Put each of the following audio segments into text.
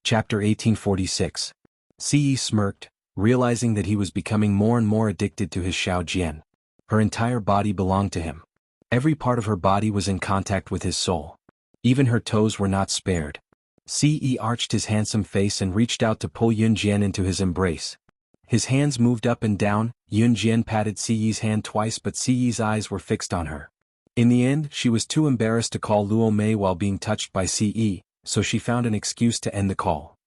Chapter 1846. Ce smirked, realizing that he was becoming more and more addicted to his Xiao Jian. Her entire body belonged to him. Every part of her body was in contact with his soul. Even her toes were not spared. Ce arched his handsome face and reached out to pull Yun Jian into his embrace. His hands moved up and down. Yun Jian patted Ce's hand twice, but Ce's eyes were fixed on her. In the end, she was too embarrassed to call Luo Mei while being touched by Ce, so she found an excuse to end the call.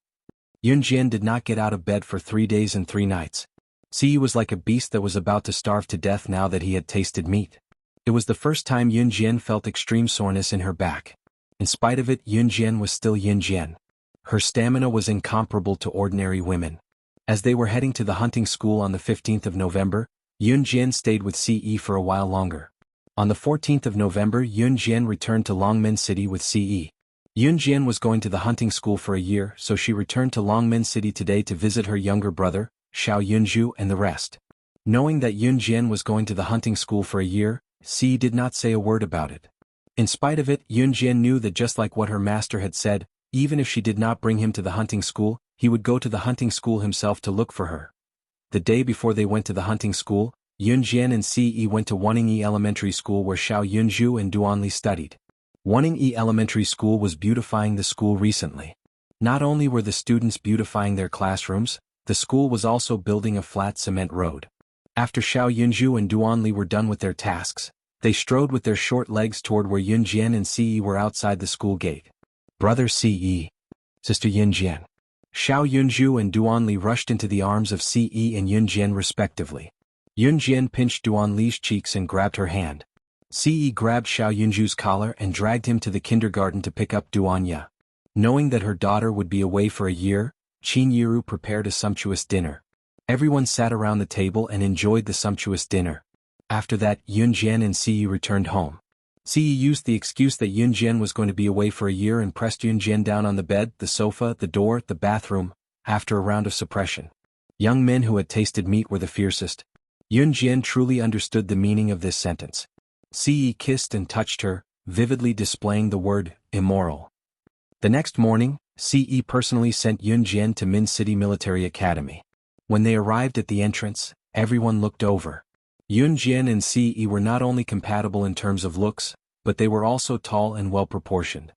Yun Jian did not get out of bed for 3 days and 3 nights. Ce was like a beast that was about to starve to death now that he had tasted meat. It was the first time Yun Jian felt extreme soreness in her back. In spite of it, Yun Jian was still Yun Jian. Her stamina was incomparable to ordinary women. As they were heading to the hunting school on the 15th of November, Yun Jian stayed with Ce for a while longer. On the 14th of November, Yun Jian returned to Longmen City with Ce. Yun Jian was going to the hunting school for a year, so she returned to Longmen City today to visit her younger brother, Xiao Yunju, and the rest. Knowing that Yun Jian was going to the hunting school for a year, Ce did not say a word about it. In spite of it, Yun Jian knew that just like what her master had said, even if she did not bring him to the hunting school, he would go to the hunting school himself to look for her. The day before they went to the hunting school, Yun Jian and Ce went to Wuning Elementary School where Xiao Yunju and Duanli studied. Wuning Elementary School was beautifying the school recently. Not only were the students beautifying their classrooms, the school was also building a flat cement road. After Xiao Yunju and Duanli were done with their tasks, they strode with their short legs toward where Yun Jian and Ce were outside the school gate. Brother Ce, Sister Yun Jian. Xiao Yunju and Duanli rushed into the arms of Ce and Yun Jian respectively. Yun Jian pinched Duanli's cheeks and grabbed her hand. Ce grabbed Xiao Yunju's collar and dragged him to the kindergarten to pick up Duanya. Knowing that her daughter would be away for a year, Qin Yiru prepared a sumptuous dinner. Everyone sat around the table and enjoyed the sumptuous dinner. After that, Yun Jian and Ce returned home. Ce used the excuse that Yun Jian was going to be away for a year and pressed Yun Jian down on the bed, the sofa, the door, the bathroom, after a round of suppression. Young men who had tasted meat were the fiercest. Yun Jian truly understood the meaning of this sentence. Ce kissed and touched her, vividly displaying the word, immoral. The next morning, Ce personally sent Yun Jian to Min City Military Academy. When they arrived at the entrance, everyone looked over. Yun Jian and Ce were not only compatible in terms of looks, but they were also tall and well-proportioned.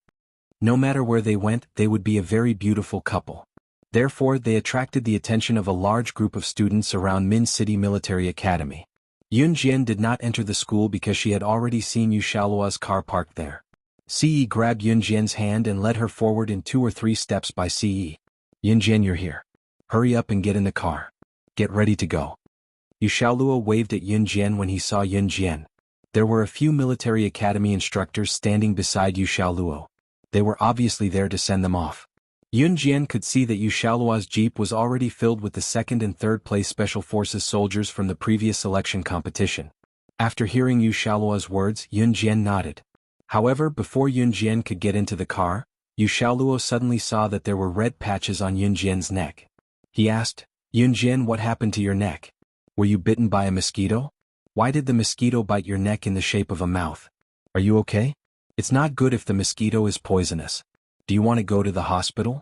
No matter where they went, they would be a very beautiful couple. Therefore, they attracted the attention of a large group of students around Min City Military Academy. Yun Jian did not enter the school because she had already seen Yu Shaoluo's car parked there. Ce grabbed Yun Jian's hand and led her forward in 2 or 3 steps by Ce. Yun Jian, you're here. Hurry up and get in the car. Get ready to go. Yu Shaoluo waved at Yun Jian when he saw Yun Jian. There were a few military academy instructors standing beside Yu Shaoluo. They were obviously there to send them off. Yun Jian could see that Yu Shaoluo's jeep was already filled with the 2nd and 3rd place Special Forces soldiers from the previous selection competition. After hearing Yu Shaoluo's words, Yun Jian nodded. However, before Yun Jian could get into the car, Yu Shaoluo suddenly saw that there were red patches on Yun Jian's neck. He asked, Yun Jian, what happened to your neck? Were you bitten by a mosquito? Why did the mosquito bite your neck in the shape of a mouth? Are you okay? It's not good if the mosquito is poisonous. Do you want to go to the hospital?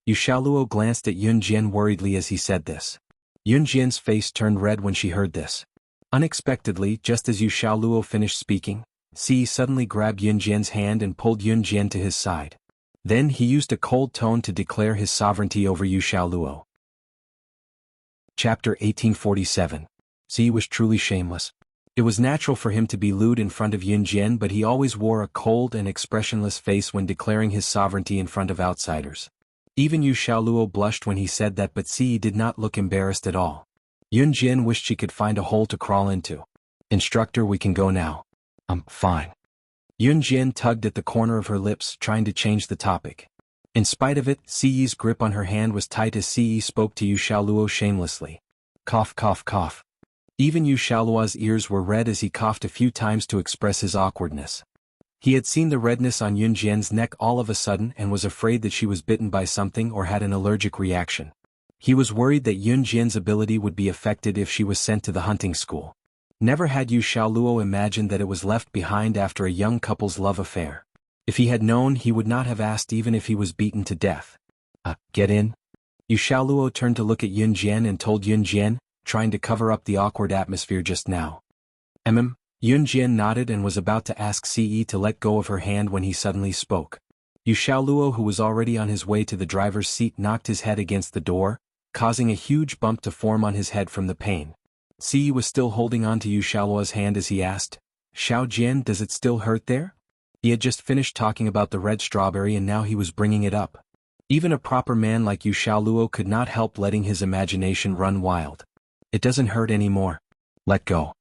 Yu Shaoluo glanced at Yun Jian worriedly as he said this. Yun Jian's face turned red when she heard this. Unexpectedly, just as Yu Shaoluo finished speaking, Ce suddenly grabbed Yun Jian's hand and pulled Yun Jian to his side. Then he used a cold tone to declare his sovereignty over Yu Shaoluo. Chapter 1847. Ce was truly shameless. It was natural for him to be lewd in front of Yun Jian, but he always wore a cold and expressionless face when declaring his sovereignty in front of outsiders. Even Yu Shaoluo blushed when he said that, but Ce did not look embarrassed at all. Yun Jian wished she could find a hole to crawl into. Instructor, we can go now. Fine. Yun Jian tugged at the corner of her lips, trying to change the topic. In spite of it, Ce's grip on her hand was tight as Ce spoke to Yu Shaoluo shamelessly. Cough, cough, cough. Even Yu Shaoluo's ears were red as he coughed a few times to express his awkwardness. He had seen the redness on Yun Jian's neck all of a sudden and was afraid that she was bitten by something or had an allergic reaction. He was worried that Yun Jian's ability would be affected if she was sent to the hunting school. Never had Yu Shaoluo imagined that it was left behind after a young couple's love affair. If he had known, he would not have asked even if he was beaten to death. Get in? Yu Xiaoluo turned to look at Yun Jian and told Yun Jian, trying to cover up the awkward atmosphere just now. Yun Jian nodded and was about to ask Ce to let go of her hand when he suddenly spoke. Yu Xiaoluo, who was already on his way to the driver's seat, knocked his head against the door, causing a huge bump to form on his head from the pain. Ce was still holding on to Yu Xiaoluo's hand as he asked, "Xiao Jian, does it still hurt there?" He had just finished talking about the red strawberry and now he was bringing it up. Even a proper man like Yu Xiaoluo could not help letting his imagination run wild. "It doesn't hurt anymore. Let go."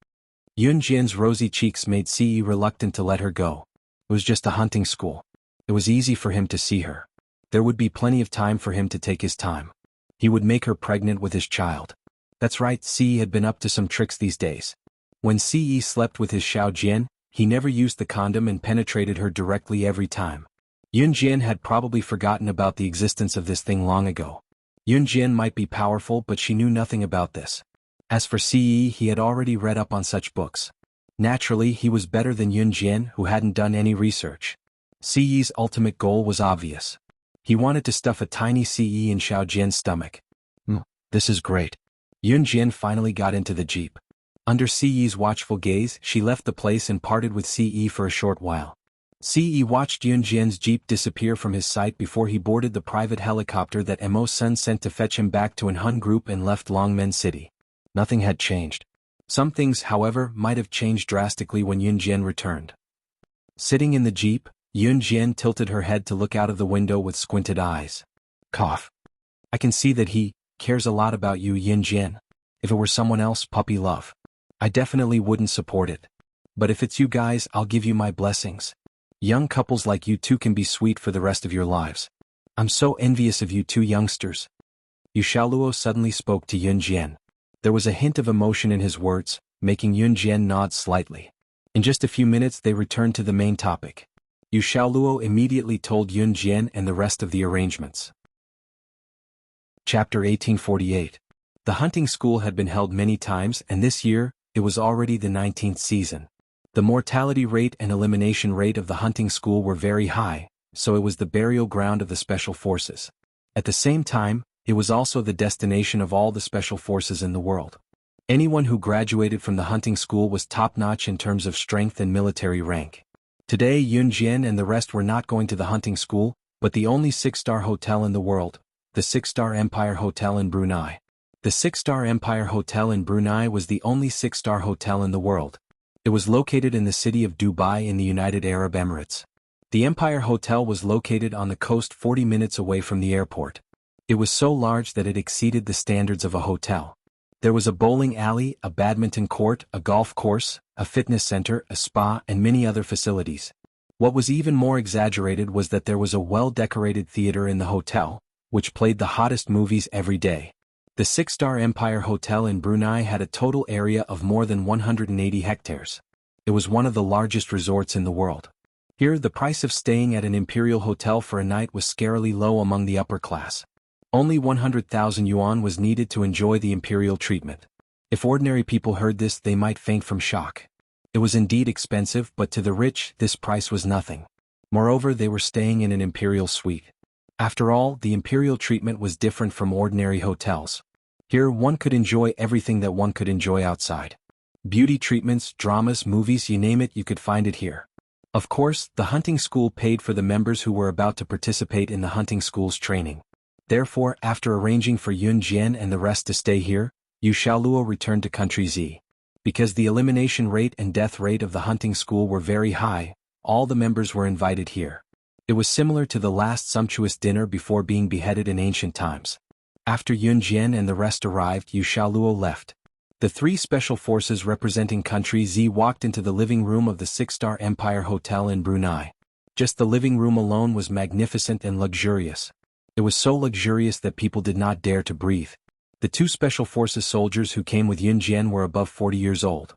Yun Jian's rosy cheeks made Ce reluctant to let her go. It was just a hunting school. It was easy for him to see her. There would be plenty of time for him to take his time. He would make her pregnant with his child. That's right, Ce had been up to some tricks these days. When Ce slept with his Xiao Jian, he never used the condom and penetrated her directly every time. Yun Jian had probably forgotten about the existence of this thing long ago. Yun Jian might be powerful, but she knew nothing about this. As for Ce, he had already read up on such books. Naturally, he was better than Yun Jian, who hadn't done any research. Ce's ultimate goal was obvious. He wanted to stuff a tiny Ce in Xiao Jian's stomach. This is great. Yun Jian finally got into the jeep. Under Ce's watchful gaze, she left the place and parted with Ce for a short while. Ce watched Yun Jian's jeep disappear from his sight before he boarded the private helicopter that Mo Sun sent to fetch him back to An Hun Group and left Longmen City. Nothing had changed. Some things, however, might have changed drastically when Yun Jian returned. Sitting in the jeep, Yun Jian tilted her head to look out of the window with squinted eyes. Cough. "I can see that he cares a lot about you, Yun Jian. If it were someone else, puppy love, I definitely wouldn't support it. But if it's you guys, I'll give you my blessings. Young couples like you two can be sweet for the rest of your lives. I'm so envious of you two youngsters." Yu Xiaoluo suddenly spoke to Yun Jian. There was a hint of emotion in his words, making Yun Jian nod slightly. In just a few minutes they returned to the main topic. Yu Xiaoluo immediately told Yun Jian and the rest of the arrangements. Chapter 1848. The hunting school had been held many times, and this year, it was already the 19th season. The mortality rate and elimination rate of the hunting school were very high, so it was the burial ground of the special forces. At the same time, it was also the destination of all the special forces in the world. Anyone who graduated from the hunting school was top-notch in terms of strength and military rank. Today Yun Jian and the rest were not going to the hunting school, but the only six-star hotel in the world, the Six-Star Empire Hotel in Brunei. The Six-Star Empire Hotel in Brunei was the only six-star hotel in the world. It was located in the city of Dubai in the United Arab Emirates. The Empire Hotel was located on the coast 40 minutes away from the airport. It was so large that it exceeded the standards of a hotel. There was a bowling alley, a badminton court, a golf course, a fitness center, a spa, and many other facilities. What was even more exaggerated was that there was a well-decorated theater in the hotel, which played the hottest movies every day. The Six-Star Empire Hotel in Brunei had a total area of more than 180 hectares. It was one of the largest resorts in the world. Here, the price of staying at an imperial hotel for a night was scarily low among the upper class. Only 100,000 yuan was needed to enjoy the imperial treatment. If ordinary people heard this, they might faint from shock. It was indeed expensive, but to the rich, this price was nothing. Moreover, they were staying in an imperial suite. After all, the imperial treatment was different from ordinary hotels. Here, one could enjoy everything that one could enjoy outside. Beauty treatments, dramas, movies, you name it, you could find it here. Of course, the hunting school paid for the members who were about to participate in the hunting school's training. Therefore, after arranging for Yun Jian and the rest to stay here, Yu Xiaoluo returned to Country Z. Because the elimination rate and death rate of the hunting school were very high, all the members were invited here. It was similar to the last sumptuous dinner before being beheaded in ancient times. After Yun Jian and the rest arrived, Yu Xiaoluo left. The three special forces representing Country Z walked into the living room of the Six-Star Empire Hotel in Brunei. Just the living room alone was magnificent and luxurious. It was so luxurious that people did not dare to breathe. The two special forces soldiers who came with Yun Jian were above 40 years old.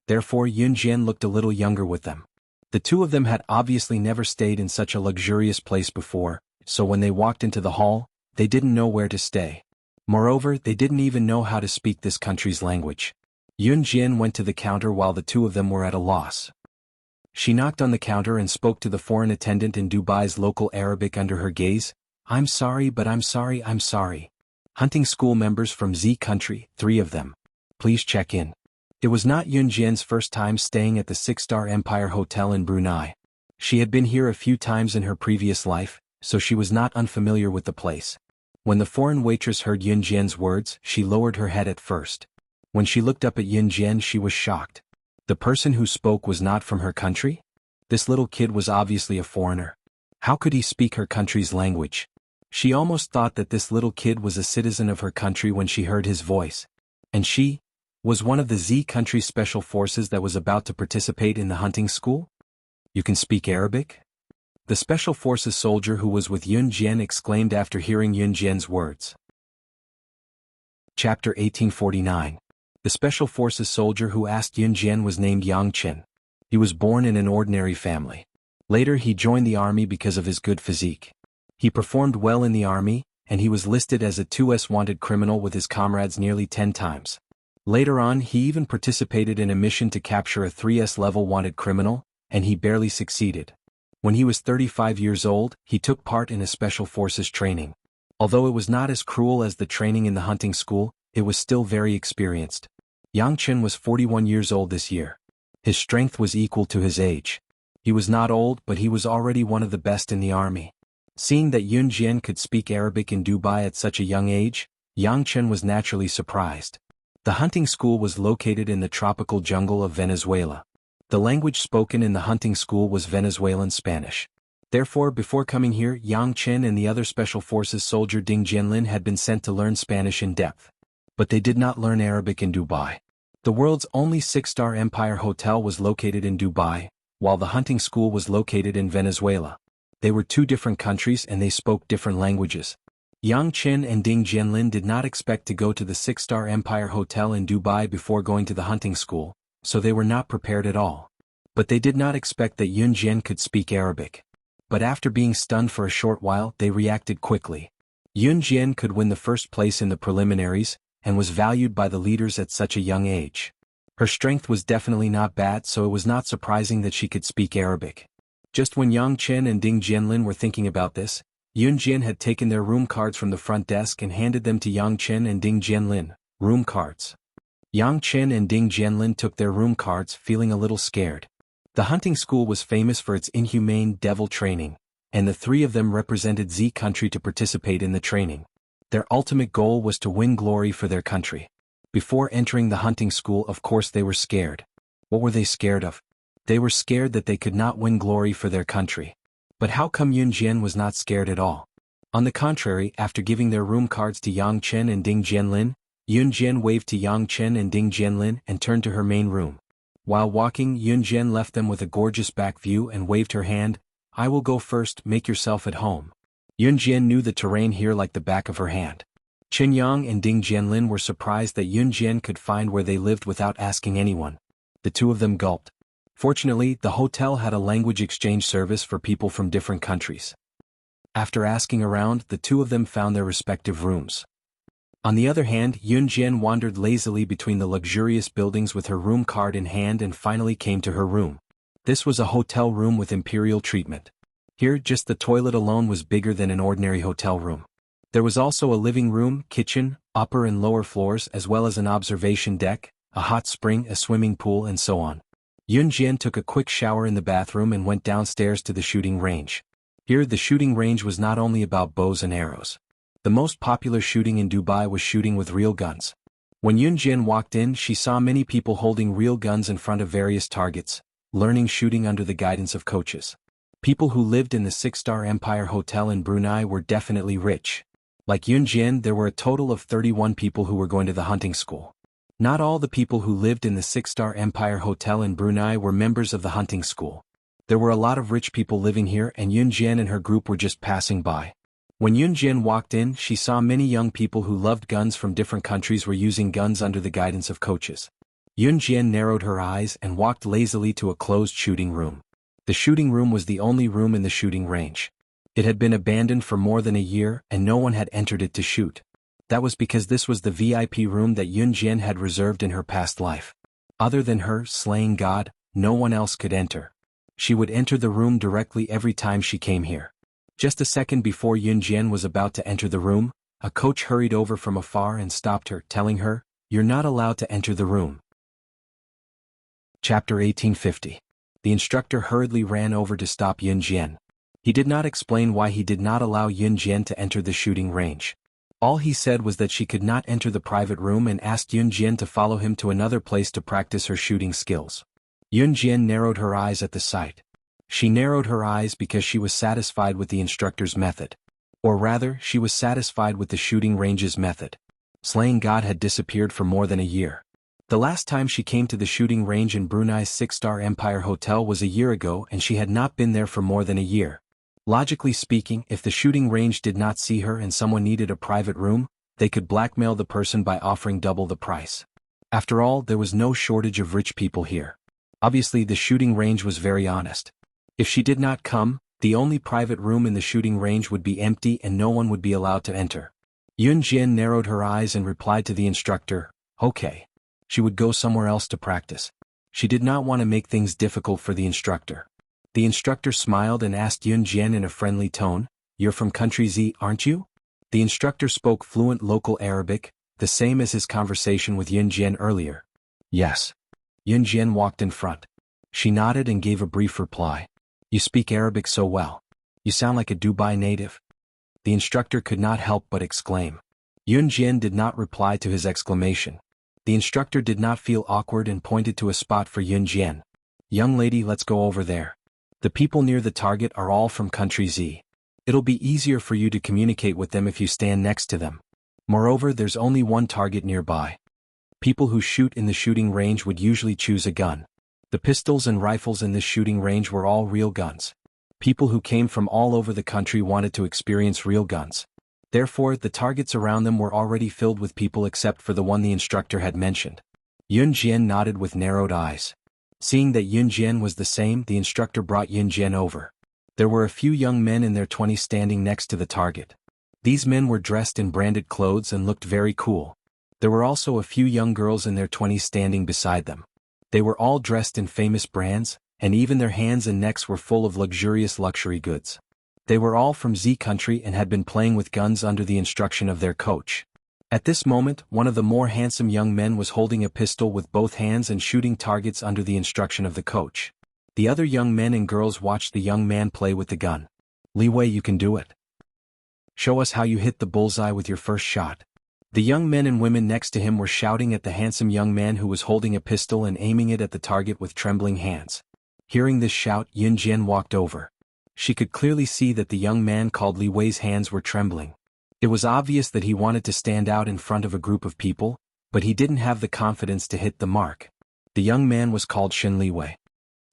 Therefore, Yun Jian looked a little younger with them. The two of them had obviously never stayed in such a luxurious place before, so when they walked into the hall, they didn't know where to stay. Moreover, they didn't even know how to speak this country's language. Yun Jian went to the counter while the two of them were at a loss. She knocked on the counter and spoke to the foreign attendant in Dubai's local Arabic. Under her gaze, I'm sorry, but I'm sorry. Hunting school members from Z country, 3 of them. Please check in. It was not Yun Jian's first time staying at the 6-star Empire Hotel in Brunei. She had been here a few times in her previous life, so she was not unfamiliar with the place. When the foreign waitress heard Yun Jian's words, she lowered her head at first. When she looked up at Yun Jian, she was shocked. The person who spoke was not from her country? This little kid was obviously a foreigner. How could he speak her country's language? She almost thought that this little kid was a citizen of her country when she heard his voice. And she was one of the Z country special forces that was about to participate in the hunting school? You can speak Arabic? The special forces soldier who was with Yun Jian exclaimed after hearing Yun Jian's words. Chapter 1849. The special forces soldier who asked Yun Jian was named Yang Chen. He was born in an ordinary family. Later he joined the army because of his good physique. He performed well in the army, and he was listed as a 2S wanted criminal with his comrades nearly 10 times. Later on he even participated in a mission to capture a 3S level wanted criminal, and he barely succeeded. When he was 35 years old, he took part in a special forces training. Although it was not as cruel as the training in the hunting school, it was still very experienced. Yang Chen was 41 years old this year. His strength was equal to his age. He was not old, but he was already one of the best in the army. Seeing that Yun Jian could speak Arabic in Dubai at such a young age, Yang Chen was naturally surprised. The hunting school was located in the tropical jungle of Venezuela. The language spoken in the hunting school was Venezuelan Spanish. Therefore, before coming here, Yang Chen and the other special forces soldier Ding Jianlin had been sent to learn Spanish in depth. But they did not learn Arabic in Dubai. The world's only 6-star Empire Hotel was located in Dubai, while the hunting school was located in Venezuela. They were 2 different countries and they spoke different languages. Yang Chen and Ding Jianlin did not expect to go to the 6-star Empire Hotel in Dubai before going to the hunting school, so they were not prepared at all. But they did not expect that Yun Jian could speak Arabic. But after being stunned for a short while, they reacted quickly. Yun Jian could win the first place in the preliminaries, and was valued by the leaders at such a young age. Her strength was definitely not bad, so it was not surprising that she could speak Arabic. Just when Yang Chen and Ding Jianlin were thinking about this, Yun Jian had taken their room cards from the front desk and handed them to Yang Chen and Ding Jianlin. Room cards. Yang Chen and Ding Jianlin took their room cards, feeling a little scared. The hunting school was famous for its inhumane devil training, and the 3 of them represented Z country to participate in the training. Their ultimate goal was to win glory for their country. Before entering the hunting school, of course they were scared. What were they scared of? They were scared that they could not win glory for their country. But how come Yun Jian was not scared at all? On the contrary, after giving their room cards to Yang Chen and Ding Jianlin, Yun Jian waved to Yang Chen and Ding Jianlin and turned to her main room. While walking, Yun Jian left them with a gorgeous back view and waved her hand. I will go first, make yourself at home. Yun Jian knew the terrain here like the back of her hand. Chen Yang and Ding Jianlin were surprised that Yun Jian could find where they lived without asking anyone. The 2 of them gulped. Fortunately, the hotel had a language exchange service for people from different countries. After asking around, the 2 of them found their respective rooms. On the other hand, Yun Jian wandered lazily between the luxurious buildings with her room card in hand and finally came to her room. This was a hotel room with imperial treatment. Here, just the toilet alone was bigger than an ordinary hotel room. There was also a living room, kitchen, upper and lower floors, as well as an observation deck, a hot spring, a swimming pool, and so on. Yun Jian took a quick shower in the bathroom and went downstairs to the shooting range. Here, the shooting range was not only about bows and arrows. The most popular shooting in Dubai was shooting with real guns. When Yun Jian walked in, she saw many people holding real guns in front of various targets, learning shooting under the guidance of coaches. People who lived in the 6-star Empire Hotel in Brunei were definitely rich. Like Yun Jian, there were a total of 31 people who were going to the hunting school. Not all the people who lived in the 6-star Empire Hotel in Brunei were members of the hunting school. There were a lot of rich people living here, and Yun Jian and her group were just passing by. When Yun Jian walked in, she saw many young people who loved guns from different countries were using guns under the guidance of coaches. Yun Jian narrowed her eyes and walked lazily to a closed shooting room. The shooting room was the only room in the shooting range. It had been abandoned for more than a year and no one had entered it to shoot. That was because this was the VIP room that Yun Jian had reserved in her past life. Other than her slaying God, no one else could enter. She would enter the room directly every time she came here. Just a second before Yun Jian was about to enter the room, a coach hurried over from afar and stopped her, telling her, "You're not allowed to enter the room." Chapter 1850. The instructor hurriedly ran over to stop Yun Jian. He did not explain why he did not allow Yun Jian to enter the shooting range. All he said was that she could not enter the private room and asked Yun Jian to follow him to another place to practice her shooting skills. Yun Jian narrowed her eyes at the sight. She narrowed her eyes because she was satisfied with the instructor's method. Or rather, she was satisfied with the shooting range's method. Slaying God had disappeared for more than a year. The last time she came to the shooting range in Brunei's six-star Empire Hotel was a year ago, and she had not been there for more than a year. Logically speaking, if the shooting range did not see her and someone needed a private room, they could blackmail the person by offering double the price. After all, there was no shortage of rich people here. Obviously, the shooting range was very honest. If she did not come, the only private room in the shooting range would be empty and no one would be allowed to enter. Yun Jian narrowed her eyes and replied to the instructor, "Okay." She would go somewhere else to practice. She did not want to make things difficult for the instructor. The instructor smiled and asked Yun Jian in a friendly tone, "You're from country Z, aren't you?" The instructor spoke fluent local Arabic, the same as his conversation with Yun Jian earlier. "Yes." Yun Jian walked in front. She nodded and gave a brief reply. "You speak Arabic so well. You sound like a Dubai native." The instructor could not help but exclaim. Yun Jian did not reply to his exclamation. The instructor did not feel awkward and pointed to a spot for Yun Jian. "Young lady, let's go over there. The people near the target are all from country Z. It'll be easier for you to communicate with them if you stand next to them. Moreover, there's only one target nearby." People who shoot in the shooting range would usually choose a gun. The pistols and rifles in this shooting range were all real guns. People who came from all over the country wanted to experience real guns. Therefore, the targets around them were already filled with people except for the one the instructor had mentioned. Yun Jian nodded with narrowed eyes. Seeing that Yun Jian was the same, the instructor brought Yun Jian over. There were a few young men in their 20s standing next to the target. These men were dressed in branded clothes and looked very cool. There were also a few young girls in their 20s standing beside them. They were all dressed in famous brands, and even their hands and necks were full of luxurious luxury goods. They were all from Z country and had been playing with guns under the instruction of their coach. At this moment, one of the more handsome young men was holding a pistol with both hands and shooting targets under the instruction of the coach. The other young men and girls watched the young man play with the gun. "Li Wei, you can do it. Show us how you hit the bullseye with your first shot." The young men and women next to him were shouting at the handsome young man who was holding a pistol and aiming it at the target with trembling hands. Hearing this shout, Yun Jian walked over. She could clearly see that the young man called Li Wei's hands were trembling. It was obvious that he wanted to stand out in front of a group of people, but he didn't have the confidence to hit the mark. The young man was called Shen Li Wei.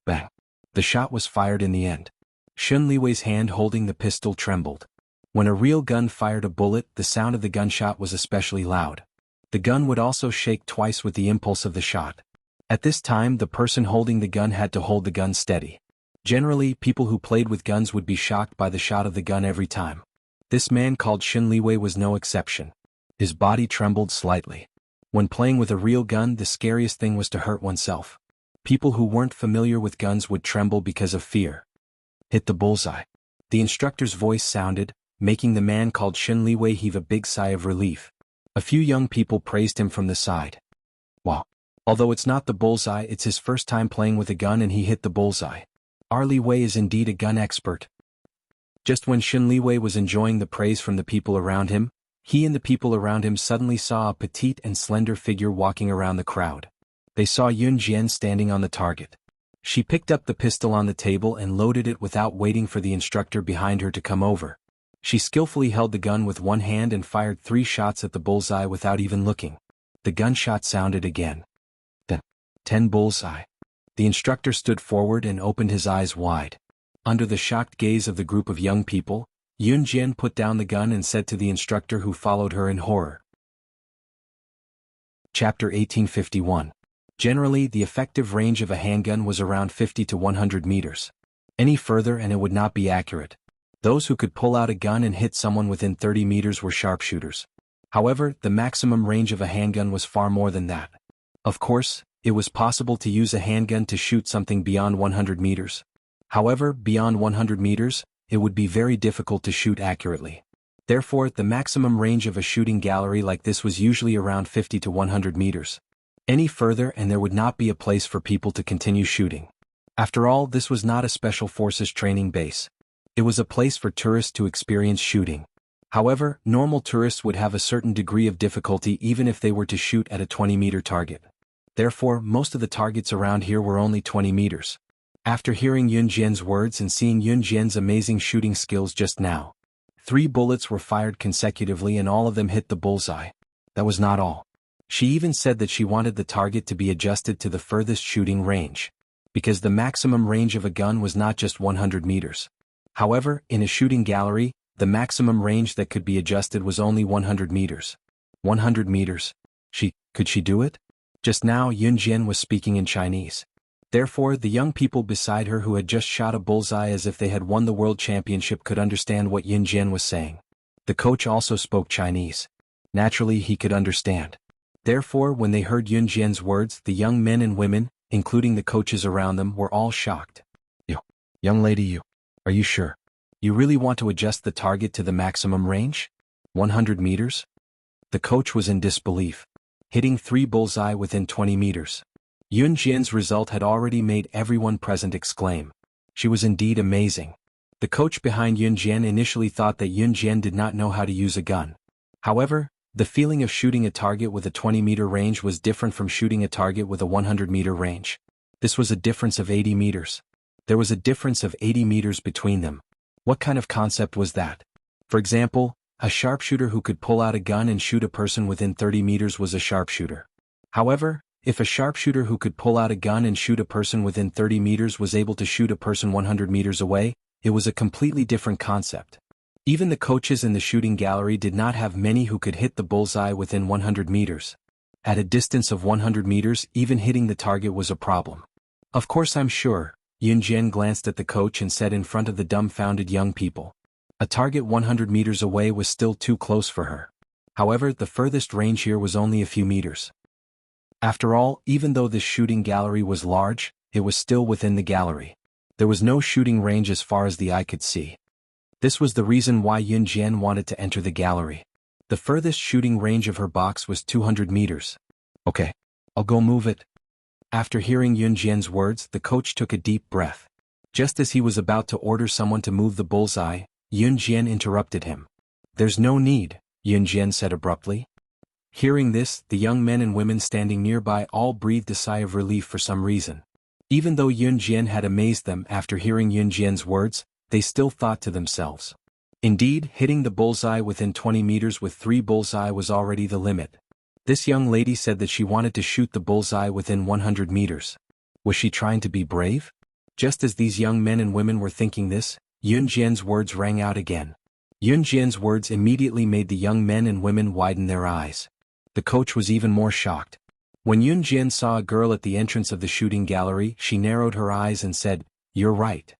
Bang! The shot was fired in the end. Shen Li Wei's hand holding the pistol trembled. When a real gun fired a bullet, the sound of the gunshot was especially loud. The gun would also shake twice with the impulse of the shot. At this time, the person holding the gun had to hold the gun steady. Generally, people who played with guns would be shocked by the shot of the gun every time. This man called Shen Li Wei was no exception. His body trembled slightly. When playing with a real gun, the scariest thing was to hurt oneself. People who weren't familiar with guns would tremble because of fear. "Hit the bullseye." The instructor's voice sounded, making the man called Shen Li Wei heave a big sigh of relief. A few young people praised him from the side. "Wow. Although it's not the bullseye, it's his first time playing with a gun and he hit the bullseye. Our Li Wei is indeed a gun expert." Just when Shen Li Wei was enjoying the praise from the people around him, he and the people around him suddenly saw a petite and slender figure walking around the crowd. They saw Yun Jian standing on the target. She picked up the pistol on the table and loaded it without waiting for the instructor behind her to come over. She skillfully held the gun with one hand and fired 3 shots at the bullseye without even looking. The gunshot sounded again. Then, 10 bullseye. The instructor stood forward and opened his eyes wide. Under the shocked gaze of the group of young people, Yun Jian put down the gun and said to the instructor who followed her in horror. Chapter 1851. Generally, the effective range of a handgun was around 50 to 100 meters. Any further and it would not be accurate. Those who could pull out a gun and hit someone within 30 meters were sharpshooters. However, the maximum range of a handgun was far more than that. Of course, it was possible to use a handgun to shoot something beyond 100 meters. However, beyond 100 meters, it would be very difficult to shoot accurately. Therefore, the maximum range of a shooting gallery like this was usually around 50 to 100 meters. Any further and there would not be a place for people to continue shooting. After all, this was not a special forces training base. It was a place for tourists to experience shooting. However, normal tourists would have a certain degree of difficulty even if they were to shoot at a 20-meter target. Therefore, most of the targets around here were only 20 meters. After hearing Yun Jian's words and seeing Yun Jian's amazing shooting skills just now, 3 bullets were fired consecutively and all of them hit the bullseye. That was not all. She even said that she wanted the target to be adjusted to the furthest shooting range, because the maximum range of a gun was not just 100 meters. However, in a shooting gallery, the maximum range that could be adjusted was only 100 meters. 100 meters. Could she do it? Just now Yun Jian was speaking in Chinese. Therefore, the young people beside her who had just shot a bullseye as if they had won the world championship could understand what Yun Jian was saying. The coach also spoke Chinese. Naturally, he could understand. Therefore, when they heard Yun Jian's words, the young men and women, including the coaches around them, were all shocked. Young lady, are you sure? You really want to adjust the target to the maximum range? 100 meters? The coach was in disbelief. Hitting 3 bullseye within 20 meters. Yun Jian's result had already made everyone present exclaim. She was indeed amazing. The coach behind Yun Jian initially thought that Yun Jian did not know how to use a gun. However, the feeling of shooting a target with a 20-meter range was different from shooting a target with a 100-meter range. This was a difference of 80 meters. There was a difference of 80 meters between them. What kind of concept was that? For example, a sharpshooter who could pull out a gun and shoot a person within 30 meters was a sharpshooter. However, if a sharpshooter who could pull out a gun and shoot a person within 30 meters was able to shoot a person 100 meters away, it was a completely different concept. Even the coaches in the shooting gallery did not have many who could hit the bullseye within 100 meters. At a distance of 100 meters, even hitting the target was a problem. Of course, I'm sure. Yun Jian glanced at the coach and said in front of the dumbfounded young people. A target 100 meters away was still too close for her. However, the furthest range here was only a few meters. After all, even though this shooting gallery was large, it was still within the gallery. There was no shooting range as far as the eye could see. This was the reason why Yun Jian wanted to enter the gallery. The furthest shooting range of her box was 200 meters. Okay, I'll go move it. After hearing Yun Jian's words, the coach took a deep breath. Just as he was about to order someone to move the bullseye, Yun Jian interrupted him. There's no need, Yun Jian said abruptly. Hearing this, the young men and women standing nearby all breathed a sigh of relief for some reason. Even though Yun Jian had amazed them after hearing Yun Jian's words, they still thought to themselves. Indeed, hitting the bullseye within 20 meters with 3 bullseye was already the limit. This young lady said that she wanted to shoot the bullseye within 100 meters. Was she trying to be brave? Just as these young men and women were thinking this, Yun Jian's words rang out again. Yun Jian's words immediately made the young men and women widen their eyes. The coach was even more shocked. When Yun Jian saw a girl at the entrance of the shooting gallery, she narrowed her eyes and said, "You're right."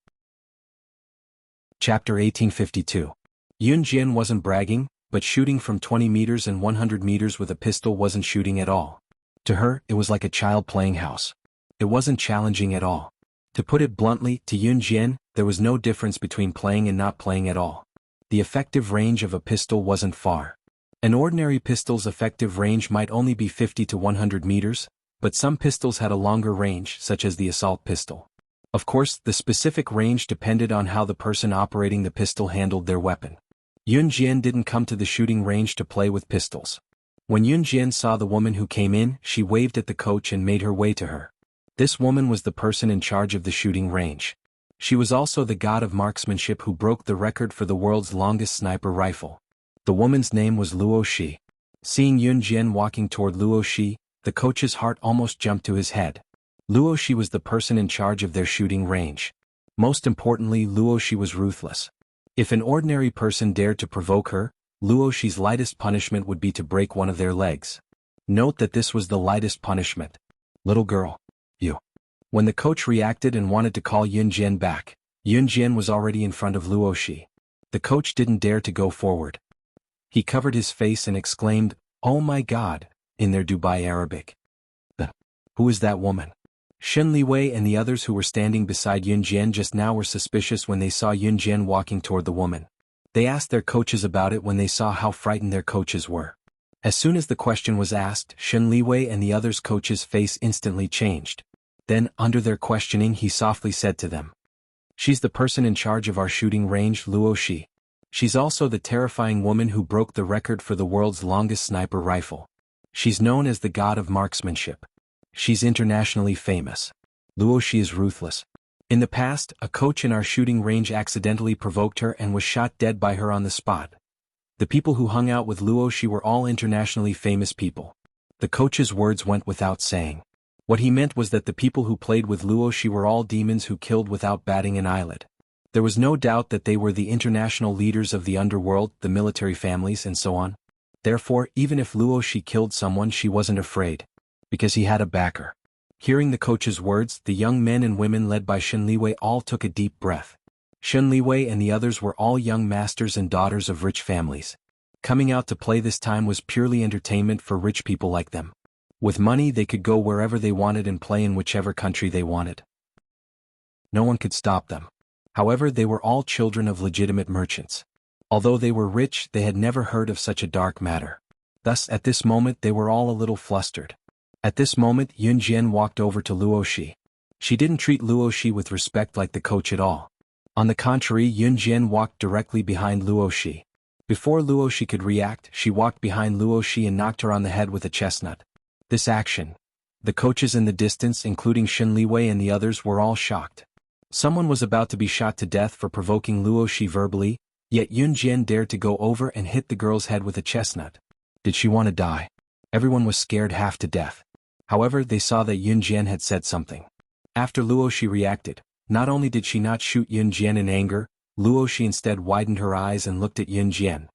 Chapter 1852. Yun Jian wasn't bragging, but shooting from 20 meters and 100 meters with a pistol wasn't shooting at all. To her, it was like a child playing house. It wasn't challenging at all. To put it bluntly, to Yun Jian, there was no difference between playing and not playing at all. The effective range of a pistol wasn't far. An ordinary pistol's effective range might only be 50 to 100 meters, but some pistols had a longer range, such as the assault pistol. Of course, the specific range depended on how the person operating the pistol handled their weapon. Yun Jian didn't come to the shooting range to play with pistols. When Yun Jian saw the woman who came in, she waved at the coach and made her way to her. This woman was the person in charge of the shooting range. She was also the god of marksmanship who broke the record for the world's longest sniper rifle. The woman's name was Luo Shi. Seeing Yun Jian walking toward Luo Shi, the coach's heart almost jumped to his head. Luo Shi was the person in charge of their shooting range. Most importantly, Luo Shi was ruthless. If an ordinary person dared to provoke her, Luo Shi's lightest punishment would be to break one of their legs. Note that this was the lightest punishment. Little girl, you. When the coach reacted and wanted to call Yun Jian back, Yun Jian was already in front of Luo Shi. The coach didn't dare to go forward. He covered his face and exclaimed, "Oh my God," in their Dubai Arabic. Who is that woman? Shen Liwei and the others who were standing beside Yun Jian just now were suspicious when they saw Yun Jian walking toward the woman. They asked their coaches about it when they saw how frightened their coaches were. As soon as the question was asked, Shen Liwei and the others' coaches' face instantly changed. Then, under their questioning, he softly said to them, "She's the person in charge of our shooting range, Luo Shi. She's also the terrifying woman who broke the record for the world's longest sniper rifle. She's known as the god of marksmanship. She's internationally famous. Luo Shi is ruthless. In the past, a coach in our shooting range accidentally provoked her and was shot dead by her on the spot. The people who hung out with Luo Shi were all internationally famous people." The coach's words went without saying. What he meant was that the people who played with Luo Shi were all demons who killed without batting an eyelid. There was no doubt that they were the international leaders of the underworld, the military families, and so on. Therefore, even if Luo Shi killed someone, she wasn't afraid, because he had a backer. Hearing the coach's words, the young men and women led by Shen Liwei all took a deep breath. Shen Liwei and the others were all young masters and daughters of rich families. Coming out to play this time was purely entertainment for rich people like them. With money they could go wherever they wanted and play in whichever country they wanted. No one could stop them. However, they were all children of legitimate merchants. Although they were rich, they had never heard of such a dark matter. Thus, at this moment they were all a little flustered. At this moment, Yun Jian walked over to Luo Shi. She didn't treat Luo Shi with respect like the coach at all. On the contrary, Yun Jian walked directly behind Luo Shi. Before Luo Shi could react, she walked behind Luo Shi and knocked her on the head with a chestnut. This action. The coaches in the distance, including Shen Liwei and the others, were all shocked. Someone was about to be shot to death for provoking Luo Shi verbally, yet Yun Jian dared to go over and hit the girl's head with a chestnut. Did she want to die? Everyone was scared half to death. However, they saw that Yun Jian had said something. After Luo Shi reacted, not only did she not shoot Yun Jian in anger, Luo Shi instead widened her eyes and looked at Yun Jian.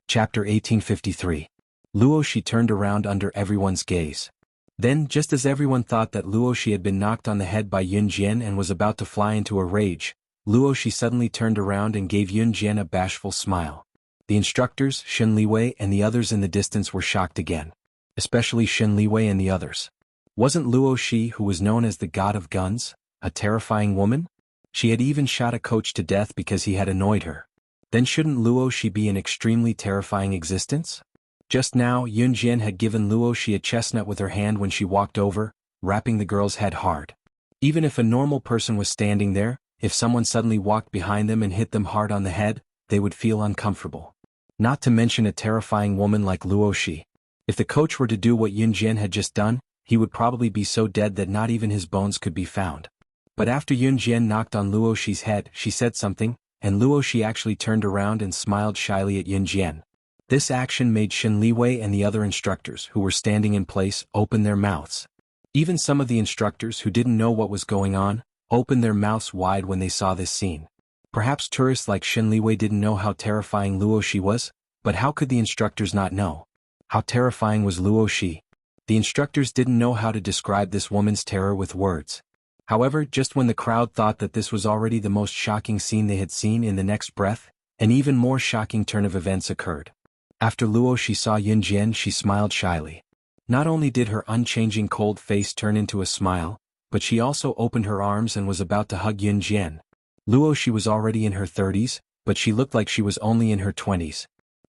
Chapter 1853. Luo Shi turned around under everyone's gaze. Then, just as everyone thought that Luo Shi had been knocked on the head by Yun Jian and was about to fly into a rage, Luo Shi suddenly turned around and gave Yun Jian a bashful smile. The instructors, Shen Liwei and the others in the distance, were shocked again. Especially Shen Liwei and the others. Wasn't Luo Shi, who was known as the god of guns, a terrifying woman? She had even shot a coach to death because he had annoyed her. Then shouldn't Luo Shi be an extremely terrifying existence? Just now, Yun Jian had given Luo Shi a chestnut with her hand when she walked over, rapping the girl's head hard. Even if a normal person was standing there, if someone suddenly walked behind them and hit them hard on the head, they would feel uncomfortable. Not to mention a terrifying woman like Luo Shi. If the coach were to do what Yun Jian had just done, he would probably be so dead that not even his bones could be found. But after Yun Jian knocked on Luo Shi's head, she said something, and Luo Shi actually turned around and smiled shyly at Yun Jian. This action made Shen Liwei and the other instructors who were standing in place open their mouths. Even some of the instructors who didn't know what was going on, opened their mouths wide when they saw this scene. Perhaps tourists like Shen Liwei didn't know how terrifying Luo Shi was, but how could the instructors not know? How terrifying was Luo Shi? The instructors didn't know how to describe this woman's terror with words. However, just when the crowd thought that this was already the most shocking scene they had seen, in the next breath, an even more shocking turn of events occurred. After Luo Shi saw Yun Jian, she smiled shyly. Not only did her unchanging cold face turn into a smile, but she also opened her arms and was about to hug Yun Jian. Luo Shi was already in her 30s, but she looked like she was only in her 20s.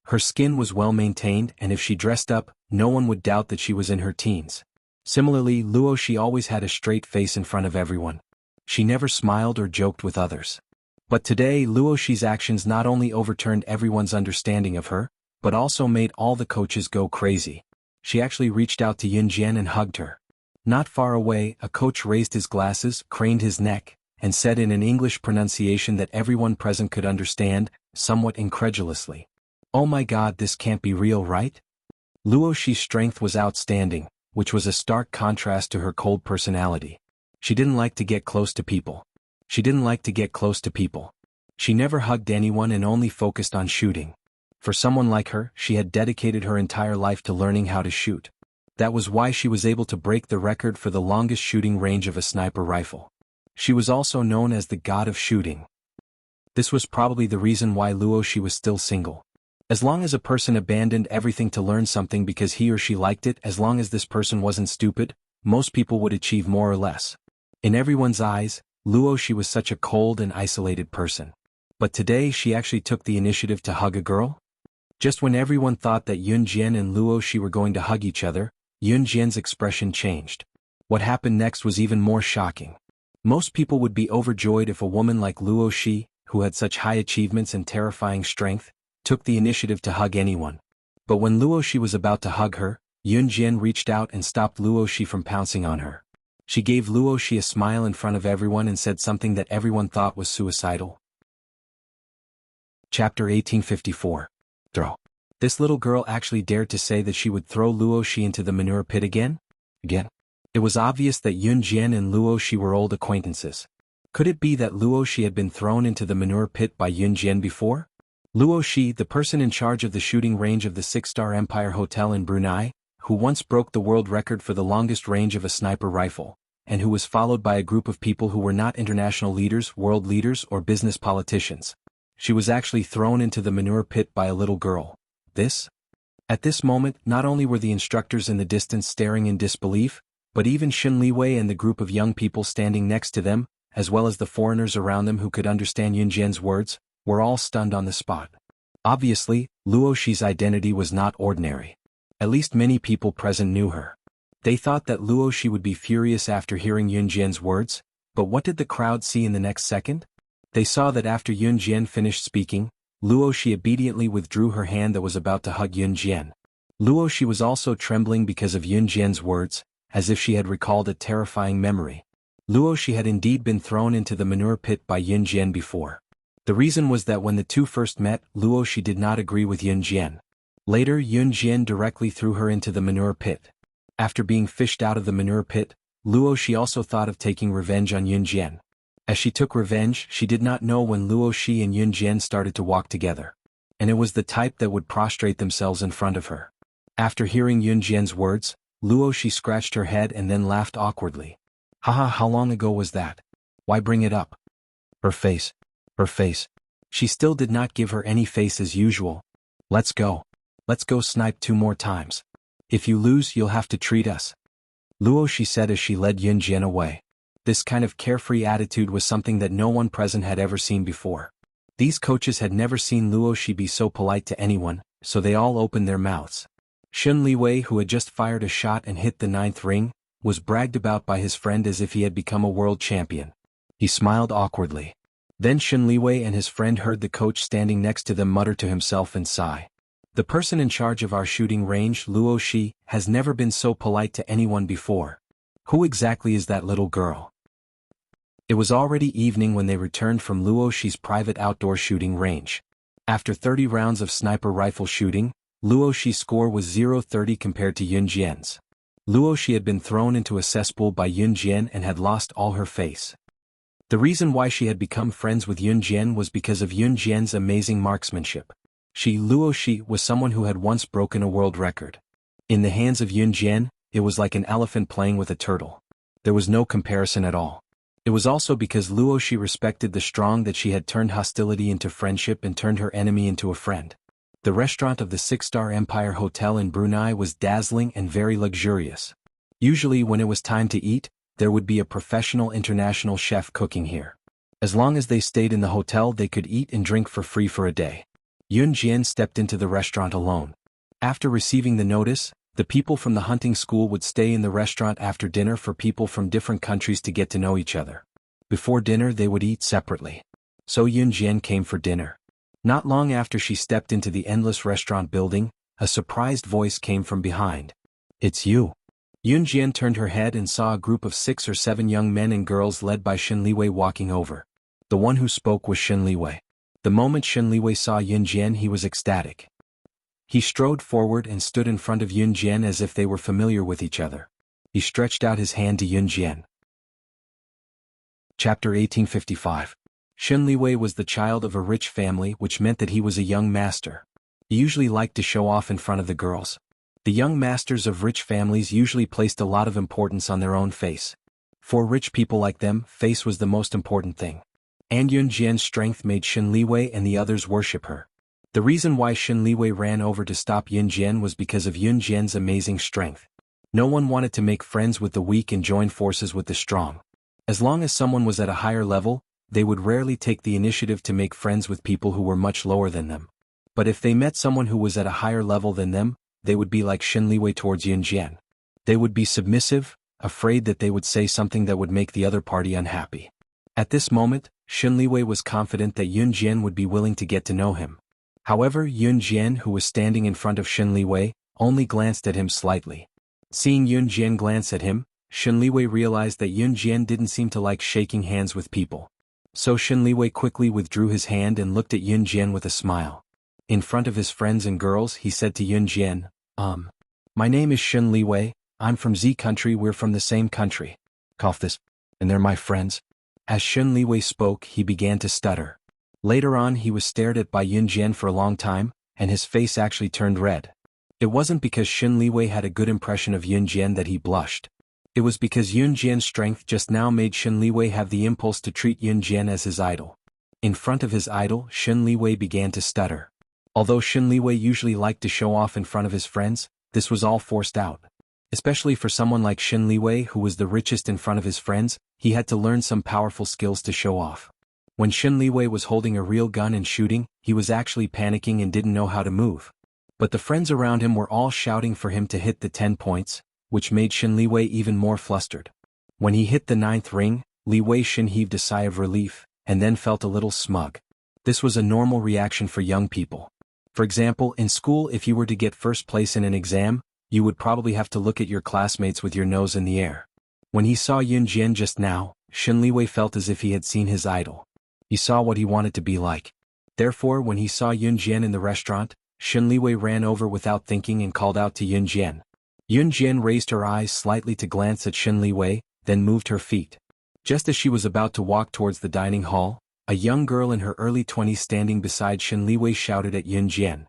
Her skin was well maintained, and if she dressed up, no one would doubt that she was in her teens. Similarly, Luo Shi always had a straight face in front of everyone. She never smiled or joked with others. But today, Luo Shi's actions not only overturned everyone's understanding of her, but also made all the coaches go crazy. She actually reached out to Yun Jian and hugged her. Not far away, a coach raised his glasses, craned his neck, and said in an English pronunciation that everyone present could understand, somewhat incredulously, "Oh my God, this can't be real, right?" Luo Shi's strength was outstanding, which was a stark contrast to her cold personality. She didn't like to get close to people. She never hugged anyone and only focused on shooting. For someone like her, she had dedicated her entire life to learning how to shoot. That was why she was able to break the record for the longest shooting range of a sniper rifle. She was also known as the god of shooting. This was probably the reason why Luo Shi was still single. As long as a person abandoned everything to learn something because he or she liked it, as long as this person wasn't stupid, most people would achieve more or less. In everyone's eyes, Luo Shi was such a cold and isolated person. But today she actually took the initiative to hug a girl? Just when everyone thought that Yun Jian and Luo Shi were going to hug each other, Yun Jian's expression changed. What happened next was even more shocking. Most people would be overjoyed if a woman like Luo Shi, who had such high achievements and terrifying strength, took the initiative to hug anyone. But when Luo Shi was about to hug her, Yun Jian reached out and stopped Luo Shi from pouncing on her. She gave Luo Shi a smile in front of everyone and said something that everyone thought was suicidal. Chapter 1854. Throw. This little girl actually dared to say that she would throw Luo Shi into the manure pit again? It was obvious that Yun Jian and Luo Shi were old acquaintances. Could it be that Luo Shi had been thrown into the manure pit by Yun Jian before? Luo Shi, the person in charge of the shooting range of the 6-star Empire Hotel in Brunei, who once broke the world record for the longest range of a sniper rifle, and who was followed by a group of people who were not international leaders, world leaders, or business politicians. She was actually thrown into the manure pit by a little girl. At this moment, not only were the instructors in the distance staring in disbelief, but even Xin Liwei and the group of young people standing next to them, as well as the foreigners around them who could understand Yun Jian's words, were all stunned on the spot. Obviously, Luo Shi's identity was not ordinary. At least many people present knew her. They thought that Luo Shi would be furious after hearing Yun Jian's words, but what did the crowd see in the next second? They saw that after Yun Jian finished speaking, Luo Shi obediently withdrew her hand that was about to hug Yun Jian. Luo Shi was also trembling because of Yun Jian's words, as if she had recalled a terrifying memory. Luo Shi had indeed been thrown into the manure pit by Yun Jian before. The reason was that when the two first met, Luo Shi did not agree with Yun Jian. Later, Yun Jian directly threw her into the manure pit. After being fished out of the manure pit, Luo Shi also thought of taking revenge on Yun Jian. As she took revenge, she did not know when Luo Shi and Yun Jian started to walk together. And it was the type that would prostrate themselves in front of her. After hearing Yun Jian's words, Luo Shi scratched her head and then laughed awkwardly. Haha, how long ago was that? Why bring it up? Her face. She still did not give her any face as usual. Let's go snipe 2 more times. If you lose, you'll have to treat us. Luo Shi said as she led Yun Jian away. This kind of carefree attitude was something that no one present had ever seen before. These coaches had never seen Luo Shi be so polite to anyone, so they all opened their mouths. Xin Liwei, who had just fired a shot and hit the 9th ring, was bragged about by his friend as if he had become a world champion. He smiled awkwardly. Then Xin Liwei and his friend heard the coach standing next to them mutter to himself and sigh. The person in charge of our shooting range, Luo Shi, has never been so polite to anyone before. Who exactly is that little girl? It was already evening when they returned from Luo Shi's private outdoor shooting range. After 30 rounds of sniper rifle shooting, Luo Shi's score was 0-30 compared to Yun Jian's. Luo Shi had been thrown into a cesspool by Yun Jian and had lost all her face. The reason why she had become friends with Yun Jian was because of Yun Jian's amazing marksmanship. She, Luo Shi, was someone who had once broken a world record. In the hands of Yun Jian, it was like an elephant playing with a turtle. There was no comparison at all. It was also because Luo Shi respected the strong that she had turned hostility into friendship and turned her enemy into a friend. The restaurant of the 6-star Empire Hotel in Brunei was dazzling and very luxurious. Usually when it was time to eat, there would be a professional international chef cooking here. As long as they stayed in the hotel, they could eat and drink for free for a day. Yun Jian stepped into the restaurant alone. After receiving the notice, the people from the hunting school would stay in the restaurant after dinner for people from different countries to get to know each other. Before dinner they would eat separately. So Yun Jian came for dinner. Not long after she stepped into the endless restaurant building, a surprised voice came from behind. It's you. Yun Jian turned her head and saw a group of 6 or 7 young men and girls led by Xin Liwei walking over. The one who spoke was Xin Liwei. The moment Xin Liwei saw Yun Jian, he was ecstatic. He strode forward and stood in front of Yun Jian as if they were familiar with each other. He stretched out his hand to Yun Jian. Chapter 1855. Xin Liwei was the child of a rich family, which meant that he was a young master. He usually liked to show off in front of the girls. The young masters of rich families usually placed a lot of importance on their own face. For rich people like them, face was the most important thing. And Yun Jian's strength made Xin Liwei and the others worship her. The reason why Xin Liwei ran over to stop Yun Jian was because of Yun Jian's amazing strength. No one wanted to make friends with the weak and join forces with the strong. As long as someone was at a higher level, they would rarely take the initiative to make friends with people who were much lower than them. But if they met someone who was at a higher level than them, they would be like Shen Liwei towards Yun Jian. They would be submissive, afraid that they would say something that would make the other party unhappy. At this moment, Shen Liwei was confident that Yun Jian would be willing to get to know him. However, Yun Jian, who was standing in front of Shen Liwei, only glanced at him slightly. Seeing Yun Jian glance at him, Shen Liwei realized that Yun Jian didn't seem to like shaking hands with people. So Shen Liwei quickly withdrew his hand and looked at Yun Jian with a smile. In front of his friends and girls, he said to Yun Jian, My name is Shen Liwei, I'm from Z country, we're from the same country. Cough this. And they're my friends. As Shen Liwei spoke, he began to stutter. Later on, he was stared at by Yun Jian for a long time, and his face actually turned red. It wasn't because Shen Liwei had a good impression of Yun Jian that he blushed. It was because Yun Jian's strength just now made Shen Liwei have the impulse to treat Yun Jian as his idol. In front of his idol, Shen Liwei began to stutter. Although Shen Liwei usually liked to show off in front of his friends, this was all forced out. Especially for someone like Shen Liwei, who was the richest in front of his friends, he had to learn some powerful skills to show off. When Shen Liwei was holding a real gun and shooting, he was actually panicking and didn't know how to move. But the friends around him were all shouting for him to hit the 10 points, which made Shen Liwei even more flustered. When he hit the 9th ring, Liwei Shen heaved a sigh of relief, and then felt a little smug. This was a normal reaction for young people. For example, in school, if you were to get first place in an exam, you would probably have to look at your classmates with your nose in the air. When he saw Yun Jian just now, Shen Liwei felt as if he had seen his idol. He saw what he wanted to be like. Therefore, when he saw Yun Jian in the restaurant, Shen Liwei ran over without thinking and called out to Yun Jian. Yun Jian raised her eyes slightly to glance at Shen Liwei, then moved her feet. Just as she was about to walk towards the dining hall, a young girl in her early 20s standing beside Shen Liwei shouted at Yun Jian.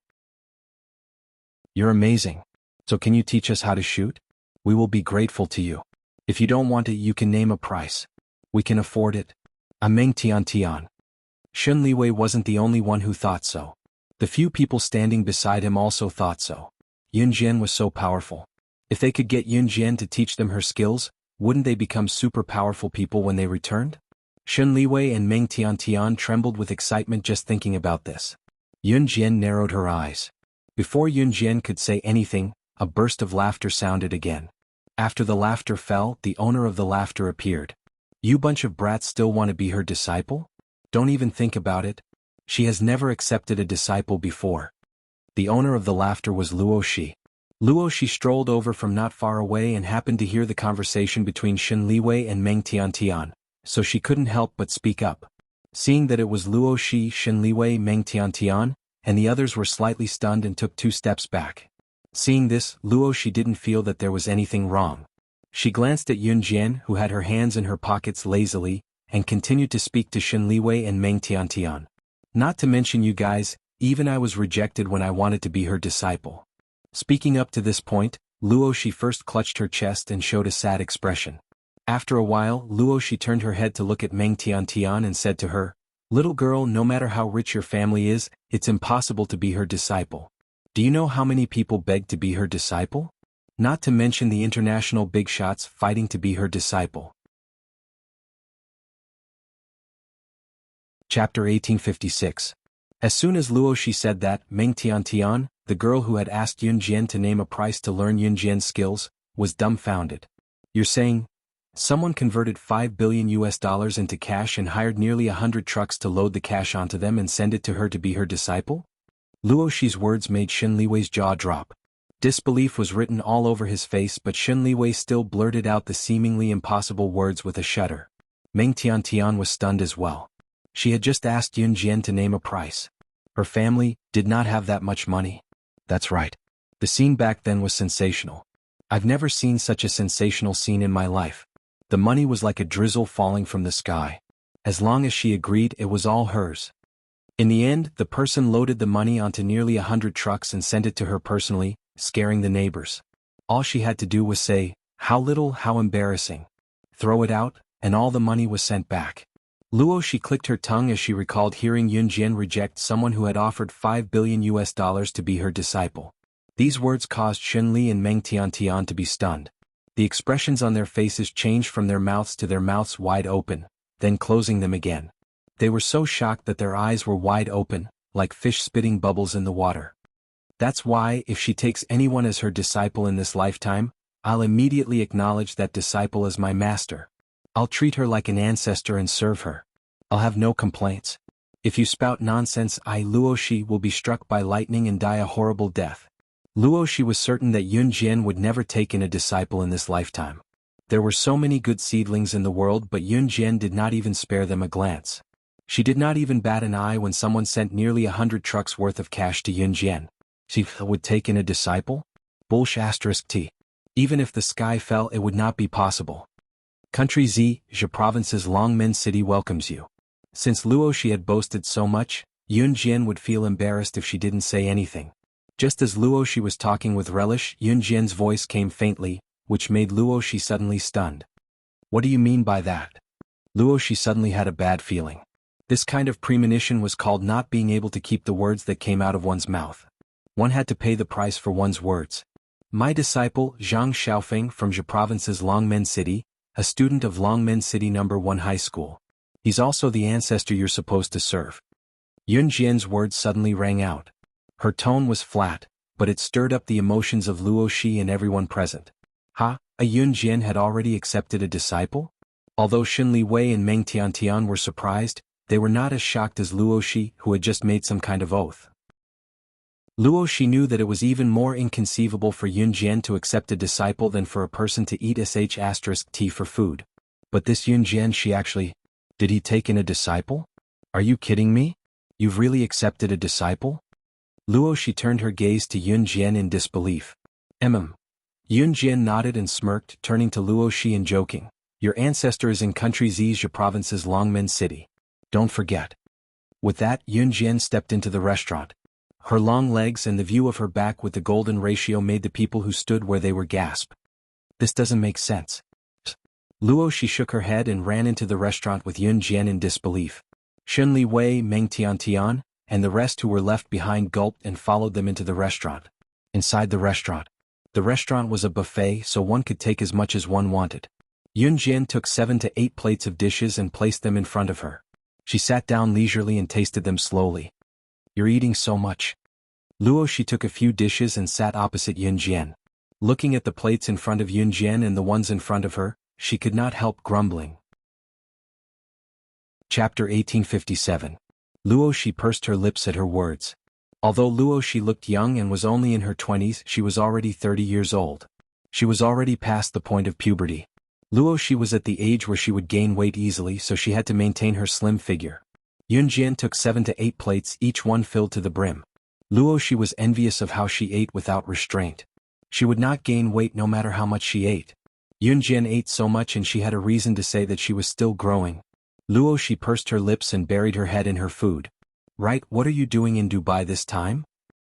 You're amazing. So can you teach us how to shoot? We will be grateful to you. If you don't want it, you can name a price. We can afford it. Ameng Tian Tian. Shen Liwei wasn't the only one who thought so. The few people standing beside him also thought so. Yun Jian was so powerful. If they could get Yun Jian to teach them her skills, wouldn't they become super powerful people when they returned? Shen Liwei and Meng Tian trembled with excitement just thinking about this. Yun Jian narrowed her eyes. Before Yun Jian could say anything, a burst of laughter sounded again. After the laughter fell, the owner of the laughter appeared. You bunch of brats still want to be her disciple? Don't even think about it. She has never accepted a disciple before. The owner of the laughter was Luo Shi. Luo Shi strolled over from not far away and happened to hear the conversation between Shen Liwei and Meng Tian, so she couldn't help but speak up. Seeing that it was Luo Shi, Shen Liwei, Meng Tian, and the others were slightly stunned and took 2 steps back. Seeing this, Luo Shi didn't feel that there was anything wrong. She glanced at Yun Jian, who had her hands in her pockets lazily, and continued to speak to Shen Liwei and Meng Tian. Not to mention you guys, even I was rejected when I wanted to be her disciple. Speaking up to this point, Luo Shi first clutched her chest and showed a sad expression. After a while, Luo Shi turned her head to look at Meng Tian and said to her, Little girl, no matter how rich your family is, it's impossible to be her disciple. Do you know how many people beg to be her disciple? Not to mention the international big shots fighting to be her disciple. Chapter 1856. As soon as Luo Shi said that, Meng Tian, the girl who had asked Yun Jian to name a price to learn Yun Jian's skills, was dumbfounded. You're saying, someone converted $5 billion into cash and hired nearly 100 trucks to load the cash onto them and send it to her to be her disciple? Luo Shi's words made Shen Liwei's jaw drop. Disbelief was written all over his face, but Shen Liwei still blurted out the seemingly impossible words with a shudder. Meng Tian was stunned as well. She had just asked Yun Jian to name a price. Her family did not have that much money. That's right. The scene back then was sensational. I've never seen such a sensational scene in my life. The money was like a drizzle falling from the sky. As long as she agreed, it was all hers. In the end, the person loaded the money onto nearly 100 trucks and sent it to her personally, scaring the neighbors. All she had to do was say, how little, how embarrassing. Throw it out, and all the money was sent back. Luo Shi clicked her tongue as she recalled hearing Yun Jian reject someone who had offered $5 billion to be her disciple. These words caused Xunli and Meng Tiantian to be stunned. The expressions on their faces changed from their mouths to their mouths wide open, then closing them again. They were so shocked that their eyes were wide open, like fish spitting bubbles in the water. That's why, if she takes anyone as her disciple in this lifetime, I'll immediately acknowledge that disciple as my master. I'll treat her like an ancestor and serve her. I'll have no complaints. If you spout nonsense, Luoshi will be struck by lightning and die a horrible death. Luoshi was certain that Yun Jian would never take in a disciple in this lifetime. There were so many good seedlings in the world, but Yun Jian did not even spare them a glance. She did not even bat an eye when someone sent nearly 100 trucks worth of cash to Yun Jian. She would take in a disciple? Bullsh*t. Even if the sky fell, it would not be possible. Country Zhe province's Longmen City welcomes you. Since Luoshi had boasted so much, Yun Jian would feel embarrassed if she didn't say anything. Just as Luoshi was talking with relish, Yun Jian's voice came faintly, which made Luoshi suddenly stunned. What do you mean by that? Luoshi suddenly had a bad feeling. This kind of premonition was called not being able to keep the words that came out of one's mouth. One had to pay the price for one's words. My disciple, Zhang Xiaofeng from Zhe province's Longmen City, a student of Longmen City No. 1 High School. He's also the ancestor you're supposed to serve. Yun Jian's words suddenly rang out. Her tone was flat, but it stirred up the emotions of Luoshi and everyone present. Yun Jian had already accepted a disciple? Although Xunli Wei and Meng Tiantian were surprised, they were not as shocked as Luoshi, who had just made some kind of oath. Luoshi knew that it was even more inconceivable for Yun Jian to accept a disciple than for a person to eat *t for food. But this Yun Jian, did he take in a disciple? Are you kidding me? You've really accepted a disciple? Luoshi turned her gaze to Yun Jian in disbelief. Yun Jian nodded and smirked, turning to Luoshi and joking. Your ancestor is in country Zhe province's Longmen City. Don't forget. With that, Yun Jian stepped into the restaurant. Her long legs and the view of her back with the golden ratio made the people who stood where they were gasp. This doesn't make sense. Luoshi shook her head and ran into the restaurant with Yun Jian in disbelief. Xunli Wei, Meng Tiantian, and the rest who were left behind gulped and followed them into the restaurant. Inside the restaurant was a buffet, so one could take as much as one wanted. Yun Jian took 7 to 8 plates of dishes and placed them in front of her. She sat down leisurely and tasted them slowly. You're eating so much. Luoshi took a few dishes and sat opposite Yun Jian. Looking at the plates in front of Yun Jian and the ones in front of her, she could not help grumbling. Chapter 1857. Luoshi pursed her lips at her words. Although Luoshi looked young and was only in her 20s, she was already 30 years old. She was already past the point of puberty. Luoshi was at the age where she would gain weight easily, so she had to maintain her slim figure. Yun Jian took 7 to 8 plates, each one filled to the brim. Luoshi was envious of how she ate without restraint. She would not gain weight no matter how much she ate. Yun Jian ate so much and she had a reason to say that she was still growing. Luoshi pursed her lips and buried her head in her food. Right, what are you doing in Dubai this time?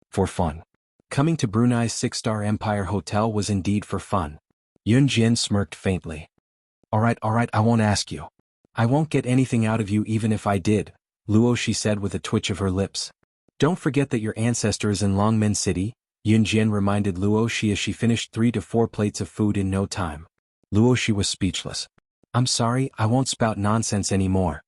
For fun. Coming to Brunei's 6-star Empire Hotel was indeed for fun. Yun Jian smirked faintly. Alright, I won't ask you. I won't get anything out of you even if I did, Luoshi said with a twitch of her lips. Don't forget that your ancestor is in Longmen City, Yun Jian reminded Luoshi as she finished 3 to 4 plates of food in no time. Luoshi was speechless. I'm sorry, I won't spout nonsense anymore.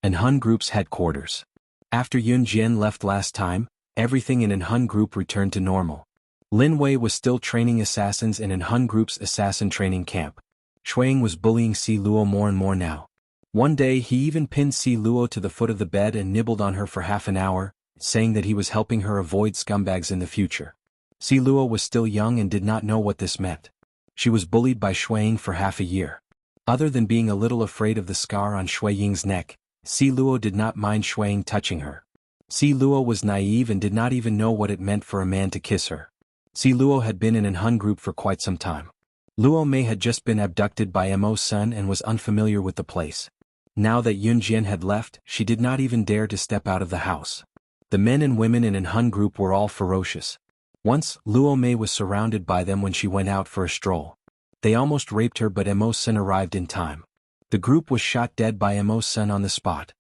An Hun Group's headquarters. After Yun Jian left last time, everything in An Hun Group returned to normal. Lin Wei was still training assassins in An Hun Group's assassin training camp. Shuang was bullying Si Luo more and more now. One day he even pinned Si Luo to the foot of the bed and nibbled on her for half an hour, saying that he was helping her avoid scumbags in the future. Si Luo was still young and did not know what this meant. She was bullied by Shuang for half a year. Other than being a little afraid of the scar on Shui Ying's neck, Si Luo did not mind Shuang touching her. Si Luo was naive and did not even know what it meant for a man to kiss her. Si Luo had been in An Hun Group for quite some time. Luo Mei had just been abducted by Mo's son and was unfamiliar with the place. Now that Yun Jian had left, she did not even dare to step out of the house. The men and women in An Hun Group were all ferocious. Once, Luo Mei was surrounded by them when she went out for a stroll. They almost raped her, but Mo's son arrived in time. The group was shot dead by Mo's son on the spot.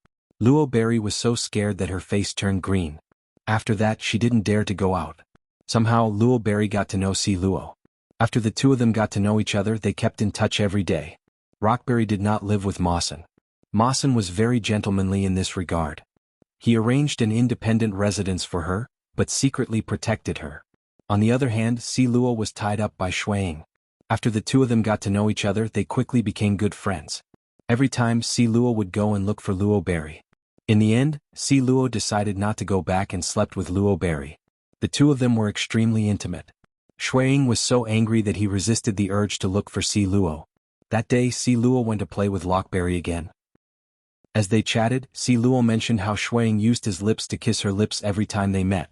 Luo Berry was so scared that her face turned green. After that, she didn't dare to go out. Somehow Luo Berry got to know Si Luo. After the two of them got to know each other, they kept in touch every day. Rockberry did not live with Mawson. Mawson was very gentlemanly in this regard. He arranged an independent residence for her, but secretly protected her. On the other hand, Si Luo was tied up by Shuiying. After the two of them got to know each other, they quickly became good friends. Every time, Si Luo would go and look for Luo Berry. In the end, Si Luo decided not to go back and slept with Luo Berry. The two of them were extremely intimate. Shuiying was so angry that he resisted the urge to look for Si Luo. That day, Si Luo went to play with Lockberry again. As they chatted, Si Luo mentioned how Shuiying used his lips to kiss her lips every time they met.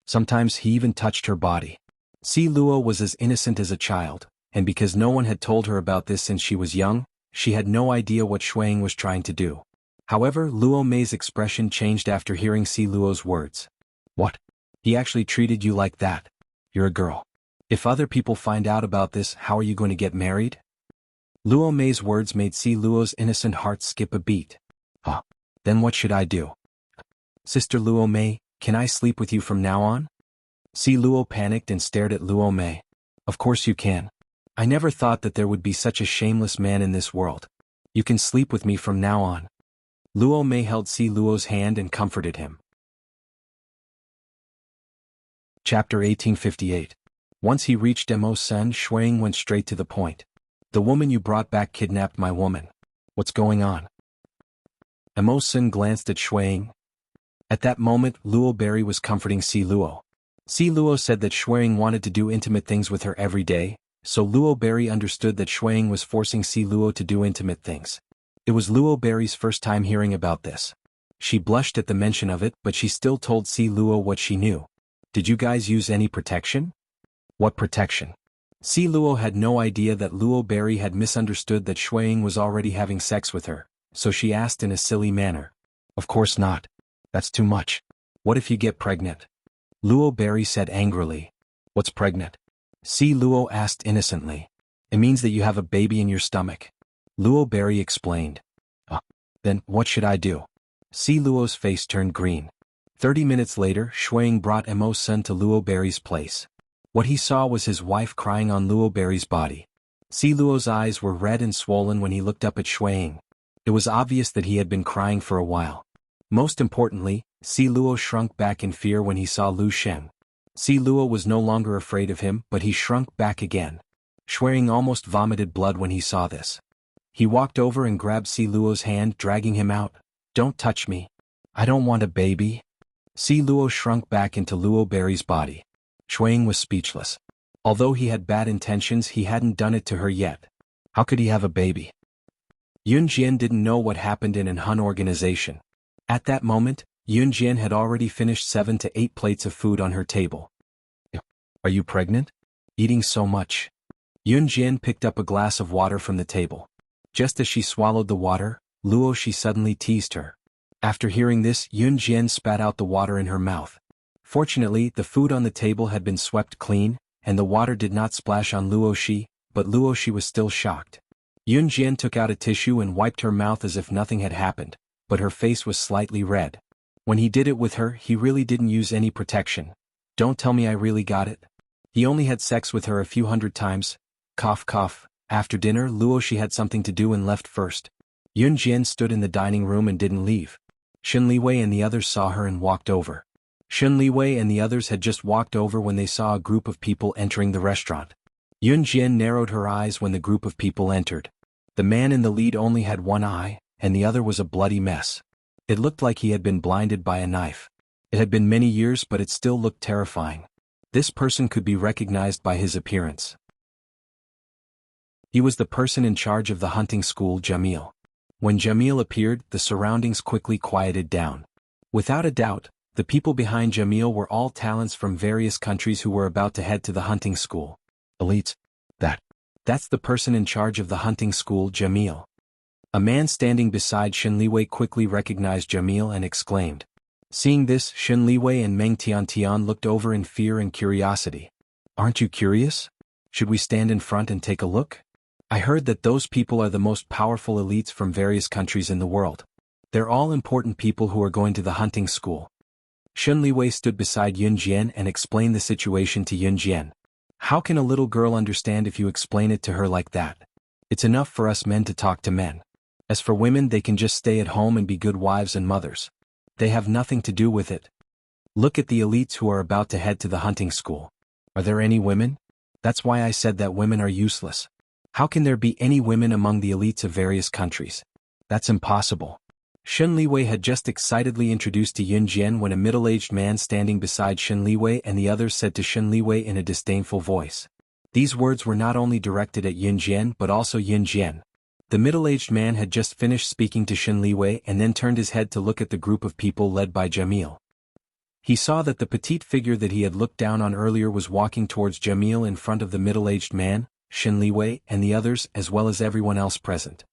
Sometimes he even touched her body. Si Luo was as innocent as a child, and because no one had told her about this since she was young, she had no idea what Shuiying was trying to do. However, Luo Mei's expression changed after hearing Si Luo's words. What? He actually treated you like that? You're a girl. If other people find out about this, how are you going to get married? Luo Mei's words made Si Luo's innocent heart skip a beat. Huh. Then what should I do? Sister Luo Mei, can I sleep with you from now on? Si Luo panicked and stared at Luo Mei. Of course you can. I never thought that there would be such a shameless man in this world. You can sleep with me from now on. Luo Mei held Si Luo's hand and comforted him. Chapter 1858. Once he reached Mo Sen, Shuiying went straight to the point. The woman you brought back kidnapped my woman. What's going on? Mo Sen glanced at Shuiying. At that moment, Luo Berry was comforting Si Luo. Si Luo said that Shuiying wanted to do intimate things with her every day, so Luo Berry understood that Shuiying was forcing Si Luo to do intimate things. It was Luo Berry's first time hearing about this. She blushed at the mention of it, but she still told Si Luo what she knew. Did you guys use any protection? What protection? Si Luo had no idea that Luo Berry had misunderstood that Shuiying was already having sex with her, so she asked in a silly manner. Of course not. That's too much. What if you get pregnant? Luo Berry said angrily. What's pregnant? Si Luo asked innocently. It means that you have a baby in your stomach. Luo Berry explained. Then what should I do? Si Luo's face turned green. 30 minutes later, Shuiying brought Mo Sen to Luo Berry's place. What he saw was his wife crying on Luo Berry's body. Si Luo's eyes were red and swollen when he looked up at Shuiying. It was obvious that he had been crying for a while. Most importantly, Si Luo shrunk back in fear when he saw Lu Sheng. Si Luo was no longer afraid of him, but he shrunk back again. Shuiying almost vomited blood when he saw this. He walked over and grabbed Si Luo's hand, dragging him out. Don't touch me. I don't want a baby. Si Luo shrunk back into Luo Berry's body. Shuiying was speechless. Although he had bad intentions, he hadn't done it to her yet. How could he have a baby? Yun Jian didn't know what happened in an Hun organization. At that moment, Yun Jian had already finished 7 to 8 plates of food on her table. Are you pregnant? Eating so much. Yun Jian picked up a glass of water from the table. Just as she swallowed the water, Luo Shi suddenly teased her. After hearing this, Yun Jian spat out the water in her mouth. Fortunately, the food on the table had been swept clean, and the water did not splash on Luo Shi, but Luo Shi was still shocked. Yun Jian took out a tissue and wiped her mouth as if nothing had happened, but her face was slightly red. When he did it with her, he really didn't use any protection. Don't tell me I really got it. He only had sex with her a few hundred times. Cough cough. After dinner, Luo Shi had something to do and left first. Yun Jian stood in the dining room and didn't leave. Shun Liwei and the others saw her and walked over. Shun Liwei and the others had just walked over when they saw a group of people entering the restaurant. Yun Jian narrowed her eyes when the group of people entered. The man in the lead only had one eye, and the other was a bloody mess. It looked like he had been blinded by a knife. It had been many years, but it still looked terrifying. This person could be recognized by his appearance. He was the person in charge of the hunting school, Jamil. When Jamil appeared, the surroundings quickly quieted down. Without a doubt, the people behind Jamil were all talents from various countries who were about to head to the hunting school. Elites. That's the person in charge of the hunting school, Jamil. A man standing beside Shun Liwei quickly recognized Jamil and exclaimed. Seeing this, Shun Liwei and Meng Tiantian looked over in fear and curiosity. Aren't you curious? Should we stand in front and take a look? I heard that those people are the most powerful elites from various countries in the world. They're all important people who are going to the hunting school. Shun Liwei stood beside Yun Jian and explained the situation to Yun Jian. How can a little girl understand if you explain it to her like that? It's enough for us men to talk to men. As for women, they can just stay at home and be good wives and mothers. They have nothing to do with it. Look at the elites who are about to head to the hunting school. Are there any women? That's why I said that women are useless. How can there be any women among the elites of various countries? That's impossible. Shun Liwei had just excitedly introduced to Yun Jian when a middle-aged man standing beside Shun Liwei and the others said to Shun Liwei in a disdainful voice. These words were not only directed at Yun Jian but also Yun Jian. The middle-aged man had just finished speaking to Shun Liwei and then turned his head to look at the group of people led by Jamil. He saw that the petite figure that he had looked down on earlier was walking towards Jamil in front of the middle-aged man, Shun Liwei, and the others as well as everyone else present.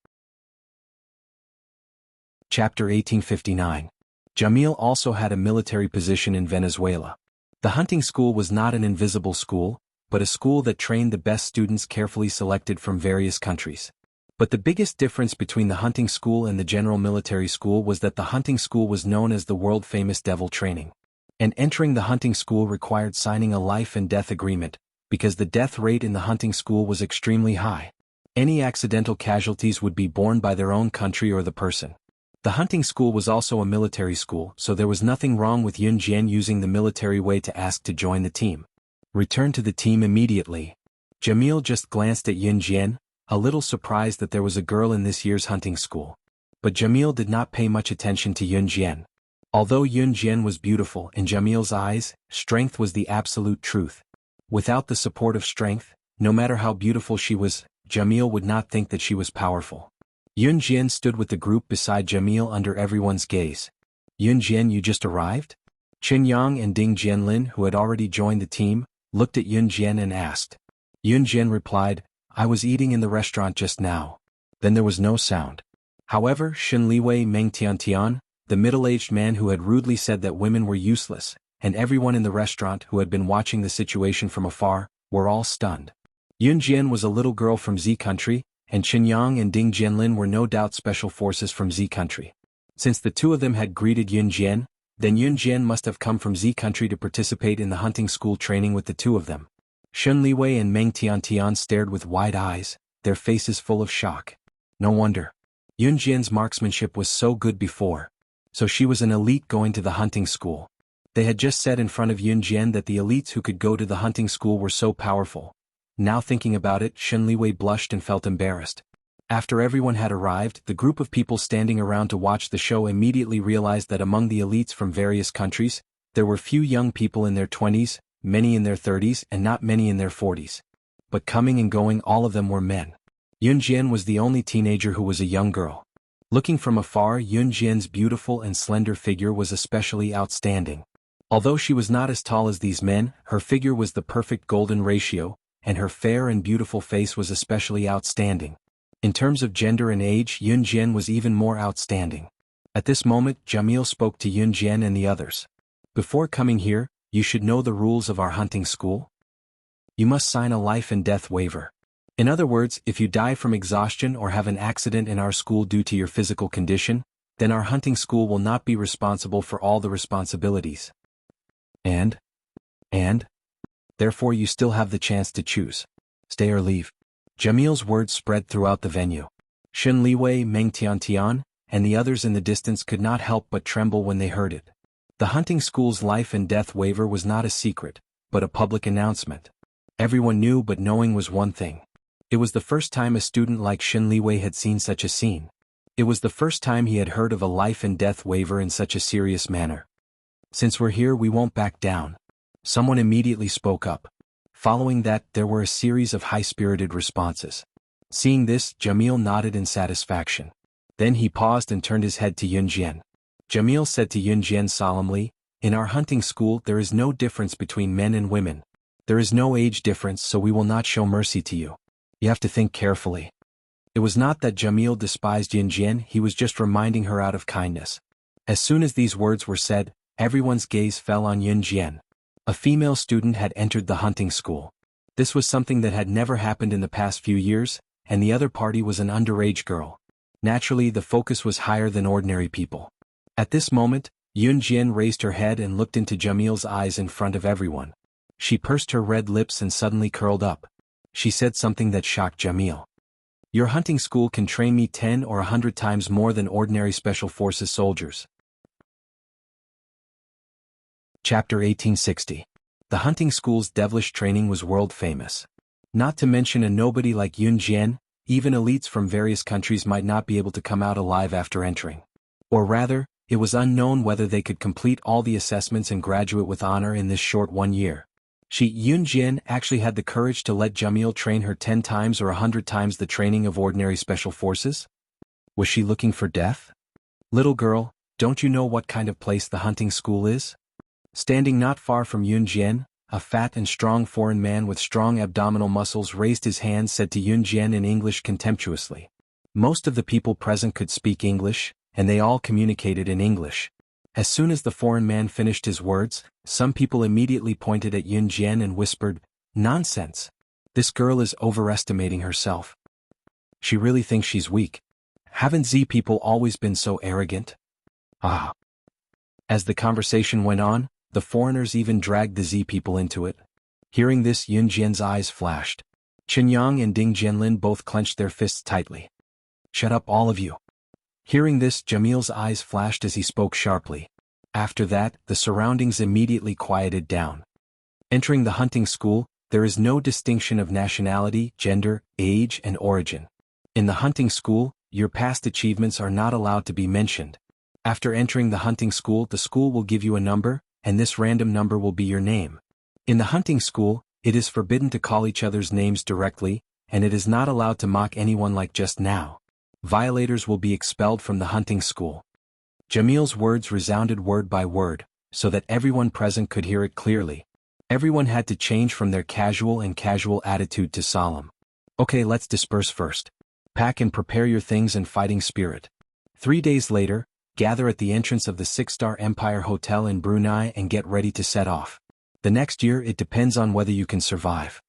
Chapter 1859. Jamil also had a military position in Venezuela. The hunting school was not an invisible school, but a school that trained the best students carefully selected from various countries. But the biggest difference between the hunting school and the general military school was that the hunting school was known as the world-famous devil training. And entering the hunting school required signing a life and death agreement, because the death rate in the hunting school was extremely high. Any accidental casualties would be borne by their own country or the person. The hunting school was also a military school, so there was nothing wrong with Yun Jian using the military way to ask to join the team. Return to the team immediately. Jamil just glanced at Yun Jian, a little surprised that there was a girl in this year's hunting school. But Jamil did not pay much attention to Yun Jian. Although Yun Jian was beautiful, in Jamil's eyes, strength was the absolute truth. Without the support of strength, no matter how beautiful she was, Jamil would not think that she was powerful. Yun Jian stood with the group beside Jamil under everyone's gaze. Yun Jian, you just arrived? Qin Yang and Ding Jianlin, who had already joined the team, looked at Yun Jian and asked. Yun Jian replied, I was eating in the restaurant just now. Then there was no sound. However, Shun Liwei Meng Tiantian, the middle-aged man who had rudely said that women were useless, and everyone in the restaurant who had been watching the situation from afar, were all stunned. Yun Jian was a little girl from Z country, and Qin Yang and Ding Jianlin were no doubt special forces from Z country. Since the two of them had greeted Yun Jian, then Yun Jian must have come from Z country to participate in the hunting school training with the two of them. Shun Liwei and Meng Tiantian stared with wide eyes, their faces full of shock. No wonder. Yun Jian's marksmanship was so good before. So she was an elite going to the hunting school. They had just said in front of Yun Jian that the elites who could go to the hunting school were so powerful. Now thinking about it, Shun Liwei blushed and felt embarrassed. After everyone had arrived, the group of people standing around to watch the show immediately realized that among the elites from various countries, there were few young people in their 20s, many in their 30s, and not many in their 40s. But coming and going, all of them were men. Yun Jian was the only teenager who was a young girl. Looking from afar, Yun Jian's beautiful and slender figure was especially outstanding. Although she was not as tall as these men, her figure was the perfect golden ratio, and her fair and beautiful face was especially outstanding. In terms of gender and age, Yun Jian was even more outstanding. At this moment, Jamil spoke to Yun Jian and the others. Before coming here, you should know the rules of our hunting school. You must sign a life and death waiver. In other words, if you die from exhaustion or have an accident in our school due to your physical condition, then our hunting school will not be responsible for all the responsibilities. And? Therefore you still have the chance to choose. Stay or leave. Jamil's words spread throughout the venue. Shun Liwei, Meng Tiantian, and the others in the distance could not help but tremble when they heard it. The hunting school's life and death waiver was not a secret, but a public announcement. Everyone knew, but knowing was one thing. It was the first time a student like Shun Liwei had seen such a scene. It was the first time he had heard of a life and death waiver in such a serious manner. Since we're here, we won't back down. Someone immediately spoke up. Following that, there were a series of high-spirited responses. Seeing this, Jamil nodded in satisfaction. Then he paused and turned his head to Yun Jian. Jamil said to Yun Jian solemnly, in our hunting school there is no difference between men and women. There is no age difference, so we will not show mercy to you. You have to think carefully. It was not that Jamil despised Yun Jian, he was just reminding her out of kindness. As soon as these words were said, everyone's gaze fell on Yun Jian. A female student had entered the hunting school. This was something that had never happened in the past few years, and the other party was an underage girl. Naturally, the focus was higher than ordinary people. At this moment, Yun Jian raised her head and looked into Jamil's eyes in front of everyone. She pursed her red lips and suddenly curled up. She said something that shocked Jamil. Your hunting school can train me 10 or 100 times more than ordinary special forces soldiers. Chapter 1860. The hunting school's devilish training was world famous. Not to mention a nobody like Yun Jian, even elites from various countries might not be able to come out alive after entering. Or rather, it was unknown whether they could complete all the assessments and graduate with honor in this short 1 year. Yun Jian actually had the courage to let Jamil train her 10 times or 100 times the training of ordinary special forces? Was she looking for death? Little girl, don't you know what kind of place the hunting school is? Standing not far from Yun Jian, a fat and strong foreign man with strong abdominal muscles raised his hand, said to Yun Jian in English contemptuously. Most of the people present could speak English, and they all communicated in English. As soon as the foreign man finished his words, some people immediately pointed at Yun Jian and whispered, "Nonsense! This girl is overestimating herself. She really thinks she's weak. Haven't Z people always been so arrogant?" Ah! As the conversation went on, the foreigners even dragged the Z people into it. Hearing this, Yun Jian's eyes flashed. Chen Yang and Ding Jianlin both clenched their fists tightly. "Shut up, all of you." Hearing this, Jamil's eyes flashed as he spoke sharply. After that, the surroundings immediately quieted down. Entering the hunting school, there is no distinction of nationality, gender, age, and origin. In the hunting school, your past achievements are not allowed to be mentioned. After entering the hunting school, the school will give you a number, and this random number will be your name. In the hunting school, it is forbidden to call each other's names directly, and it is not allowed to mock anyone like just now. Violators will be expelled from the hunting school. Jamil's words resounded word by word, so that everyone present could hear it clearly. Everyone had to change from their casual attitude to solemn. "Okay, let's disperse first. Pack and prepare your things and fighting spirit. 3 days later, gather at the entrance of the 6-star Empire Hotel in Brunei and get ready to set off. The next year it depends on whether you can survive.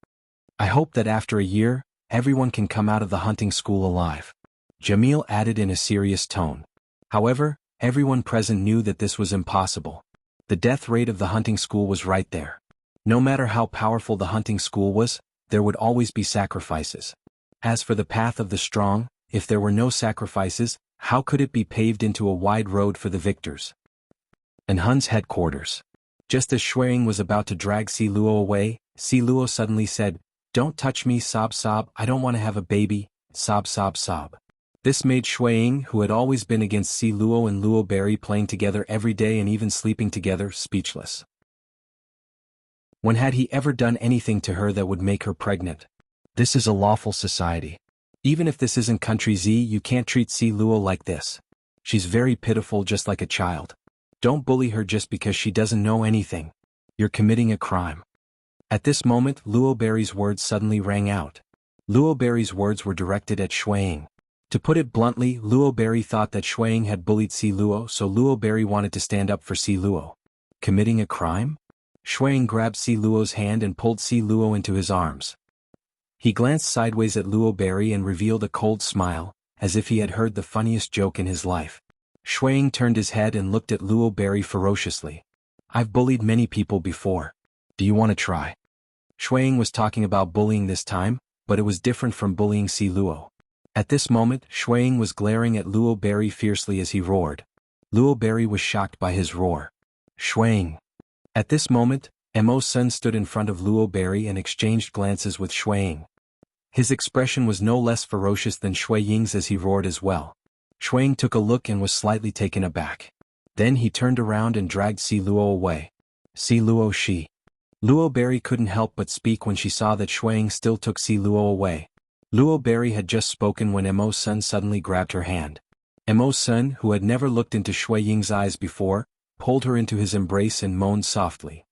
I hope that after a year, everyone can come out of the hunting school alive." Jamil added in a serious tone. However, everyone present knew that this was impossible. The death rate of the hunting school was right there. No matter how powerful the hunting school was, there would always be sacrifices. As for the path of the strong, if there were no sacrifices, how could it be paved into a wide road for the victors? In Hun's headquarters. Just as Shuang was about to drag Si Luo away, Si Luo suddenly said, "Don't touch me, sob sob, I don't want to have a baby, sob sob sob." This made Shuang, who had always been against Si Luo and Luo Berry playing together every day and even sleeping together, speechless. When had he ever done anything to her that would make her pregnant? This is a lawful society. Even if this isn't country Z, you can't treat Si Luo like this. She's very pitiful, just like a child. Don't bully her just because she doesn't know anything. You're committing a crime. At this moment, Luo Berry's words suddenly rang out. Luo Berry's words were directed at Shuang. To put it bluntly, Luo Berry thought that Shuang had bullied Si Luo, so Luo Berry wanted to stand up for Si Luo. Committing a crime? Shuang grabbed Si Luo's hand and pulled Si Luo into his arms. He glanced sideways at Luo Berry and revealed a cold smile, as if he had heard the funniest joke in his life. Shuang turned his head and looked at Luo Berry ferociously. "I've bullied many people before. Do you want to try?" Shuang was talking about bullying this time, but it was different from bullying Si Luo. At this moment, Shuang was glaring at Luo Berry fiercely as he roared. Luo Berry was shocked by his roar. "Shuang!" At this moment, Mo Sun stood in front of Luo Berry and exchanged glances with Shuang. His expression was no less ferocious than Shui Ying's as he roared as well. Shuang took a look and was slightly taken aback. Then he turned around and dragged Si Luo away. "Si Luo she." Luo Berry couldn't help but speak when she saw that Shuang still took Si Luo away. Luo Berry had just spoken when Mo Sun suddenly grabbed her hand. Mo Sun, who had never looked into Shui Ying's eyes before, pulled her into his embrace and moaned softly.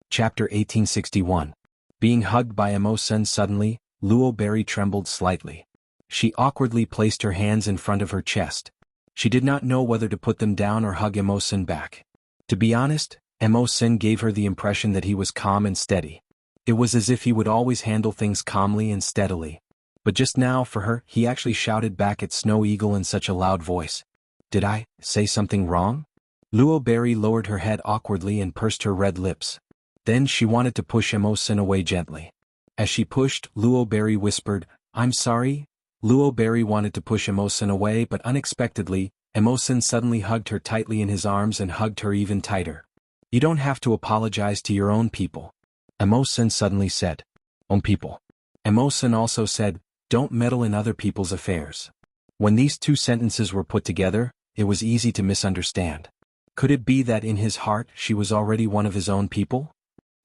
Chapter 1861. Being hugged by Mo Sun suddenly, Luo Berry trembled slightly. She awkwardly placed her hands in front of her chest. She did not know whether to put them down or hug Mo Sun back. To be honest, Mo Sun gave her the impression that he was calm and steady. It was as if he would always handle things calmly and steadily. But just now, for her, he actually shouted back at Snow Eagle in such a loud voice. Did I say something wrong? Luo Berry lowered her head awkwardly and pursed her red lips. Then she wanted to push Emo-sen away gently. As she pushed, Luo Berry whispered, "I'm sorry." Luo Berry wanted to push Emo-sen away, but unexpectedly, Emo-sen suddenly hugged her tightly in his arms and hugged her even tighter. "You don't have to apologize to your own people," Emo-sen suddenly said. "Own people." Emo-sen also said, "Don't meddle in other people's affairs." When these two sentences were put together, it was easy to misunderstand. Could it be that in his heart she was already one of his own people?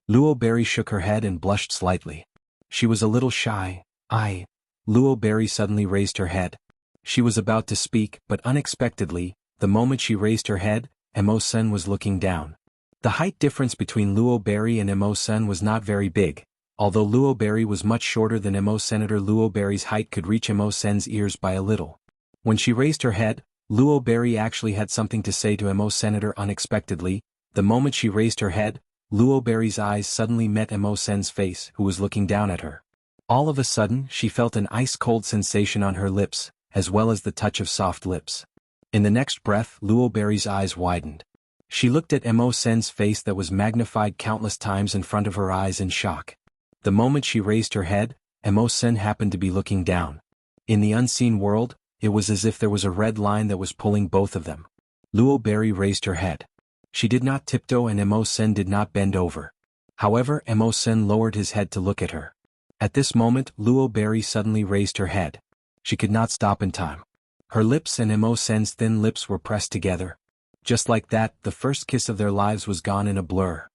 Luo Berry shook her head and blushed slightly. She was a little shy. Luo Berry suddenly raised her head. She was about to speak, but unexpectedly, the moment she raised her head, Emo-sen was looking down. The height difference between Luo Berry and Emo-sen was not very big. Although Luo Berry was much shorter than Emo-senator, Luo Berry's height could reach Emo-sen's ears by a little. When she raised her head, Luo Berry actually had something to say to Emo-senator unexpectedly. The moment she raised her head, Luo Berry's eyes suddenly met Emo-sen's face, who was looking down at her. All of a sudden, she felt an ice-cold sensation on her lips, as well as the touch of soft lips. In the next breath, Luo Berry's eyes widened. She looked at Emo-sen's face that was magnified countless times in front of her eyes in shock. The moment she raised her head, Emo-sen happened to be looking down. In the unseen world, it was as if there was a red line that was pulling both of them. Luo Berry raised her head. She did not tiptoe and Emo-sen did not bend over. However, Emo-sen lowered his head to look at her. At this moment, Luo Berry suddenly raised her head. She could not stop in time. Her lips and Emo-sen's thin lips were pressed together. Just like that, the first kiss of their lives was gone in a blur.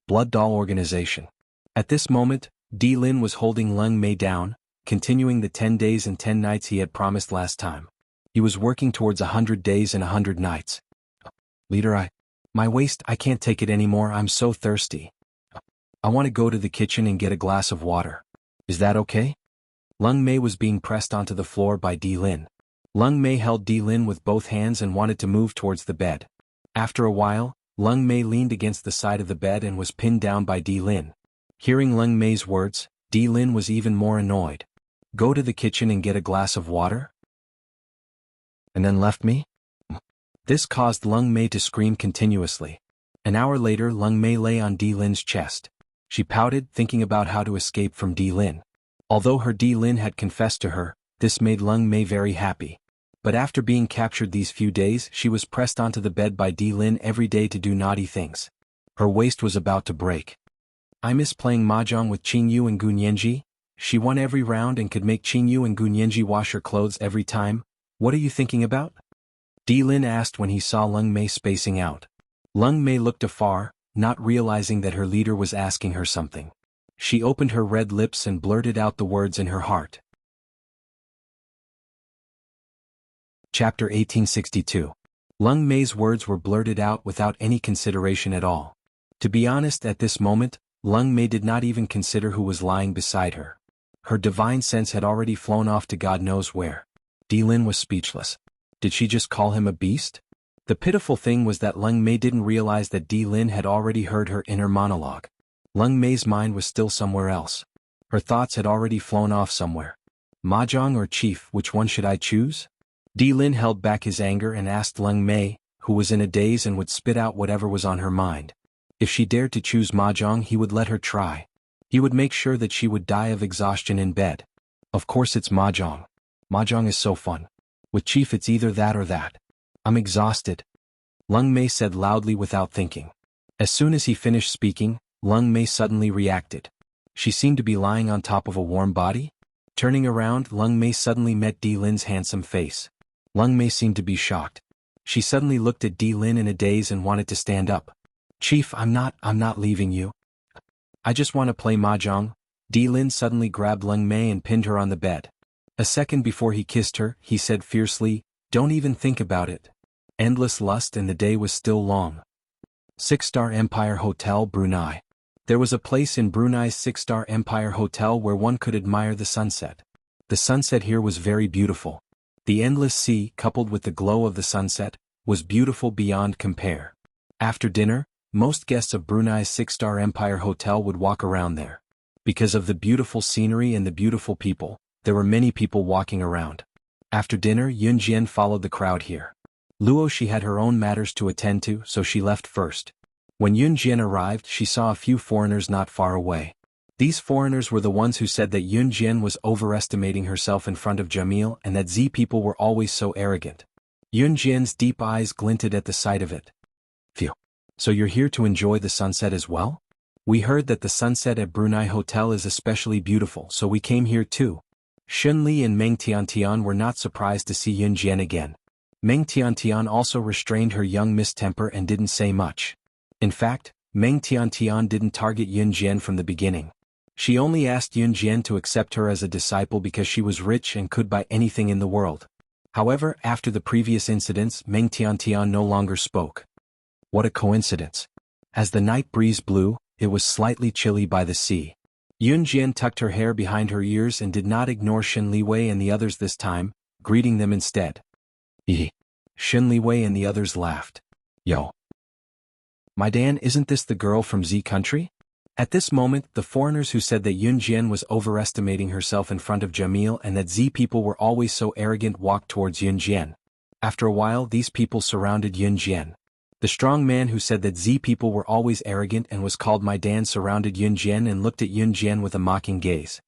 Blood Doll Organization. At this moment, Di Lin was holding Lung Mei down, continuing the 10 days and 10 nights he had promised last time. He was working towards 100 days and 100 nights. "Leader, my waist, I can't take it anymore, I'm so thirsty. I want to go to the kitchen and get a glass of water. Is that okay?" Lung Mei was being pressed onto the floor by Di Lin. Lung Mei held Di Lin with both hands and wanted to move towards the bed. After a while, Lung Mei leaned against the side of the bed and was pinned down by Di Lin. Hearing Lung Mei's words, Di Lin was even more annoyed. "Go to the kitchen and get a glass of water? And then left me?" This caused Lung Mei to scream continuously. An hour later, Lung Mei lay on Di Lin's chest. She pouted, thinking about how to escape from Di Lin. Although her Di Lin had confessed to her, this made Lung Mei very happy. But after being captured these few days, she was pressed onto the bed by Di Lin every day to do naughty things. Her waist was about to break. "I miss playing mahjong with Qingyu and Gunyenji. She won every round and could make Qingyu and Gunyenji wash her clothes every time. What are you thinking about?" Di Lin asked when he saw Lung Mei spacing out. Lung Mei looked afar, not realizing that her leader was asking her something. She opened her red lips and blurted out the words in her heart. Chapter 1862. Lung Mei's words were blurted out without any consideration at all. To be honest, at this moment, Lung Mei did not even consider who was lying beside her. Her divine sense had already flown off to God knows where. Di Lin was speechless. Did she just call him a beast? The pitiful thing was that Lung Mei didn't realize that Di Lin had already heard her inner monologue. Lung Mei's mind was still somewhere else. Her thoughts had already flown off somewhere. "Mahjong or chief, which one should I choose?" Di Lin held back his anger and asked Lung Mei, who was in a daze and would spit out whatever was on her mind. If she dared to choose mahjong, he would let her try. He would make sure that she would die of exhaustion in bed. "Of course it's mahjong. Mahjong is so fun. With chief it's either that or that. I'm exhausted," Lung Mei said loudly without thinking. As soon as he finished speaking, Lung Mei suddenly reacted. She seemed to be lying on top of a warm body. Turning around, Lung Mei suddenly met Di Lin's handsome face. Lung Mei seemed to be shocked. She suddenly looked at Di Lin in a daze and wanted to stand up. "Chief, I'm not leaving you. I just want to play mahjong." Di Lin suddenly grabbed Lung Mei and pinned her on the bed. A second before he kissed her, he said fiercely, "Don't even think about it." Endless lust, and the day was still long. 6-Star Empire Hotel, Brunei. There was a place in Brunei's 6-Star Empire Hotel where one could admire the sunset. The sunset here was very beautiful. The endless sea, coupled with the glow of the sunset, was beautiful beyond compare. After dinner, most guests of Brunei's 6-Star Empire Hotel would walk around there. Because of the beautiful scenery and the beautiful people, there were many people walking around. After dinner, Yun Jian followed the crowd here. Luo she had her own matters to attend to, so she left first. When Yun Jian arrived, she saw a few foreigners not far away. These foreigners were the ones who said that Yun Jian was overestimating herself in front of Jamil and that Z people were always so arrogant. Yun Jian's deep eyes glinted at the sight of it. Phew. So you're here to enjoy the sunset as well? We heard that the sunset at Brunei Hotel is especially beautiful, so we came here too. Shun Li and Meng Tiantian were not surprised to see Yun Jian again. Meng Tiantian also restrained her young mistemper and didn't say much. In fact, Meng Tiantian didn't target Yun Jian from the beginning. She only asked Yun Jian to accept her as a disciple because she was rich and could buy anything in the world. However, after the previous incidents, Meng Tiantian no longer spoke. What a coincidence. As the night breeze blew, it was slightly chilly by the sea. Yun Jian tucked her hair behind her ears and did not ignore Shen Liwei and the others this time, greeting them instead. Yee. Shen Liwei and the others laughed. Yo. My Dan, isn't this the girl from Z country? At this moment, the foreigners who said that Yun Jian was overestimating herself in front of Jamil and that Z people were always so arrogant walked towards Yun Jian. After a while, these people surrounded Yun Jian. The strong man who said that Z people were always arrogant and was called my Dan surrounded Yun Jian and looked at Yun Jian with a mocking gaze.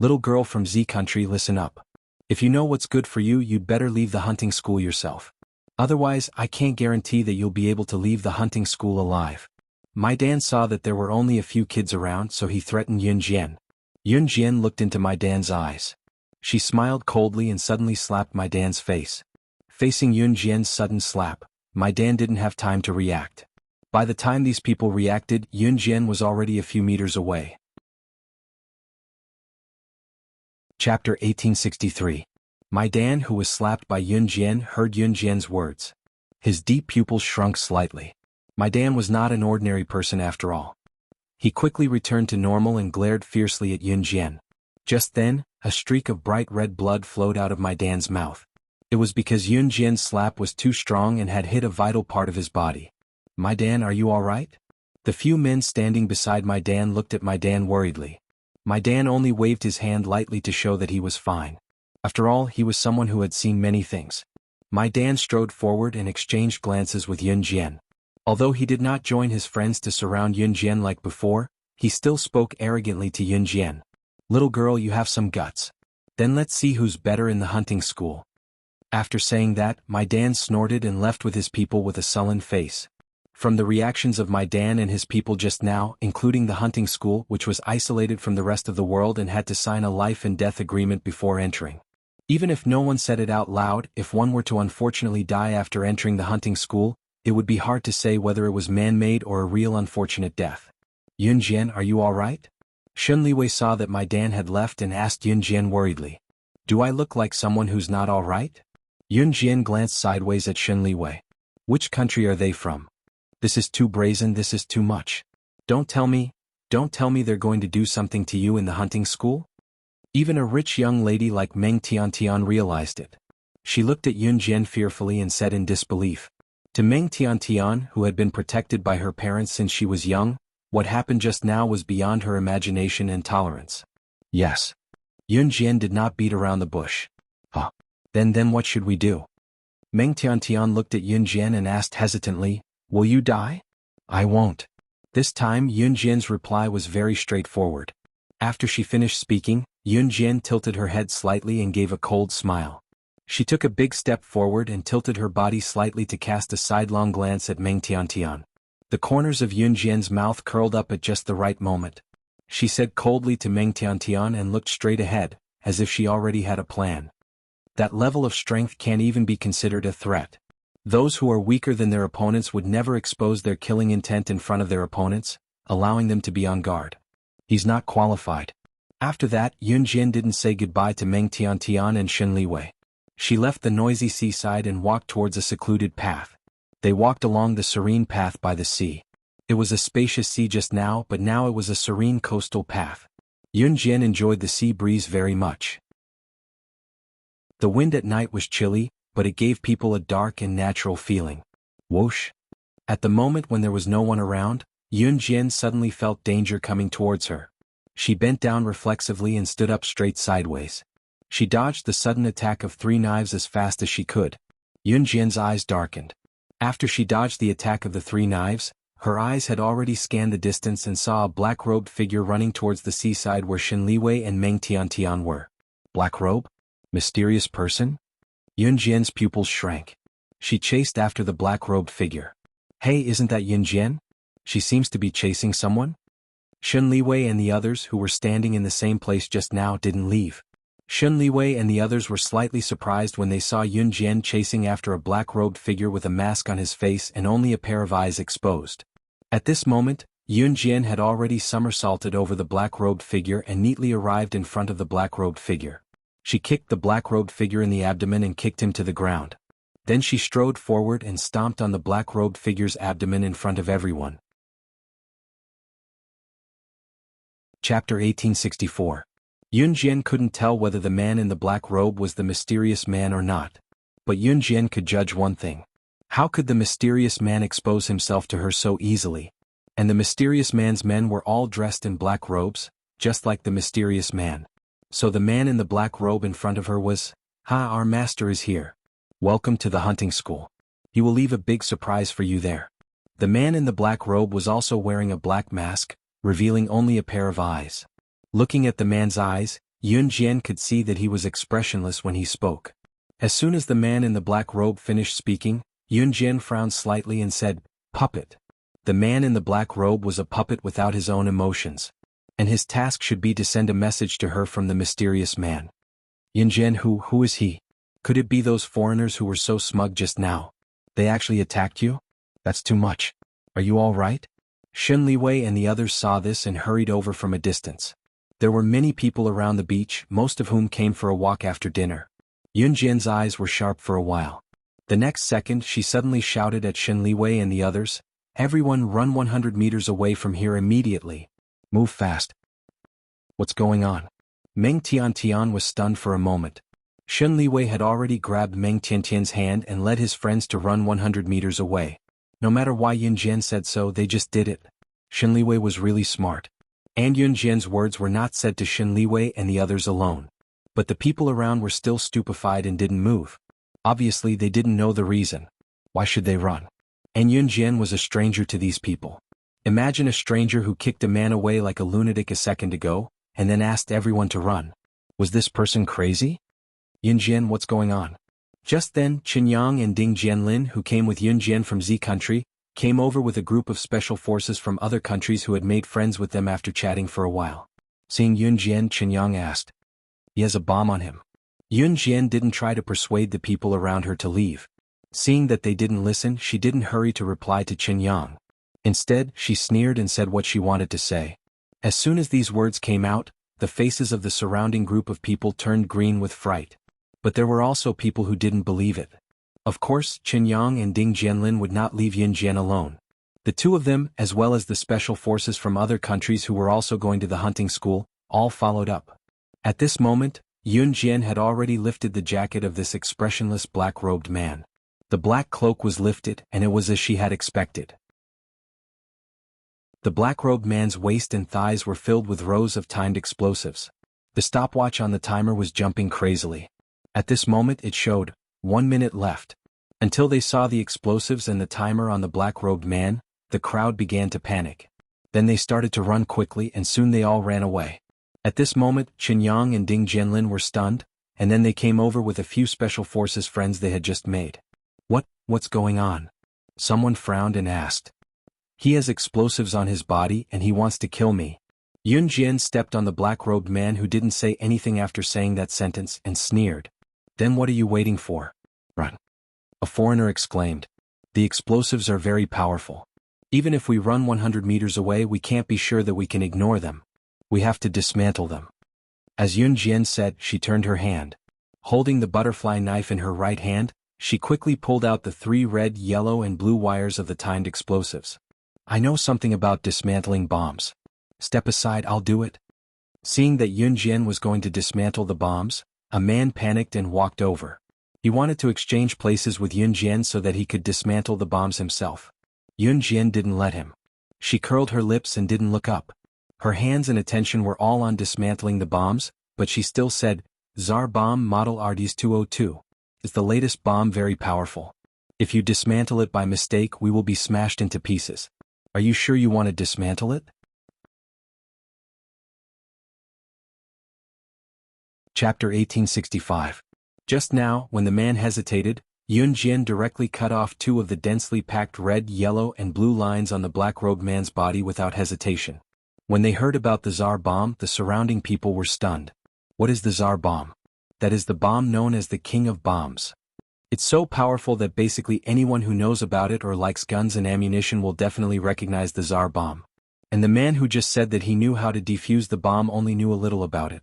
Little girl from Z country, listen up. If you know what's good for you, you'd better leave the hunting school yourself. Otherwise, I can't guarantee that you'll be able to leave the hunting school alive. My Dan saw that there were only a few kids around, so he threatened Yun Jian. Yun Jian looked into my Dan's eyes. She smiled coldly and suddenly slapped my Dan's face. Facing Yun Jian's sudden slap, my Dan didn't have time to react. By the time these people reacted, Yun Jian was already a few meters away. Chapter 1863. My Dan, who was slapped by Yun Jian, heard Yun Jian's words. His deep pupils shrunk slightly. My Dan was not an ordinary person after all. He quickly returned to normal and glared fiercely at Yun Jian. Just then, a streak of bright red blood flowed out of my Dan's mouth. It was because Yun Jian's slap was too strong and had hit a vital part of his body. My Dan, are you all right? The few men standing beside my Dan looked at my Dan worriedly. My Dan only waved his hand lightly to show that he was fine. After all, he was someone who had seen many things. My Dan strode forward and exchanged glances with Yun Jian. Although he did not join his friends to surround Yun Jian like before, he still spoke arrogantly to Yun Jian. Little girl, you have some guts. Then let's see who's better in the hunting school. After saying that, my Dan snorted and left with his people with a sullen face. From the reactions of my Dan and his people just now, including the hunting school, which was isolated from the rest of the world and had to sign a life and death agreement before entering. Even if no one said it out loud, if one were to unfortunately die after entering the hunting school, it would be hard to say whether it was man-made or a real unfortunate death. Yun Jian, are you all right? Shun Liwei saw that my Dan had left and asked Yun Jian worriedly. Do I look like someone who's not all right? Yun Jian glanced sideways at Shun Liwei. Which country are they from? This is too brazen, this is too much. Don't tell me they're going to do something to you in the hunting school? Even a rich young lady like Meng Tiantian realized it. She looked at Yun Jian fearfully and said in disbelief. To Meng Tiantian, who had been protected by her parents since she was young, what happened just now was beyond her imagination and tolerance. Yes. Yun Jian did not beat around the bush. Huh. Then what should we do? Meng Tiantian looked at Yun Jian and asked hesitantly, will you die? I won't. This time Yun Jian's reply was very straightforward. After she finished speaking, Yun Jian tilted her head slightly and gave a cold smile. She took a big step forward and tilted her body slightly to cast a sidelong glance at Meng Tiantian. The corners of Yun Jian's mouth curled up at just the right moment. She said coldly to Meng Tiantian and looked straight ahead, as if she already had a plan. That level of strength can't even be considered a threat. Those who are weaker than their opponents would never expose their killing intent in front of their opponents, allowing them to be on guard. He's not qualified. After that, Yun Jian didn't say goodbye to Meng Tiantian and Shen Liwei. She left the noisy seaside and walked towards a secluded path. They walked along the serene path by the sea. It was a spacious sea just now, but now it was a serene coastal path. Yun Jian enjoyed the sea breeze very much. The wind at night was chilly, but it gave people a dark and natural feeling. Whoosh! At the moment when there was no one around, Yun Jian suddenly felt danger coming towards her. She bent down reflexively and stood up straight sideways. She dodged the sudden attack of 3 knives as fast as she could. Yun Jian's eyes darkened. After she dodged the attack of the 3 knives, her eyes had already scanned the distance and saw a black-robed figure running towards the seaside where Shen Liwei and Meng Tiantian were. Black robe? Mysterious person? Yun Jian's pupils shrank. She chased after the black-robed figure. Hey, isn't that Yun Jian? She seems to be chasing someone? Shen Liwei and the others who were standing in the same place just now didn't leave. Shen Liwei and the others were slightly surprised when they saw Yun Jian chasing after a black-robed figure with a mask on his face and only a pair of eyes exposed. At this moment, Yun Jian had already somersaulted over the black-robed figure and neatly arrived in front of the black-robed figure. She kicked the black-robed figure in the abdomen and kicked him to the ground. Then she strode forward and stomped on the black-robed figure's abdomen in front of everyone. Chapter 1864. Yun Jian couldn't tell whether the man in the black robe was the mysterious man or not. But Yun Jian could judge one thing. How could the mysterious man expose himself to her so easily? And the mysterious man's men were all dressed in black robes, just like the mysterious man. So the man in the black robe in front of her was, our master is here. Welcome to the hunting school. He will leave a big surprise for you there. The man in the black robe was also wearing a black mask, revealing only a pair of eyes. Looking at the man's eyes, Yun Jian could see that he was expressionless when he spoke. As soon as the man in the black robe finished speaking, Yun Jian frowned slightly and said, "Puppet." The man in the black robe was a puppet without his own emotions. And his task should be to send a message to her from the mysterious man. Yun Jian, who is he? Could it be those foreigners who were so smug just now? They actually attacked you? That's too much. Are you all right? Shen Liwei and the others saw this and hurried over from a distance. There were many people around the beach, most of whom came for a walk after dinner. Yun Jian's eyes were sharp for a while. The next second she suddenly shouted at Shen Liwei and the others, "Everyone run 100 meters away from here immediately. Move fast." What's going on? Meng Tiantian was stunned for a moment. Shen Liwei had already grabbed Meng Tiantian's hand and led his friends to run 100 meters away. No matter why Yun Jian said so, they just did it. Shen Liwei was really smart. And Yun Jian's words were not said to Shen Liwei and the others alone. But the people around were still stupefied and didn't move. Obviously they didn't know the reason. Why should they run? And Yun Jian was a stranger to these people. Imagine a stranger who kicked a man away like a lunatic a second ago, and then asked everyone to run. Was this person crazy? Yun Jian, what's going on? Just then, Chen Yang and Ding Jianlin, who came with Yun Jian from Z country, came over with a group of special forces from other countries who had made friends with them after chatting for a while. Seeing Yun Jian, Chen Yang asked, "He has a bomb on him." Yun Jian didn't try to persuade the people around her to leave. Seeing that they didn't listen, she didn't hurry to reply to Chen Yang. Instead, she sneered and said what she wanted to say. As soon as these words came out, the faces of the surrounding group of people turned green with fright. But there were also people who didn't believe it. Of course, Chen Yang and Ding Jianlin would not leave Yun Jian alone. The two of them, as well as the special forces from other countries who were also going to the hunting school, all followed up. At this moment, Yun Jian had already lifted the jacket of this expressionless black-robed man. The black cloak was lifted, and it was as she had expected. The black-robed man's waist and thighs were filled with rows of timed explosives. The stopwatch on the timer was jumping crazily. At this moment it showed 1 minute left. Until they saw the explosives and the timer on the black-robed man, the crowd began to panic. Then they started to run quickly and soon they all ran away. At this moment, Chen Yang and Ding Jianlin were stunned, and then they came over with a few special forces friends they had just made. What's going on? Someone frowned and asked. He has explosives on his body and he wants to kill me. Yun Jian stepped on the black-robed man who didn't say anything after saying that sentence and sneered. Then what are you waiting for? Run. A foreigner exclaimed. The explosives are very powerful. Even if we run 100 meters away, we can't be sure that we can ignore them. We have to dismantle them. As Yun Jian said, she turned her hand. Holding the butterfly knife in her right hand, she quickly pulled out the 3 red, yellow and blue wires of the timed explosives. I know something about dismantling bombs. Step aside, I'll do it. Seeing that Yun Jian was going to dismantle the bombs, a man panicked and walked over. He wanted to exchange places with Yun Jian so that he could dismantle the bombs himself. Yun Jian didn't let him. She curled her lips and didn't look up. Her hands and attention were all on dismantling the bombs, but she still said, Tsar Bomb Model RDS 202. Is the latest bomb very powerful? If you dismantle it by mistake, we will be smashed into pieces. Are you sure you want to dismantle it? Chapter 1865. Just now, when the man hesitated, Yun Jian directly cut off two of the densely packed red, yellow, and blue lines on the black-robed man's body without hesitation. When they heard about the Tsar bomb, the surrounding people were stunned. What is the Tsar bomb? That is the bomb known as the King of Bombs. It's so powerful that basically anyone who knows about it or likes guns and ammunition will definitely recognize the Tsar bomb. And the man who just said that he knew how to defuse the bomb only knew a little about it.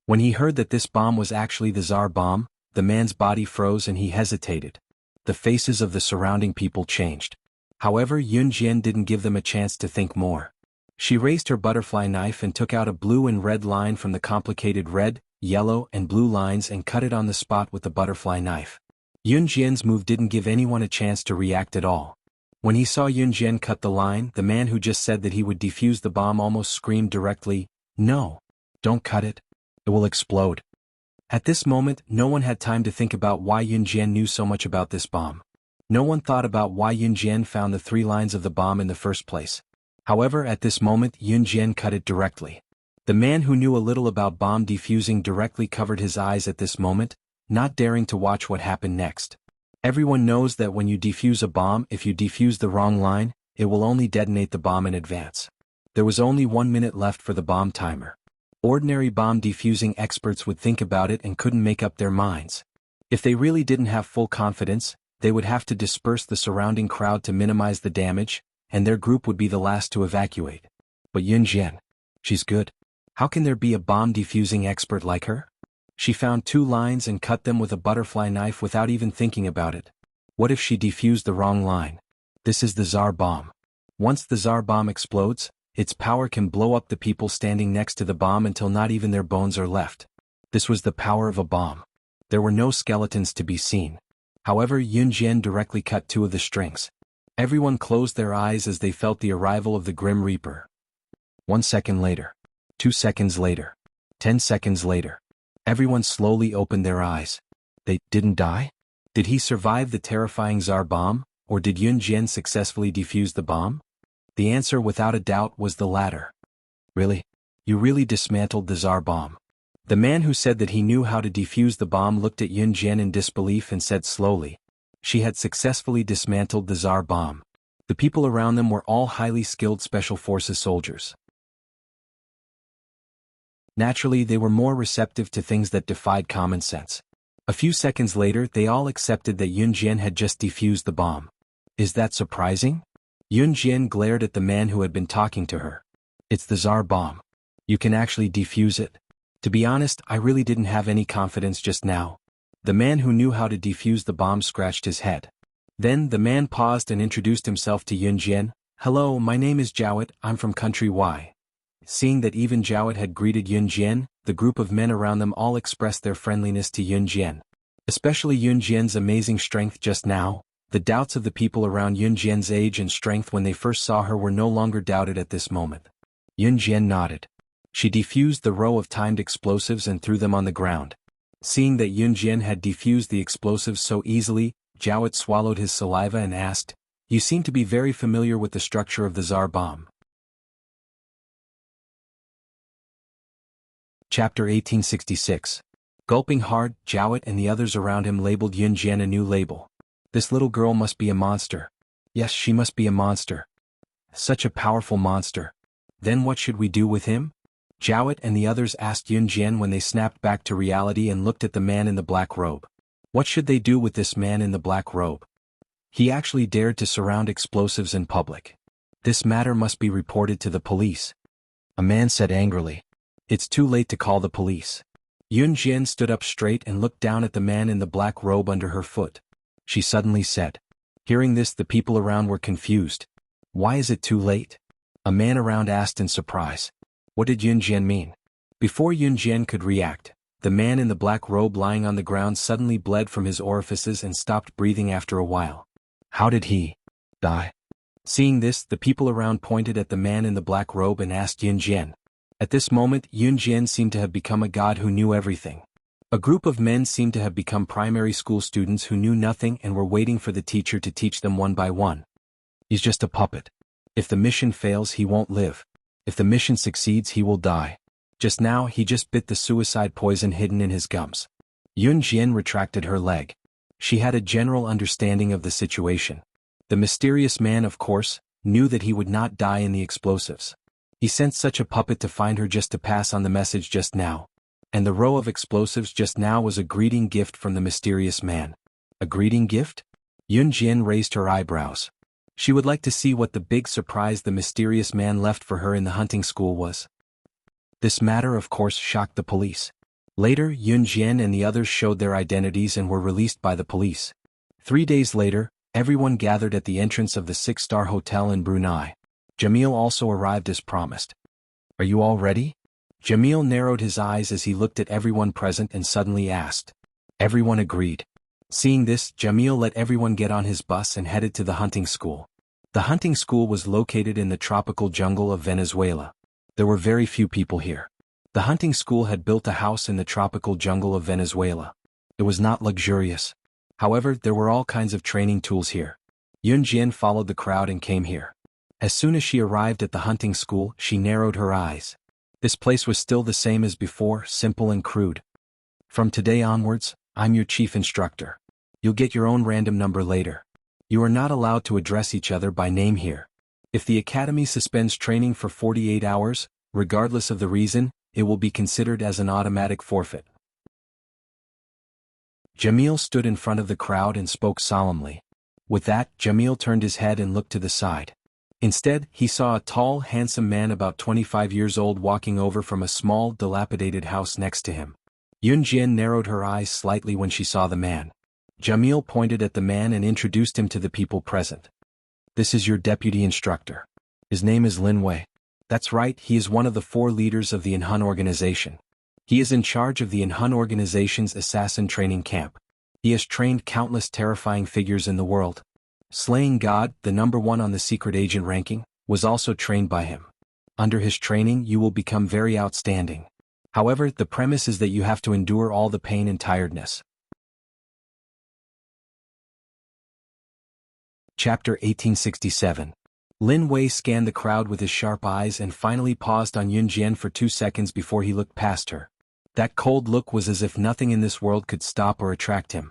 When he heard that this bomb was actually the Tsar bomb, the man's body froze and he hesitated. The faces of the surrounding people changed. However, Yun Jian didn't give them a chance to think more. She raised her butterfly knife and took out a blue and red line from the complicated red, yellow, and blue lines and cut it on the spot with the butterfly knife. Yun Jian's move didn't give anyone a chance to react at all. When he saw Yun Jian cut the line, the man who just said that he would defuse the bomb almost screamed directly, "No! Don't cut it. It will explode." At this moment, no one had time to think about why Yun Jian knew so much about this bomb. No one thought about why Yun Jian found the 3 lines of the bomb in the first place. However, at this moment, Yun Jian cut it directly. The man who knew a little about bomb defusing directly covered his eyes at this moment, not daring to watch what happened next. Everyone knows that when you defuse a bomb, if you defuse the wrong line, it will only detonate the bomb in advance. There was only 1 minute left for the bomb timer. Ordinary bomb defusing experts would think about it and couldn't make up their minds. If they really didn't have full confidence, they would have to disperse the surrounding crowd to minimize the damage, and their group would be the last to evacuate. But Yun Jian, she's good. How can there be a bomb defusing expert like her? She found 2 lines and cut them with a butterfly knife without even thinking about it. What if she defused the wrong line? This is the Tsar bomb. Once the Tsar bomb explodes, its power can blow up the people standing next to the bomb until not even their bones are left. This was the power of a bomb. There were no skeletons to be seen. However, Yun Jian directly cut 2 of the strings. Everyone closed their eyes as they felt the arrival of the Grim Reaper. 1 second later. 2 seconds later. 10 seconds later. Everyone slowly opened their eyes. They didn't die? Did he survive the terrifying Tsar bomb, or did Yun Jian successfully defuse the bomb? The answer without a doubt was the latter. Really? You really dismantled the Tsar bomb? The man who said that he knew how to defuse the bomb looked at Yun Jian in disbelief and said slowly, she had successfully dismantled the Tsar bomb. The people around them were all highly skilled special forces soldiers. Naturally, they were more receptive to things that defied common sense. A few seconds later, they all accepted that Yun Jian had just defused the bomb. Is that surprising? Yun Jian glared at the man who had been talking to her. It's the Tsar bomb. You can actually defuse it. To be honest, I really didn't have any confidence just now. The man who knew how to defuse the bomb scratched his head. Then the man paused and introduced himself to Yun Jian. Hello, my name is Jiawit, I'm from country Y. Seeing that even Jiawit had greeted Yun Jian, the group of men around them all expressed their friendliness to Yun Jian. Especially Yun Jian's amazing strength just now. The doubts of the people around Yun Jian's age and strength when they first saw her were no longer doubted at this moment. Yun Jian nodded. She defused the row of timed explosives and threw them on the ground. Seeing that Yun Jian had defused the explosives so easily, Jiawit swallowed his saliva and asked, "You seem to be very familiar with the structure of the Tsar bomb." Chapter 1866. Gulping hard, Jiawit and the others around him labeled Yun Jian a new label. This little girl must be a monster. Yes, she must be a monster. Such a powerful monster. Then what should we do with him? Jiawit and the others asked Yun Jian when they snapped back to reality and looked at the man in the black robe. What should they do with this man in the black robe? He actually dared to surround explosives in public. This matter must be reported to the police. A man said angrily. It's too late to call the police. Yun Jian stood up straight and looked down at the man in the black robe under her foot. She suddenly said. Hearing this, the people around were confused. Why is it too late? A man around asked in surprise. What did Yun Jian mean? Before Yun Jian could react, the man in the black robe lying on the ground suddenly bled from his orifices and stopped breathing after a while. How did he die? Seeing this, the people around pointed at the man in the black robe and asked Yun Jian. At this moment, Yun Jian seemed to have become a god who knew everything. A group of men seemed to have become primary school students who knew nothing and were waiting for the teacher to teach them one by one. He's just a puppet. If the mission fails, he won't live. If the mission succeeds, he will die. Just now, he just bit the suicide poison hidden in his gums. Yun Jian retracted her leg. She had a general understanding of the situation. The mysterious man, of course, knew that he would not die in the explosives. He sent such a puppet to find her just to pass on the message just now. And the row of explosives just now was a greeting gift from the mysterious man. A greeting gift? Yun Jian raised her eyebrows. She would like to see what the big surprise the mysterious man left for her in the hunting school was. This matter, of course, shocked the police. Later, Yun Jian and the others showed their identities and were released by the police. 3 days later, everyone gathered at the entrance of the 6-star hotel in Brunei. Jamil also arrived as promised. Are you all ready? Jamil narrowed his eyes as he looked at everyone present and suddenly asked. Everyone agreed. Seeing this, Jamil let everyone get on his bus and headed to the hunting school. The hunting school was located in the tropical jungle of Venezuela. There were very few people here. The hunting school had built a house in the tropical jungle of Venezuela. It was not luxurious. However, there were all kinds of training tools here. Yun Jian followed the crowd and came here. As soon as she arrived at the hunting school, she narrowed her eyes. This place was still the same as before, simple and crude. From today onwards, I'm your chief instructor. You'll get your own random number later. You are not allowed to address each other by name here. If the academy suspends training for 48 hours, regardless of the reason, it will be considered as an automatic forfeit. Jamil stood in front of the crowd and spoke solemnly. With that, Jamil turned his head and looked to the side. Instead, he saw a tall, handsome man about 25 years old walking over from a small, dilapidated house next to him. Yun Jian narrowed her eyes slightly when she saw the man. Jamil pointed at the man and introduced him to the people present. This is your deputy instructor. His name is Lin Wei. That's right, he is one of the 4 leaders of the Inhun organization. He is in charge of the Inhun organization's assassin training camp. He has trained countless terrifying figures in the world. Slaying God, the #1 on the secret agent ranking, was also trained by him. Under his training, you will become very outstanding. However, the premise is that you have to endure all the pain and tiredness. Chapter 1867. Lin Wei scanned the crowd with his sharp eyes and finally paused on Yun Jian for 2 seconds before he looked past her. That cold look was as if nothing in this world could stop or attract him.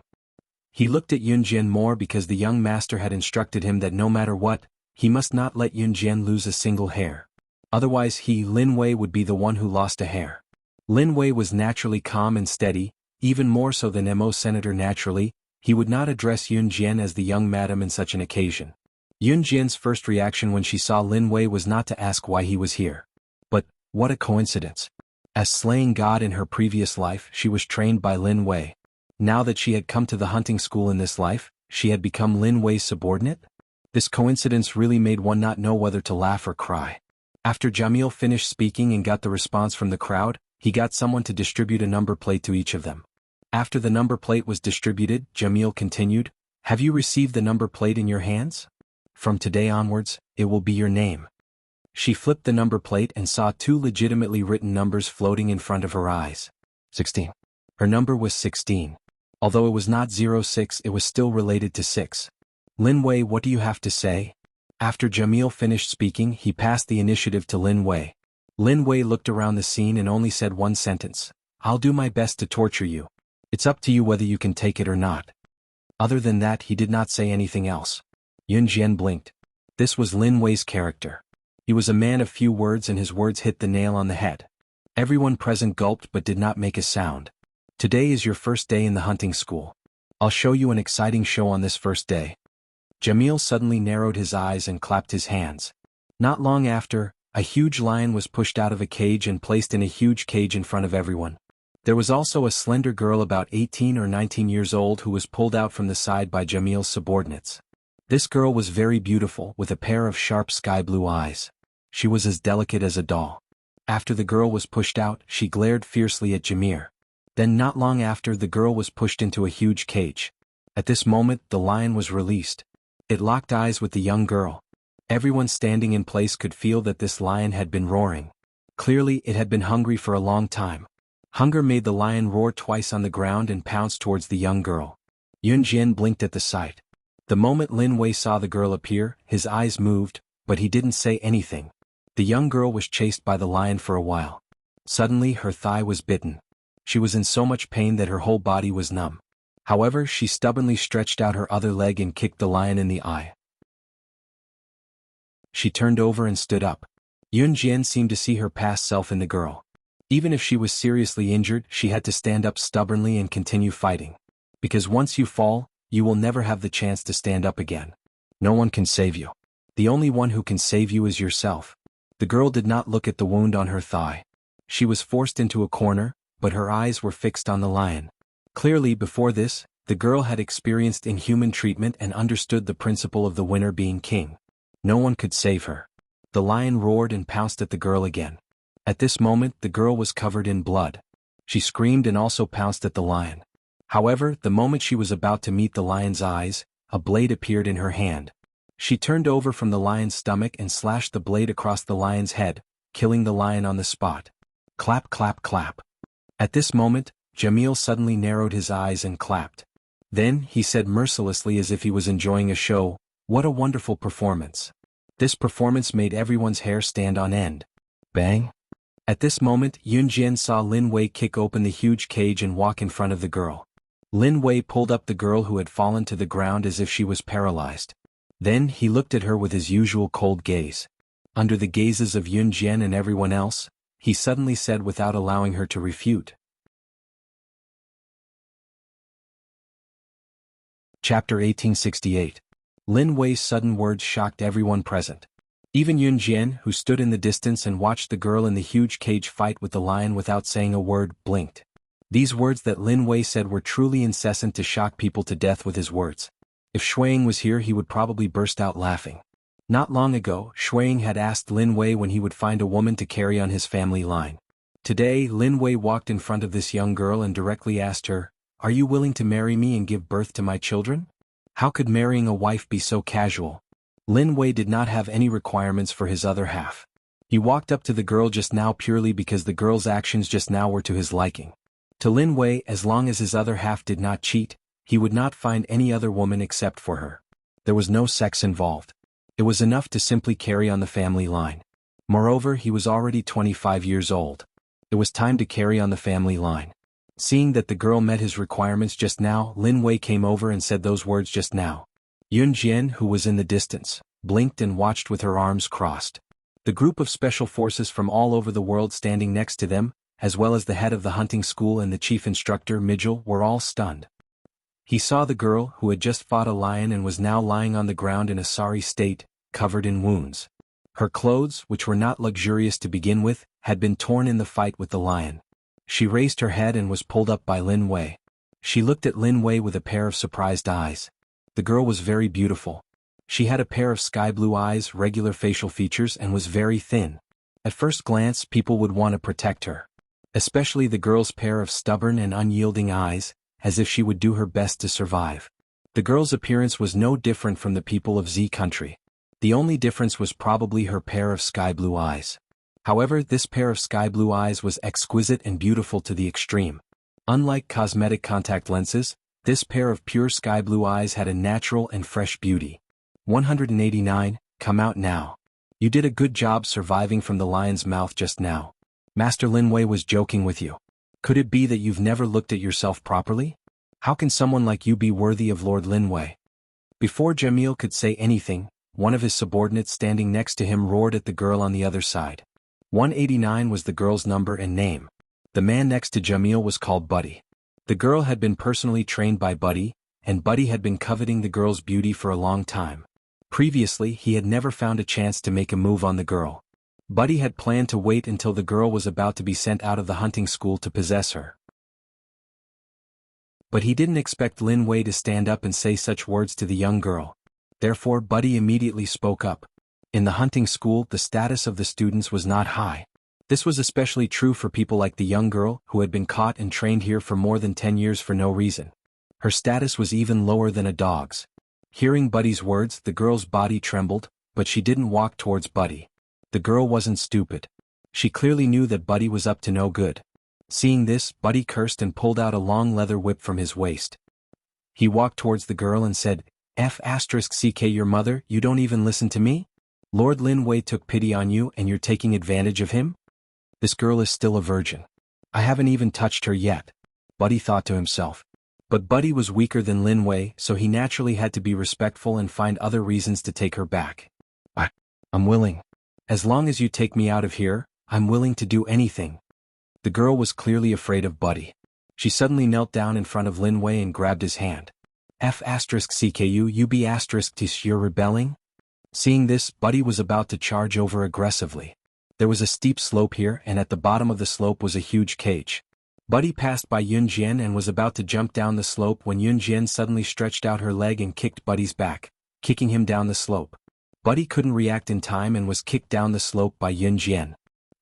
He looked at Yun Jian more because the young master had instructed him that no matter what, he must not let Yun Jian lose a single hair. Otherwise he, Lin Wei, would be the one who lost a hair. Lin Wei was naturally calm and steady, even more so than Mo Senator naturally. He would not address Yun Jian as the young madam in such an occasion. Yun Jian's first reaction when she saw Lin Wei was not to ask why he was here. But, what a coincidence. As slaying God in her previous life, she was trained by Lin Wei. Now that she had come to the hunting school in this life, she had become Lin Wei's subordinate? This coincidence really made one not know whether to laugh or cry. After Jamil finished speaking and got the response from the crowd, he got someone to distribute a number plate to each of them. After the number plate was distributed, Jamil continued, "Have you received the number plate in your hands? From today onwards, it will be your name." She flipped the number plate and saw 2 legitimately written numbers floating in front of her eyes. 16. Her number was 16. Although it was not 06, it was still related to 6. Lin Wei, what do you have to say? After Jamil finished speaking, he passed the initiative to Lin Wei. Lin Wei looked around the scene and only said one sentence. "I'll do my best to torture you. It's up to you whether you can take it or not." Other than that, he did not say anything else. Yun Jian blinked. This was Lin Wei's character. He was a man of few words and his words hit the nail on the head. Everyone present gulped but did not make a sound. Today is your first day in the hunting school. I'll show you an exciting show on this first day. Jamil suddenly narrowed his eyes and clapped his hands. Not long after, a huge lion was pushed out of a cage and placed in a huge cage in front of everyone. There was also a slender girl about 18 or 19 years old who was pulled out from the side by Jamil's subordinates. This girl was very beautiful with a pair of sharp sky-blue eyes. She was as delicate as a doll. After the girl was pushed out, she glared fiercely at Jamir. Then not long after, the girl was pushed into a huge cage. At this moment, the lion was released. It locked eyes with the young girl. Everyone standing in place could feel that this lion had been roaring. Clearly, it had been hungry for a long time. Hunger made the lion roar twice on the ground and pounce towards the young girl. Yun Jian blinked at the sight. The moment Lin Wei saw the girl appear, his eyes moved, but he didn't say anything. The young girl was chased by the lion for a while. Suddenly her thigh was bitten. She was in so much pain that her whole body was numb. However, she stubbornly stretched out her other leg and kicked the lion in the eye. She turned over and stood up. Yun Jian seemed to see her past self in the girl. Even if she was seriously injured, she had to stand up stubbornly and continue fighting. Because once you fall, you will never have the chance to stand up again. No one can save you. The only one who can save you is yourself. The girl did not look at the wound on her thigh. She was forced into a corner, but her eyes were fixed on the lion. Clearly, before this, the girl had experienced inhuman treatment and understood the principle of the winner being king. No one could save her. The lion roared and pounced at the girl again. At this moment, the girl was covered in blood. She screamed and also pounced at the lion. However, the moment she was about to meet the lion's eyes, a blade appeared in her hand. She turned over from the lion's stomach and slashed the blade across the lion's head, killing the lion on the spot. Clap, clap, clap. At this moment, Jamil suddenly narrowed his eyes and clapped. Then, he said mercilessly as if he was enjoying a show, "What a wonderful performance." This performance made everyone's hair stand on end. Bang! At this moment, Yun Jian saw Lin Wei kick open the huge cage and walk in front of the girl. Lin Wei pulled up the girl who had fallen to the ground as if she was paralyzed. Then he looked at her with his usual cold gaze. Under the gazes of Yun Jian and everyone else, he suddenly said without allowing her to refute. Chapter 1868. Lin Wei's sudden words shocked everyone present. Even Yun Jian, who stood in the distance and watched the girl in the huge cage fight with the lion without saying a word, blinked. These words that Lin Wei said were truly incessant to shock people to death with his words. If Shuang was here, he would probably burst out laughing. Not long ago, Shuang had asked Lin Wei when he would find a woman to carry on his family line. Today, Lin Wei walked in front of this young girl and directly asked her, "Are you willing to marry me and give birth to my children?" How could marrying a wife be so casual? Lin Wei did not have any requirements for his other half. He walked up to the girl just now purely because the girl's actions just now were to his liking. To Lin Wei, as long as his other half did not cheat, he would not find any other woman except for her. There was no sex involved. It was enough to simply carry on the family line. Moreover, he was already 25 years old. It was time to carry on the family line. Seeing that the girl met his requirements just now, Lin Wei came over and said those words just now. Yun Jian, who was in the distance, blinked and watched with her arms crossed. The group of special forces from all over the world standing next to them, as well as the head of the hunting school and the chief instructor Mijil, were all stunned. He saw the girl, who had just fought a lion and was now lying on the ground in a sorry state, covered in wounds. Her clothes, which were not luxurious to begin with, had been torn in the fight with the lion. She raised her head and was pulled up by Lin Wei. She looked at Lin Wei with a pair of surprised eyes. The girl was very beautiful. She had a pair of sky blue eyes, regular facial features, and was very thin. At first glance, people would want to protect her. Especially the girl's pair of stubborn and unyielding eyes, as if she would do her best to survive. The girl's appearance was no different from the people of Z country. The only difference was probably her pair of sky blue eyes. However, this pair of sky blue eyes was exquisite and beautiful to the extreme. Unlike cosmetic contact lenses, this pair of pure sky blue eyes had a natural and fresh beauty. 189, come out now. You did a good job surviving from the lion's mouth just now. Master Lin Wei was joking with you. Could it be that you've never looked at yourself properly? How can someone like you be worthy of Lord Lin Wei? Before Jamil could say anything, one of his subordinates standing next to him roared at the girl on the other side. 189 was the girl's number and name. The man next to Jamil was called Buddy. The girl had been personally trained by Buddy, and Buddy had been coveting the girl's beauty for a long time. Previously, he had never found a chance to make a move on the girl. Buddy had planned to wait until the girl was about to be sent out of the hunting school to possess her. But he didn't expect Lin Wei to stand up and say such words to the young girl. Therefore, Buddy immediately spoke up. In the hunting school, the status of the students was not high. This was especially true for people like the young girl, who had been caught and trained here for more than 10 years for no reason. Her status was even lower than a dog's. Hearing Buddy's words, the girl's body trembled, but she didn't walk towards Buddy. The girl wasn't stupid. She clearly knew that Buddy was up to no good. Seeing this, Buddy cursed and pulled out a long leather whip from his waist. He walked towards the girl and said, "F***ck your mother, you don't even listen to me? Lord Lin Wei took pity on you and you're taking advantage of him? This girl is still a virgin. I haven't even touched her yet," Buddy thought to himself. But Buddy was weaker than Lin Wei, so he naturally had to be respectful and find other reasons to take her back. I'm willing. As long as you take me out of here, I'm willing to do anything." The girl was clearly afraid of Buddy. She suddenly knelt down in front of Lin Wei and grabbed his hand. "F***cku you be ***, you're rebelling?" Seeing this, Buddy was about to charge over aggressively. There was a steep slope here, and at the bottom of the slope was a huge cage. Buddy passed by Yun Jian and was about to jump down the slope when Yun Jian suddenly stretched out her leg and kicked Buddy's back, kicking him down the slope. Buddy couldn't react in time and was kicked down the slope by Yun Jian.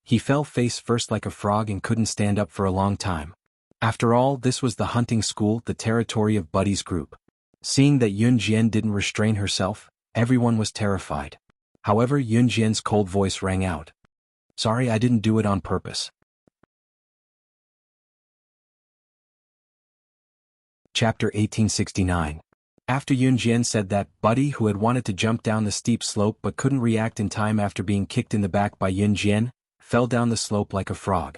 He fell face first like a frog and couldn't stand up for a long time. After all, this was the hunting school, the territory of Buddy's group. Seeing that Yun Jian didn't restrain herself, everyone was terrified. However, Yun Jian's cold voice rang out. "Sorry, I didn't do it on purpose." Chapter 1869. After Yun Jian said that, Buddy, who had wanted to jump down the steep slope but couldn't react in time after being kicked in the back by Yun Jian, fell down the slope like a frog.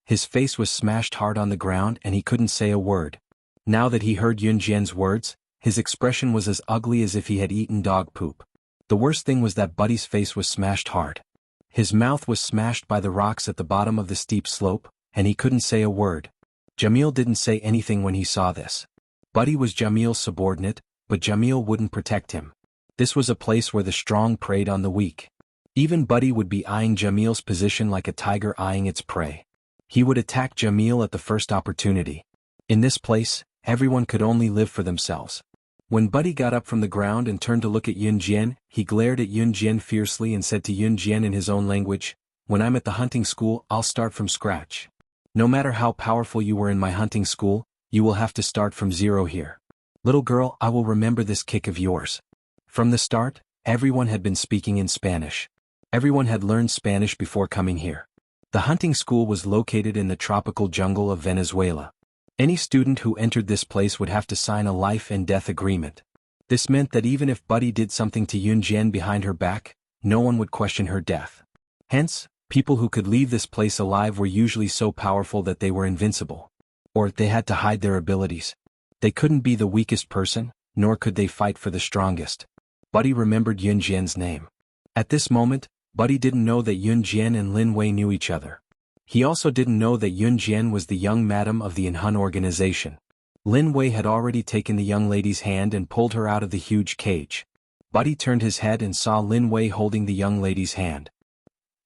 His face was smashed hard on the ground and he couldn't say a word. Now that he heard Yun Jian's words, his expression was as ugly as if he had eaten dog poop. The worst thing was that Buddy's face was smashed hard. His mouth was smashed by the rocks at the bottom of the steep slope, and he couldn't say a word. Jamil didn't say anything when he saw this. Buddy was Jamil's subordinate, but Jamil wouldn't protect him. This was a place where the strong preyed on the weak. Even Buddy would be eyeing Jamil's position like a tiger eyeing its prey. He would attack Jamil at the first opportunity. In this place, everyone could only live for themselves. When Buddy got up from the ground and turned to look at Yun Jian, he glared at Yun Jian fiercely and said to Yun Jian in his own language, "When I'm at the hunting school, I'll start from scratch. No matter how powerful you were in my hunting school, you will have to start from zero here. Little girl, I will remember this kick of yours." From the start, everyone had been speaking in Spanish. Everyone had learned Spanish before coming here. The hunting school was located in the tropical jungle of Venezuela. Any student who entered this place would have to sign a life and death agreement. This meant that even if Buddy did something to Yun Jian behind her back, no one would question her death. Hence, people who could leave this place alive were usually so powerful that they were invincible. Or they had to hide their abilities. They couldn't be the weakest person, nor could they fight for the strongest. Buddy remembered Yun Jian's name. At this moment, Buddy didn't know that Yun Jian and Lin Wei knew each other. He also didn't know that Yun Jian was the young madam of the Inhun organization. Lin Wei had already taken the young lady's hand and pulled her out of the huge cage. Buddy turned his head and saw Lin Wei holding the young lady's hand.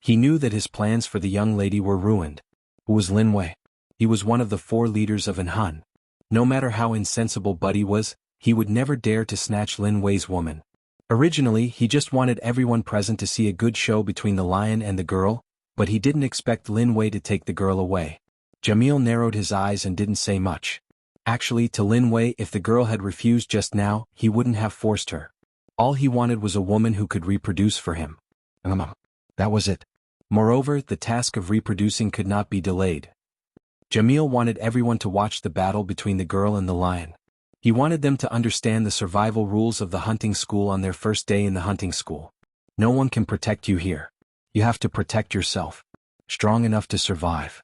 He knew that his plans for the young lady were ruined. Who was Lin Wei? He was one of the 4 leaders of Inhun. No matter how insensible Buddy was, he would never dare to snatch Lin Wei's woman. Originally, he just wanted everyone present to see a good show between the lion and the girl, but he didn't expect Lin Wei to take the girl away. Jamil narrowed his eyes and didn't say much. Actually, to Lin Wei, if the girl had refused just now, he wouldn't have forced her. All he wanted was a woman who could reproduce for him. That was it. Moreover, the task of reproducing could not be delayed. Jamil wanted everyone to watch the battle between the girl and the lion. He wanted them to understand the survival rules of the hunting school on their first day in the hunting school. No one can protect you here. You have to protect yourself. Strong enough to survive.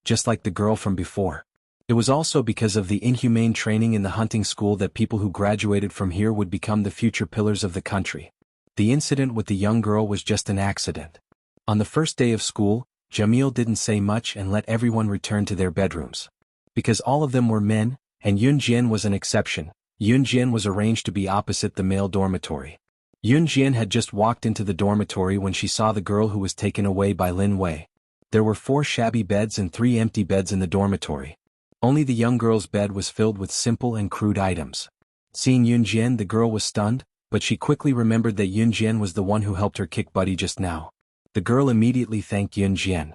Just like the girl from before. It was also because of the inhumane training in the hunting school that people who graduated from here would become the future pillars of the country. The incident with the young girl was just an accident. On the first day of school, Jamil didn't say much and let everyone return to their bedrooms. Because all of them were men, and Yun Jian was an exception, Yun Jian was arranged to be opposite the male dormitory. Yun Jian had just walked into the dormitory when she saw the girl who was taken away by Lin Wei. There were 4 shabby beds and 3 empty beds in the dormitory. Only the young girl's bed was filled with simple and crude items. Seeing Yun Jian, the girl was stunned, but she quickly remembered that Yun Jian was the one who helped her kick Buddy just now. The girl immediately thanked Yun Jian.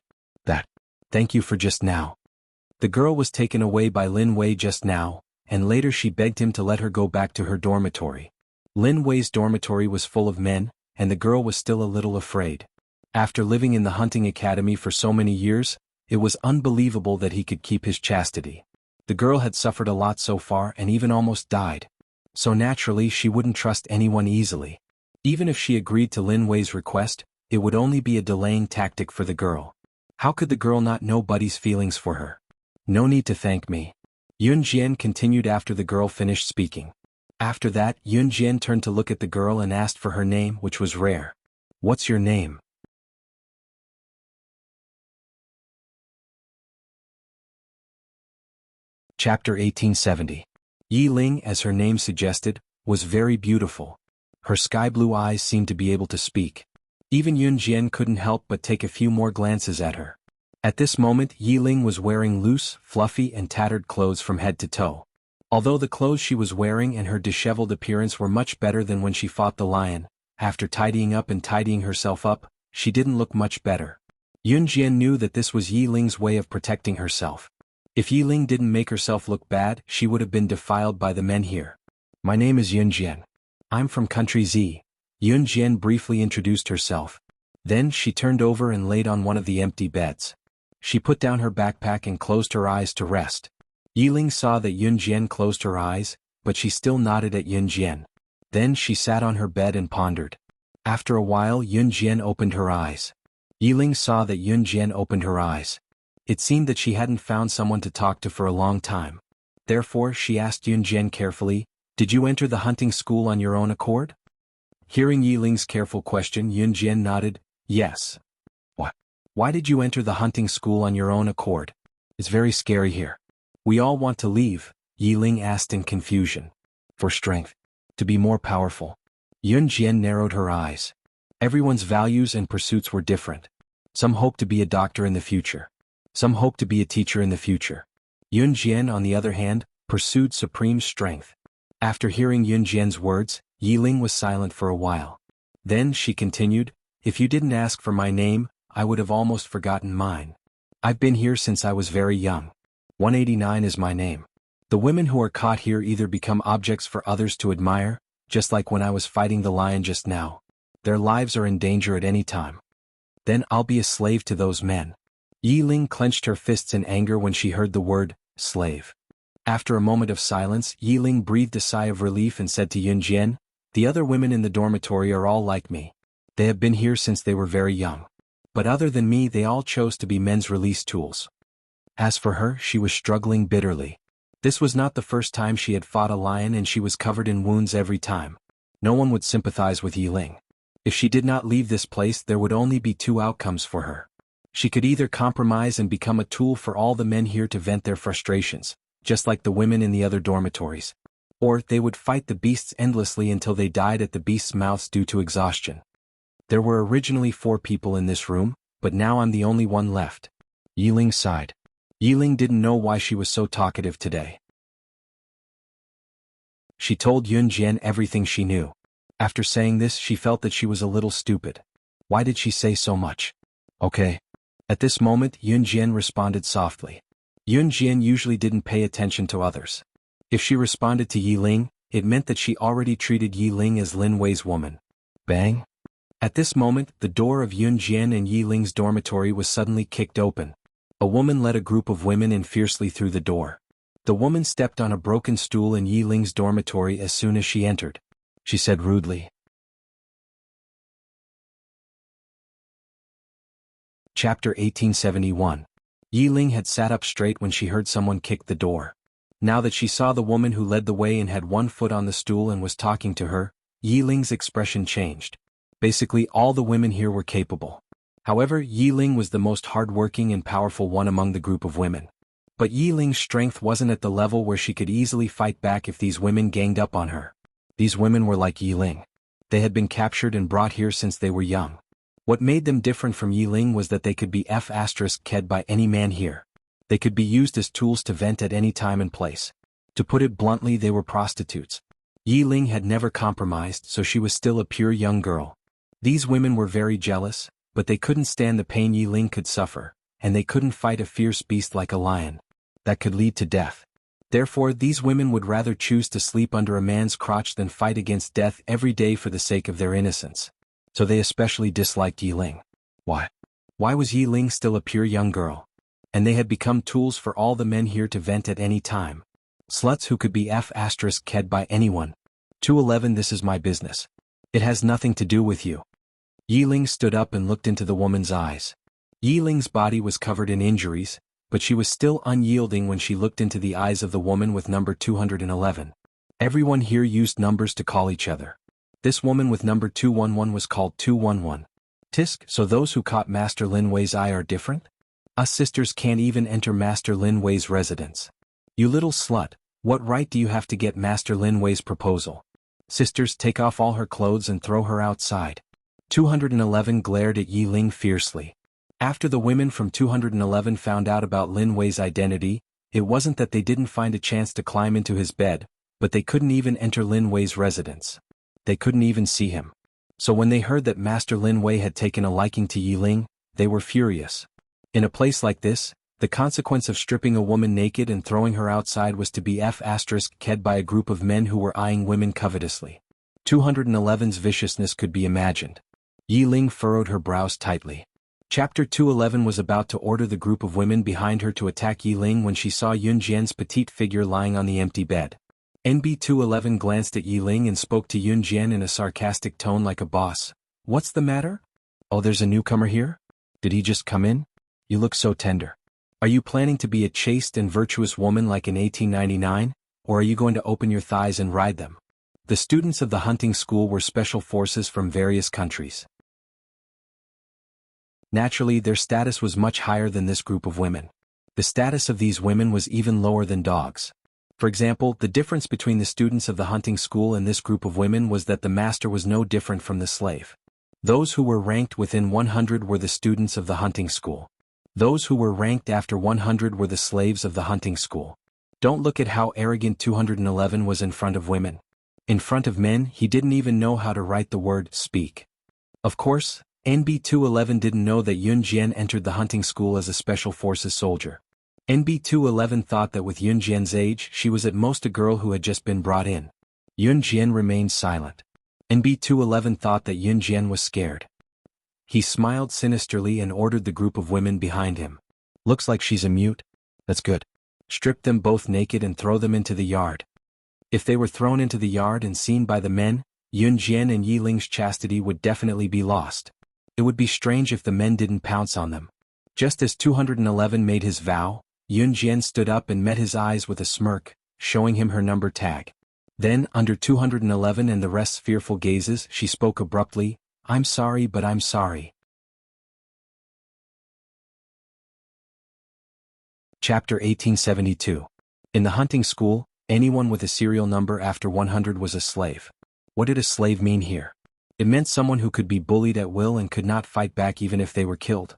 Thank you for just now. The girl was taken away by Lin Wei just now, and later she begged him to let her go back to her dormitory. Lin Wei's dormitory was full of men, and the girl was still a little afraid. After living in the hunting academy for so many years, it was unbelievable that he could keep his chastity. The girl had suffered a lot so far and even almost died. So naturally she wouldn't trust anyone easily. Even if she agreed to Lin Wei's request, it would only be a delaying tactic for the girl. How could the girl not know Buddy's feelings for her? No need to thank me. Yun Jian continued after the girl finished speaking. After that, Yun Jian turned to look at the girl and asked for her name, which was rare. What's your name? Chapter 1870. Yi Ling, as her name suggested, was very beautiful. Her sky-blue eyes seemed to be able to speak. Even Yun Jian couldn't help but take a few more glances at her. At this moment, Yi Ling was wearing loose, fluffy and tattered clothes from head to toe. Although the clothes she was wearing and her disheveled appearance were much better than when she fought the lion, after tidying up and tidying herself up, she didn't look much better. Yun Jian knew that this was Yi Ling's way of protecting herself. If Yi Ling didn't make herself look bad, she would have been defiled by the men here. My name is Yun Jian. I'm from country Z. Yun Jian briefly introduced herself. Then she turned over and laid on one of the empty beds. She put down her backpack and closed her eyes to rest. Yi Ling saw that Yun Jian closed her eyes, but she still nodded at Yun Jian. Then she sat on her bed and pondered. After a while Yun Jian opened her eyes. Yi Ling saw that Yun Jian opened her eyes. It seemed that she hadn't found someone to talk to for a long time. Therefore she asked Yun Jian carefully, "Did you enter the hunting school on your own accord?" Hearing Yi Ling's careful question, Yun Jian nodded, "Yes." "What? Why did you enter the hunting school on your own accord? It's very scary here." "We all want to leave," Yi Ling asked in confusion. "For strength. To be more powerful." Yun Jian narrowed her eyes. Everyone's values and pursuits were different. Some hoped to be a doctor in the future. Some hoped to be a teacher in the future. Yun Jian, on the other hand, pursued supreme strength. After hearing Yun Jian's words, Yi Ling was silent for a while. Then she continued, "If you didn't ask for my name, I would have almost forgotten mine. I've been here since I was very young. 189 is my name. The women who are caught here either become objects for others to admire, just like when I was fighting the lion just now. Their lives are in danger at any time. Then I'll be a slave to those men." Yi Ling clenched her fists in anger when she heard the word, slave. After a moment of silence, Yi Ling breathed a sigh of relief and said to Yun Jian, "The other women in the dormitory are all like me. They have been here since they were very young. But other than me, they all chose to be men's release tools." As for her, she was struggling bitterly. This was not the first time she had fought a lion and she was covered in wounds every time. No one would sympathize with Yi Ling. If she did not leave this place, there would only be two outcomes for her. She could either compromise and become a tool for all the men here to vent their frustrations, just like the women in the other dormitories. Or they would fight the beasts endlessly until they died at the beasts' mouths due to exhaustion. There were originally 4 people in this room, but now I'm the only one left. Yi Ling sighed. Yi Ling didn't know why she was so talkative today. She told Yun Jian everything she knew. After saying this, she felt that she was a little stupid. Why did she say so much? Okay. At this moment, Yun Jian responded softly. Yun Jian usually didn't pay attention to others. If she responded to Yi Ling, it meant that she already treated Yi Ling as Lin Wei's woman. Bang! At this moment, the door of Yun Jian and Yi Ling's dormitory was suddenly kicked open. A woman led a group of women in fiercely through the door. The woman stepped on a broken stool in Yi Ling's dormitory as soon as she entered. She said rudely. Chapter 1871. Yi Ling had sat up straight when she heard someone kick the door. Now that she saw the woman who led the way and had one foot on the stool and was talking to her, Yi Ling's expression changed. Basically, all the women here were capable. However, Yi Ling was the most hardworking and powerful one among the group of women. But Yi Ling's strength wasn't at the level where she could easily fight back if these women ganged up on her. These women were like Yi Ling. They had been captured and brought here since they were young. What made them different from Yi Ling was that they could be F***ed by any man here. They could be used as tools to vent at any time and place. To put it bluntly, they were prostitutes. Yi Ling had never compromised, so she was still a pure young girl. These women were very jealous, but they couldn't stand the pain Yi Ling could suffer, and they couldn't fight a fierce beast like a lion. That could lead to death. Therefore, these women would rather choose to sleep under a man's crotch than fight against death every day for the sake of their innocence. So they especially disliked Yi Ling. Why? Why was Yi Ling still a pure young girl? And they had become tools for all the men here to vent at any time. Sluts who could be f***ed by anyone. 211 This is my business. It has nothing to do with you. Yi Ling stood up and looked into the woman's eyes. Yi Ling's body was covered in injuries, but she was still unyielding when she looked into the eyes of the woman with number 211. Everyone here used numbers to call each other. This woman with number 211 was called 211. Tisk, so those who caught Master Lin Wei's eye are different? Us sisters can't even enter Master Lin Wei's residence. You little slut, what right do you have to get Master Lin Wei's proposal? Sisters, take off all her clothes and throw her outside. 211 glared at Yi Ling fiercely. After the women from 211 found out about Lin Wei's identity, it wasn't that they didn't find a chance to climb into his bed, but they couldn't even enter Lin Wei's residence. They couldn't even see him. So when they heard that Master Lin Wei had taken a liking to Yi Ling, they were furious. In a place like this, the consequence of stripping a woman naked and throwing her outside was to be f***ed by a group of men who were eyeing women covetously. 211's viciousness could be imagined. Yi Ling furrowed her brows tightly. Chapter 211 was about to order the group of women behind her to attack Yi Ling when she saw Yun Jian's petite figure lying on the empty bed. NB 211 glanced at Yi Ling and spoke to Yun Jian in a sarcastic tone like a boss. What's the matter? Oh, there's a newcomer here? Did he just come in? You look so tender. Are you planning to be a chaste and virtuous woman like in 1899, or are you going to open your thighs and ride them? The students of the hunting school were special forces from various countries. Naturally, their status was much higher than this group of women. The status of these women was even lower than dogs. For example, the difference between the students of the hunting school and this group of women was that the master was no different from the slave. Those who were ranked within 100 were the students of the hunting school. Those who were ranked after 100 were the slaves of the hunting school. Don't look at how arrogant 211 was in front of women. In front of men, he didn't even know how to write the word speak. Of course, NB 211 didn't know that Yun Jian entered the hunting school as a special forces soldier. NB 211 thought that with Yun Jian's age, she was at most a girl who had just been brought in. Yun Jian remained silent. NB 211 thought that Yun Jian was scared. He smiled sinisterly and ordered the group of women behind him. Looks like she's a mute. That's good. Strip them both naked and throw them into the yard. If they were thrown into the yard and seen by the men, Yun Jian and Yi Ling's chastity would definitely be lost. It would be strange if the men didn't pounce on them. Just as 211 made his vow, Yun Jian stood up and met his eyes with a smirk, showing him her number tag. Then, under 211 and the rest's fearful gazes, she spoke abruptly, I'm sorry but I'm sorry. Chapter 1872. In the hunting school, anyone with a serial number after 100 was a slave. What did a slave mean here? It meant someone who could be bullied at will and could not fight back even if they were killed.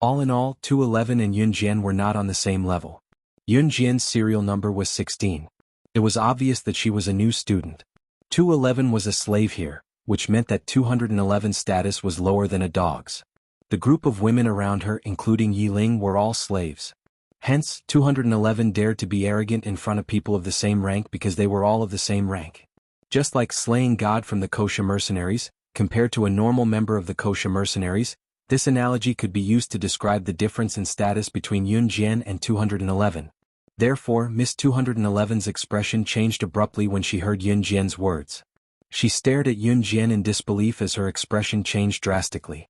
All in all, 211 and Yun Jian were not on the same level. Yun Jian's serial number was 16. It was obvious that she was a new student. 211 was a slave here, which meant that 211's status was lower than a dog's. The group of women around her, including Yi Ling, were all slaves. Hence, 211 dared to be arrogant in front of people of the same rank because they were all of the same rank. Just like slaying God from the kosher mercenaries, compared to a normal member of the kosher mercenaries, this analogy could be used to describe the difference in status between Yun Jian and 211. Therefore, Miss 211's expression changed abruptly when she heard Yun Jian's words. She stared at Yun Jian in disbelief as her expression changed drastically.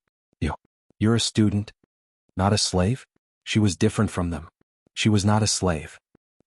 You're a student? Not a slave? She was different from them. She was not a slave.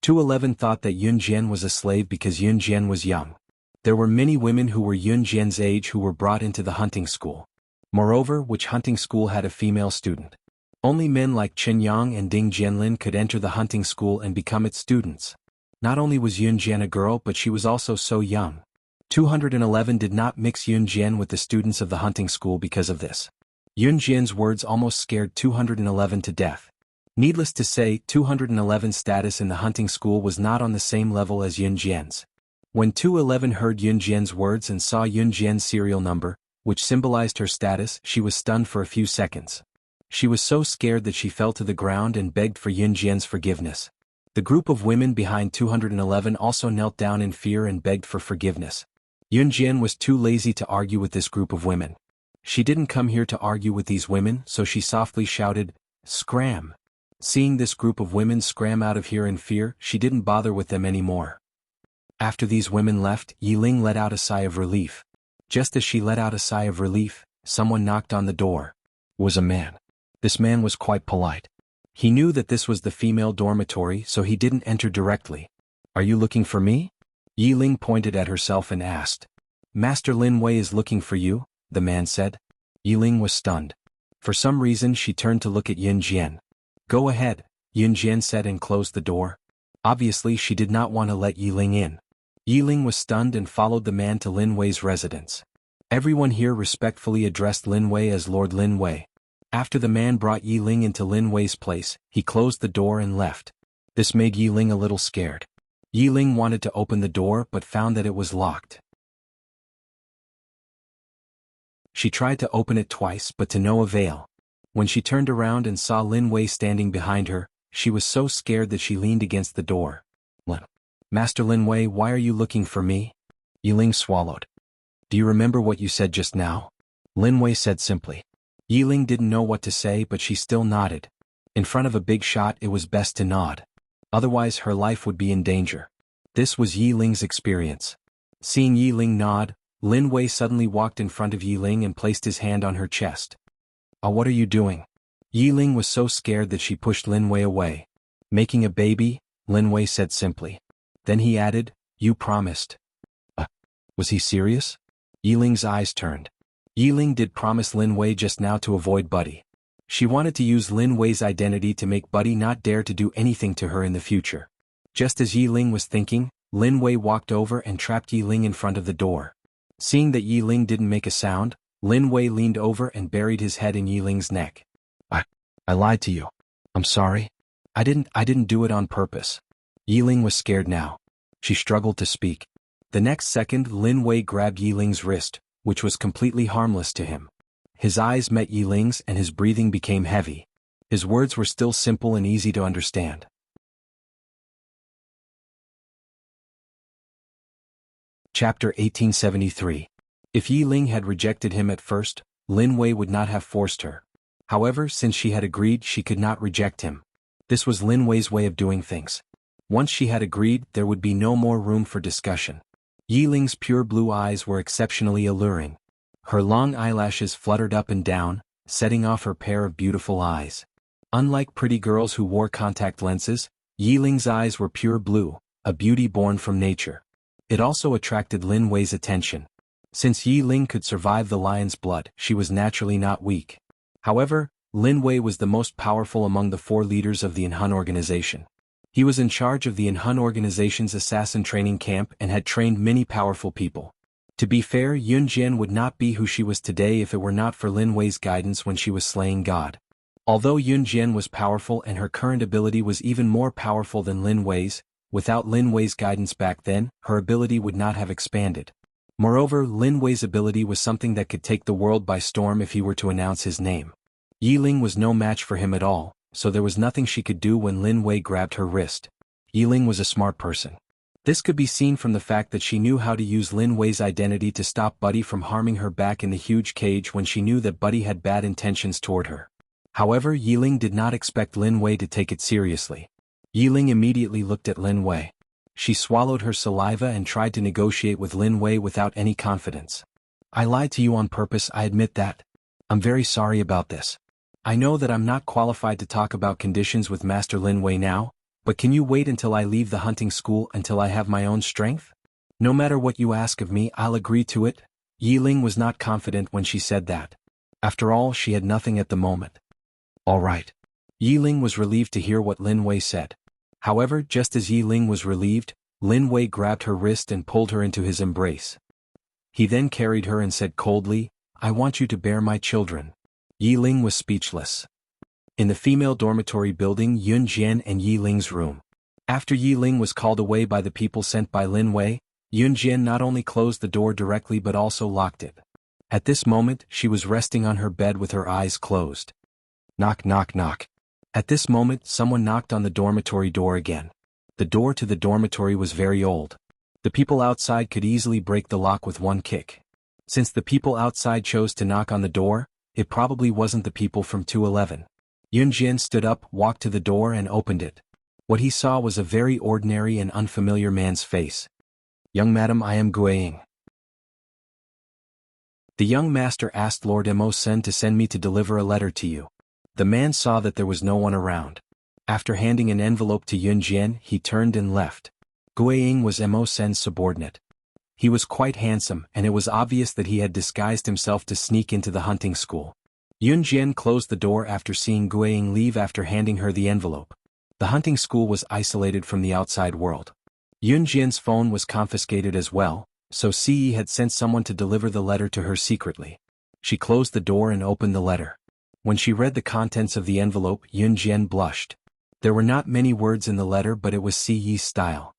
211 thought that Yun Jian was a slave because Yun Jian was young. There were many women who were Yun Jian's age who were brought into the hunting school. Moreover, which hunting school had a female student? Only men like Chen Yang and Ding Jianlin could enter the hunting school and become its students. Not only was Yun Jian a girl, but she was also so young. 211 did not mix Yun Jian with the students of the hunting school because of this. Yun Jian's words almost scared 211 to death. Needless to say, 211's status in the hunting school was not on the same level as Yun Jian's. When 211 heard Yun Jian's words and saw Yun Jian's serial number, which symbolized her status, she was stunned for a few seconds. She was so scared that she fell to the ground and begged for Yun Jian's forgiveness. The group of women behind 211 also knelt down in fear and begged for forgiveness. Yun Jian was too lazy to argue with this group of women. She didn't come here to argue with these women, so she softly shouted, "Scram!" Seeing this group of women scram out of here in fear, she didn't bother with them anymore. After these women left, Yiling let out a sigh of relief. Just as she let out a sigh of relief, someone knocked on the door. It was a man. This man was quite polite. He knew that this was the female dormitory, so he didn't enter directly. "Are you looking for me?" Yiling pointed at herself and asked. "Master Lin Wei is looking for you," the man said. Yiling was stunned. For some reason she turned to look at Yin Jian. "Go ahead," Yin Jian said and closed the door. Obviously she did not want to let Yiling in. Yiling was stunned and followed the man to Lin Wei's residence. Everyone here respectfully addressed Lin Wei as Lord Lin Wei. After the man brought Yiling into Lin Wei's place, he closed the door and left. This made Yiling a little scared. Yiling wanted to open the door but found that it was locked. She tried to open it twice but to no avail. When she turned around and saw Lin Wei standing behind her, she was so scared that she leaned against the door. "Master Lin Wei, why are you looking for me?" Yiling swallowed. "Do you remember what you said just now?" Lin Wei said simply. Yiling didn't know what to say but she still nodded. In front of a big shot it was best to nod. Otherwise her life would be in danger. This was Yiling's experience. Seeing Yiling nod, Lin Wei suddenly walked in front of Yiling and placed his hand on her chest. What are you doing?" Yiling was so scared that she pushed Lin Wei away. "Making a baby," Lin Wei said simply. Then he added, "You promised." Was he serious? Yiling's eyes turned. Yiling did promise Lin Wei just now to avoid Buddy. She wanted to use Lin Wei's identity to make Buddy not dare to do anything to her in the future. Just as Yiling was thinking, Lin Wei walked over and trapped Yiling in front of the door. Seeing that Yiling didn't make a sound, Lin Wei leaned over and buried his head in Yiling's neck. I lied to you. I'm sorry. I didn't do it on purpose." Yiling was scared now. She struggled to speak. The next second Lin Wei grabbed Yiling's wrist, which was completely harmless to him. His eyes met Yiling's and his breathing became heavy. His words were still simple and easy to understand. Chapter 1873. If Yiling had rejected him at first, Lin Wei would not have forced her. However, since she had agreed, she could not reject him. This was Lin Wei's way of doing things. Once she had agreed, there would be no more room for discussion. Yiling's pure blue eyes were exceptionally alluring. Her long eyelashes fluttered up and down, setting off her pair of beautiful eyes. Unlike pretty girls who wore contact lenses, Yiling's eyes were pure blue, a beauty born from nature. It also attracted Lin Wei's attention. Since Yiling could survive the lion's blood, she was naturally not weak. However, Lin Wei was the most powerful among the 4 leaders of the Inhun organization. He was in charge of the Inhun organization's assassin training camp and had trained many powerful people. To be fair, Yun Jian would not be who she was today if it were not for Lin Wei's guidance when she was slaying God. Although Yun Jian was powerful and her current ability was even more powerful than Lin Wei's, without Lin Wei's guidance back then, her ability would not have expanded. Moreover, Lin Wei's ability was something that could take the world by storm if he were to announce his name. Yiling was no match for him at all, so there was nothing she could do when Lin Wei grabbed her wrist. Yiling was a smart person. This could be seen from the fact that she knew how to use Lin Wei's identity to stop Buddy from harming her back in the huge cage when she knew that Buddy had bad intentions toward her. However, Yiling did not expect Lin Wei to take it seriously. Yiling immediately looked at Lin Wei. She swallowed her saliva and tried to negotiate with Lin Wei without any confidence. "I lied to you on purpose, I admit that. I'm very sorry about this. I know that I'm not qualified to talk about conditions with Master Lin Wei now, but can you wait until I leave the hunting school until I have my own strength? No matter what you ask of me, I'll agree to it." Yiling was not confident when she said that. After all, she had nothing at the moment. "All right." Yiling was relieved to hear what Lin Wei said. However, just as Yiling was relieved, Lin Wei grabbed her wrist and pulled her into his embrace. He then carried her and said coldly, "I want you to bear my children." Yiling was speechless. In the female dormitory building, Yun Jian and Yiling's room. After Yiling was called away by the people sent by Lin Wei, Yun Jian not only closed the door directly but also locked it. At this moment, she was resting on her bed with her eyes closed. Knock, knock, knock. At this moment, someone knocked on the dormitory door again. The door to the dormitory was very old. The people outside could easily break the lock with one kick. Since the people outside chose to knock on the door, it probably wasn't the people from 211. Yunjian stood up, walked to the door and opened it. What he saw was a very ordinary and unfamiliar man's face. "Young madam, I am Guiying." "The young master asked Lord Mo-sen to send me to deliver a letter to you." The man saw that there was no one around. After handing an envelope to Yunjian, he turned and left. Guiying was Mo-sen's subordinate. He was quite handsome, and it was obvious that he had disguised himself to sneak into the hunting school. Yunjian closed the door after seeing Guiying leave after handing her the envelope. The hunting school was isolated from the outside world. Yunjian's phone was confiscated as well, so Ce had sent someone to deliver the letter to her secretly. She closed the door and opened the letter. When she read the contents of the envelope, Yunjian blushed. There were not many words in the letter, but it was Ce's style.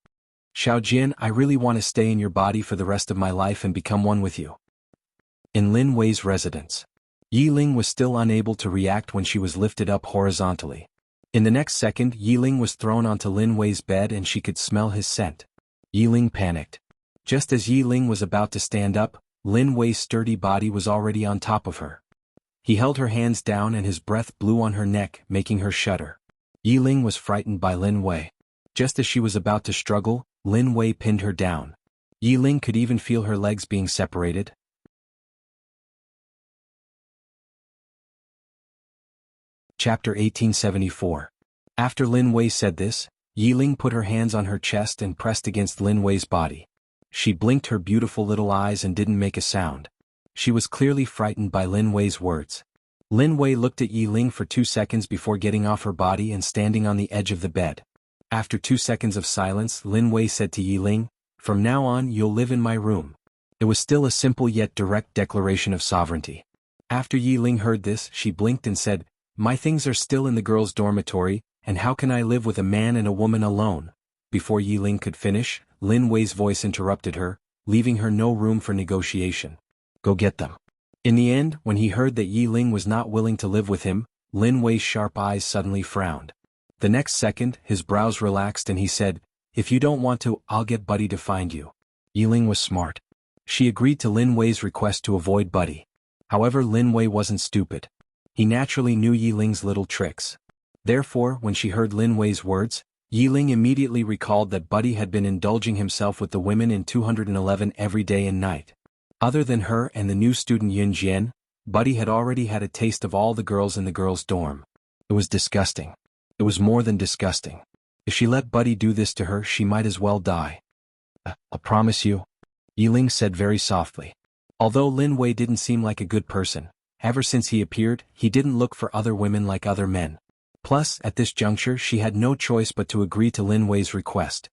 "Xiaojian, I really want to stay in your body for the rest of my life and become one with you." In Lin Wei's residence. Yiling was still unable to react when she was lifted up horizontally. In the next second, Yiling was thrown onto Lin Wei's bed and she could smell his scent. Yiling panicked. Just as Yiling was about to stand up, Lin Wei's sturdy body was already on top of her. He held her hands down and his breath blew on her neck, making her shudder. Yiling was frightened by Lin Wei. Just as she was about to struggle, Lin Wei pinned her down. Yiling could even feel her legs being separated. Chapter 1874. After Lin Wei said this, Yiling put her hands on her chest and pressed against Lin Wei's body. She blinked her beautiful little eyes and didn't make a sound. She was clearly frightened by Lin Wei's words. Lin Wei looked at Yiling for 2 seconds before getting off her body and standing on the edge of the bed. After 2 seconds of silence, Lin Wei said to Yiling, "From now on you'll live in my room." It was still a simple yet direct declaration of sovereignty. After Yiling heard this, she blinked and said, "My things are still in the girls' dormitory, and how can I live with a man and a woman alone?" Before Yiling could finish, Lin Wei's voice interrupted her, leaving her no room for negotiation. "Go get them." In the end, when he heard that Yiling was not willing to live with him, Lin Wei's sharp eyes suddenly frowned. The next second, his brows relaxed and he said, "If you don't want to, I'll get Buddy to find you." Yiling was smart. She agreed to Lin Wei's request to avoid Buddy. However, Lin Wei wasn't stupid. He naturally knew Yiling's little tricks. Therefore, when she heard Lin Wei's words, Yiling immediately recalled that Buddy had been indulging himself with the women in 211 every day and night. Other than her and the new student Yunjian, Buddy had already had a taste of all the girls in the girls' dorm. It was disgusting. It was more than disgusting. If she let Buddy do this to her, she might as well die. "I promise you," Yiling said very softly. Although Lin Wei didn't seem like a good person, ever since he appeared, he didn't look for other women like other men. Plus, at this juncture she had no choice but to agree to Lin Wei's request.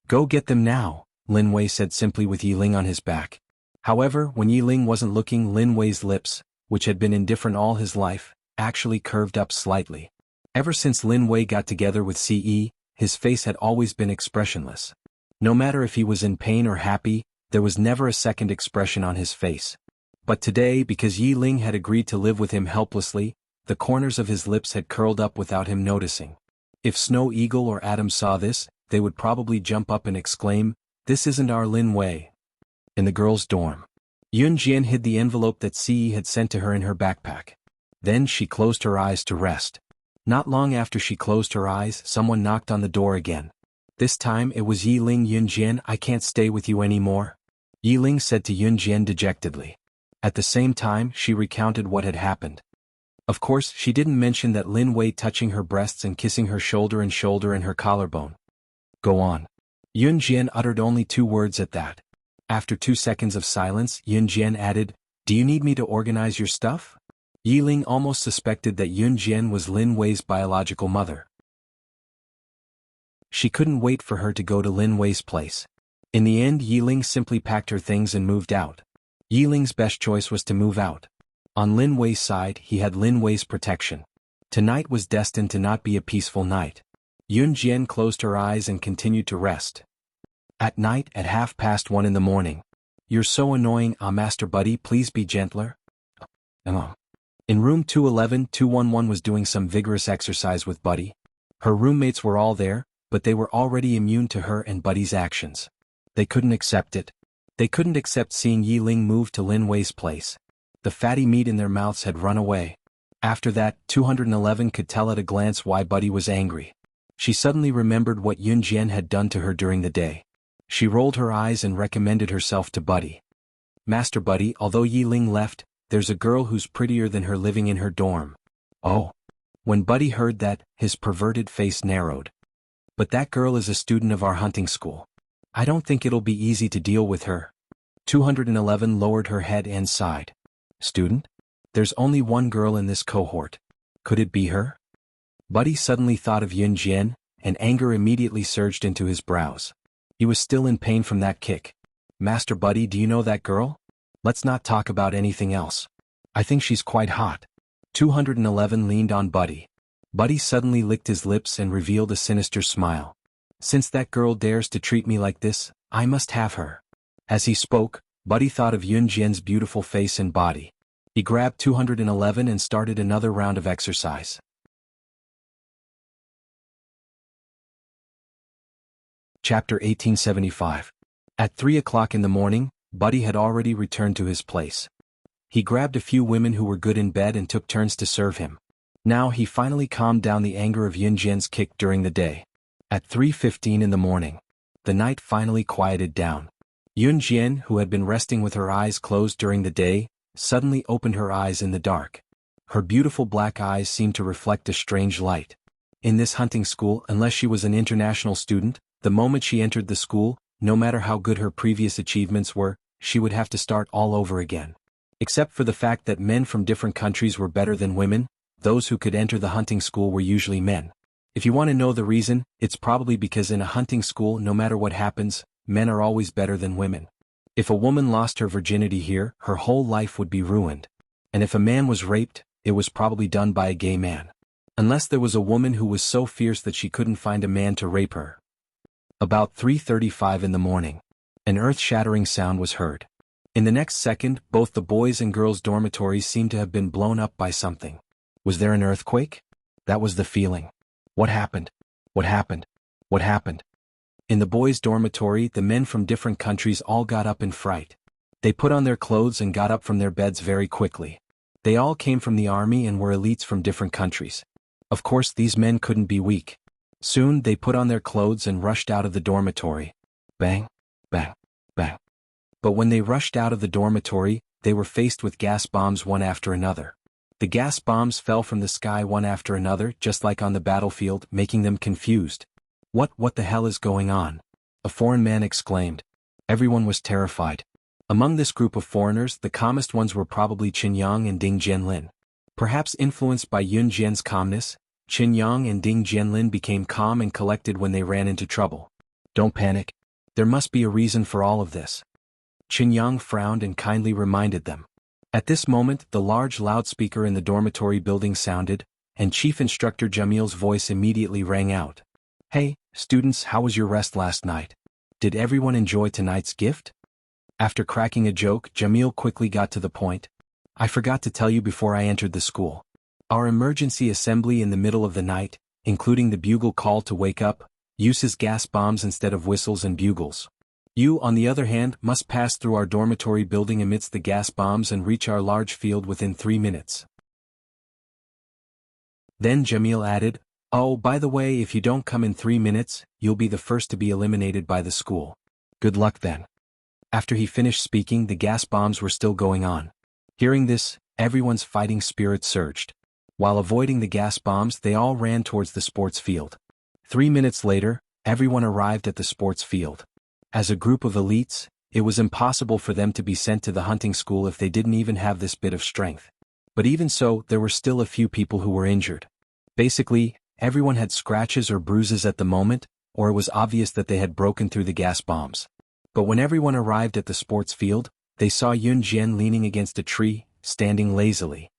"Go get them now," Lin Wei said simply with Yiling on his back. However, when Yiling wasn't looking, Lin Wei's lips, which had been indifferent all his life, actually curved up slightly. Ever since Lin Wei got together with Ce, his face had always been expressionless. No matter if he was in pain or happy, there was never a second expression on his face. But today, because Yiling had agreed to live with him helplessly, the corners of his lips had curled up without him noticing. If Snow Eagle or Adam saw this, they would probably jump up and exclaim, "This isn't our Lin Wei." In the girls' dorm, Yunjian hid the envelope that Ce had sent to her in her backpack. Then she closed her eyes to rest. Not long after she closed her eyes, someone knocked on the door again. This time it was Yiling. "Yunjian, I can't stay with you anymore," Yiling said to Yunjian dejectedly. At the same time, she recounted what had happened. Of course, she didn't mention that Lin Wei touching her breasts and kissing her shoulder and her collarbone. "Go on." Yunjian uttered only 2 words at that. After 2 seconds of silence, Yunjian added, "Do you need me to organize your stuff?" Yiling almost suspected that Yunjian was Lin Wei's biological mother. She couldn't wait for her to go to Lin Wei's place. In the end, Yiling simply packed her things and moved out. Yiling's best choice was to move out. On Lin Wei's side, he had Lin Wei's protection. Tonight was destined to not be a peaceful night. Yunjian closed her eyes and continued to rest. At night, at 1:30 in the morning. "You're so annoying, Master Buddy, please be gentler." In room 211, 211 was doing some vigorous exercise with Buddy. Her roommates were all there, but they were already immune to her and Buddy's actions. They couldn't accept it. They couldn't accept seeing Yi Ling move to Lin Wei's place. The fatty meat in their mouths had run away. After that, 211 could tell at a glance why Buddy was angry. She suddenly remembered what Yun Jian had done to her during the day. She rolled her eyes and recommended herself to Buddy. Master Buddy, although Yi Ling left, there's a girl who's prettier than her living in her dorm. Oh. When Buddy heard that, his perverted face narrowed. But that girl is a student of our hunting school. I don't think it'll be easy to deal with her. 211 lowered her head and sighed. Student? There's only one girl in this cohort. Could it be her? Buddy suddenly thought of Yun Jian, and anger immediately surged into his brows. He was still in pain from that kick. Master Buddy, do you know that girl? Let's not talk about anything else. I think she's quite hot. 211 leaned on Buddy. Buddy suddenly licked his lips and revealed a sinister smile. Since that girl dares to treat me like this, I must have her. As he spoke, Buddy thought of Yun Jian's beautiful face and body. He grabbed 211 and started another round of exercise. Chapter 1875. At 3 o'clock in the morning, Buddy had already returned to his place. He grabbed a few women who were good in bed and took turns to serve him. Now he finally calmed down the anger of Yun Jian's kick during the day. At 3:15 in the morning, the night finally quieted down. Yun Jian, who had been resting with her eyes closed during the day, suddenly opened her eyes in the dark. Her beautiful black eyes seemed to reflect a strange light. In this hunting school, unless she was an international student, the moment she entered the school, no matter how good her previous achievements were, she would have to start all over again. Except for the fact that men from different countries were better than women, those who could enter the hunting school were usually men. If you want to know the reason, it's probably because in a hunting school, no matter what happens, men are always better than women. If a woman lost her virginity here, her whole life would be ruined. And if a man was raped, it was probably done by a gay man. Unless there was a woman who was so fierce that she couldn't find a man to rape her. About 3:35 in the morning, an earth-shattering sound was heard. In the next second, both the boys' and girls' dormitories seemed to have been blown up by something. Was there an earthquake? That was the feeling. What happened? What happened? What happened? In the boys' dormitory, the men from different countries all got up in fright. They put on their clothes and got up from their beds very quickly. They all came from the army and were elites from different countries. Of course, these men couldn't be weak. Soon, they put on their clothes and rushed out of the dormitory. Bang, bang, bang. But when they rushed out of the dormitory, they were faced with gas bombs one after another. The gas bombs fell from the sky one after another, just like on the battlefield, making them confused. What the hell is going on? A foreign man exclaimed. Everyone was terrified. Among this group of foreigners, the calmest ones were probably Qin Yang and Ding Jianlin. Perhaps influenced by Yun Jian's calmness, Qin Yang and Ding Jianlin became calm and collected when they ran into trouble. Don't panic. There must be a reason for all of this. Qin Yang frowned and kindly reminded them. At this moment, the large loudspeaker in the dormitory building sounded, and Chief Instructor Jamil's voice immediately rang out. Hey, students, how was your rest last night? Did everyone enjoy tonight's gift? After cracking a joke, Jamil quickly got to the point. I forgot to tell you before I entered the school. Our emergency assembly in the middle of the night, including the bugle call to wake up, uses gas bombs instead of whistles and bugles. You, on the other hand, must pass through our dormitory building amidst the gas bombs and reach our large field within 3 minutes. Then Jamil added, Oh, by the way, if you don't come in 3 minutes, you'll be the first to be eliminated by the school. Good luck then. After he finished speaking, the gas bombs were still going on. Hearing this, everyone's fighting spirit surged. While avoiding the gas bombs, they all ran towards the sports field. 3 minutes later, everyone arrived at the sports field. As a group of elites, it was impossible for them to be sent to the hunting school if they didn't even have this bit of strength. But even so, there were still a few people who were injured. Basically, everyone had scratches or bruises at the moment, or it was obvious that they had broken through the gas bombs. But when everyone arrived at the sports field, they saw Yun Jian leaning against a tree, standing lazily.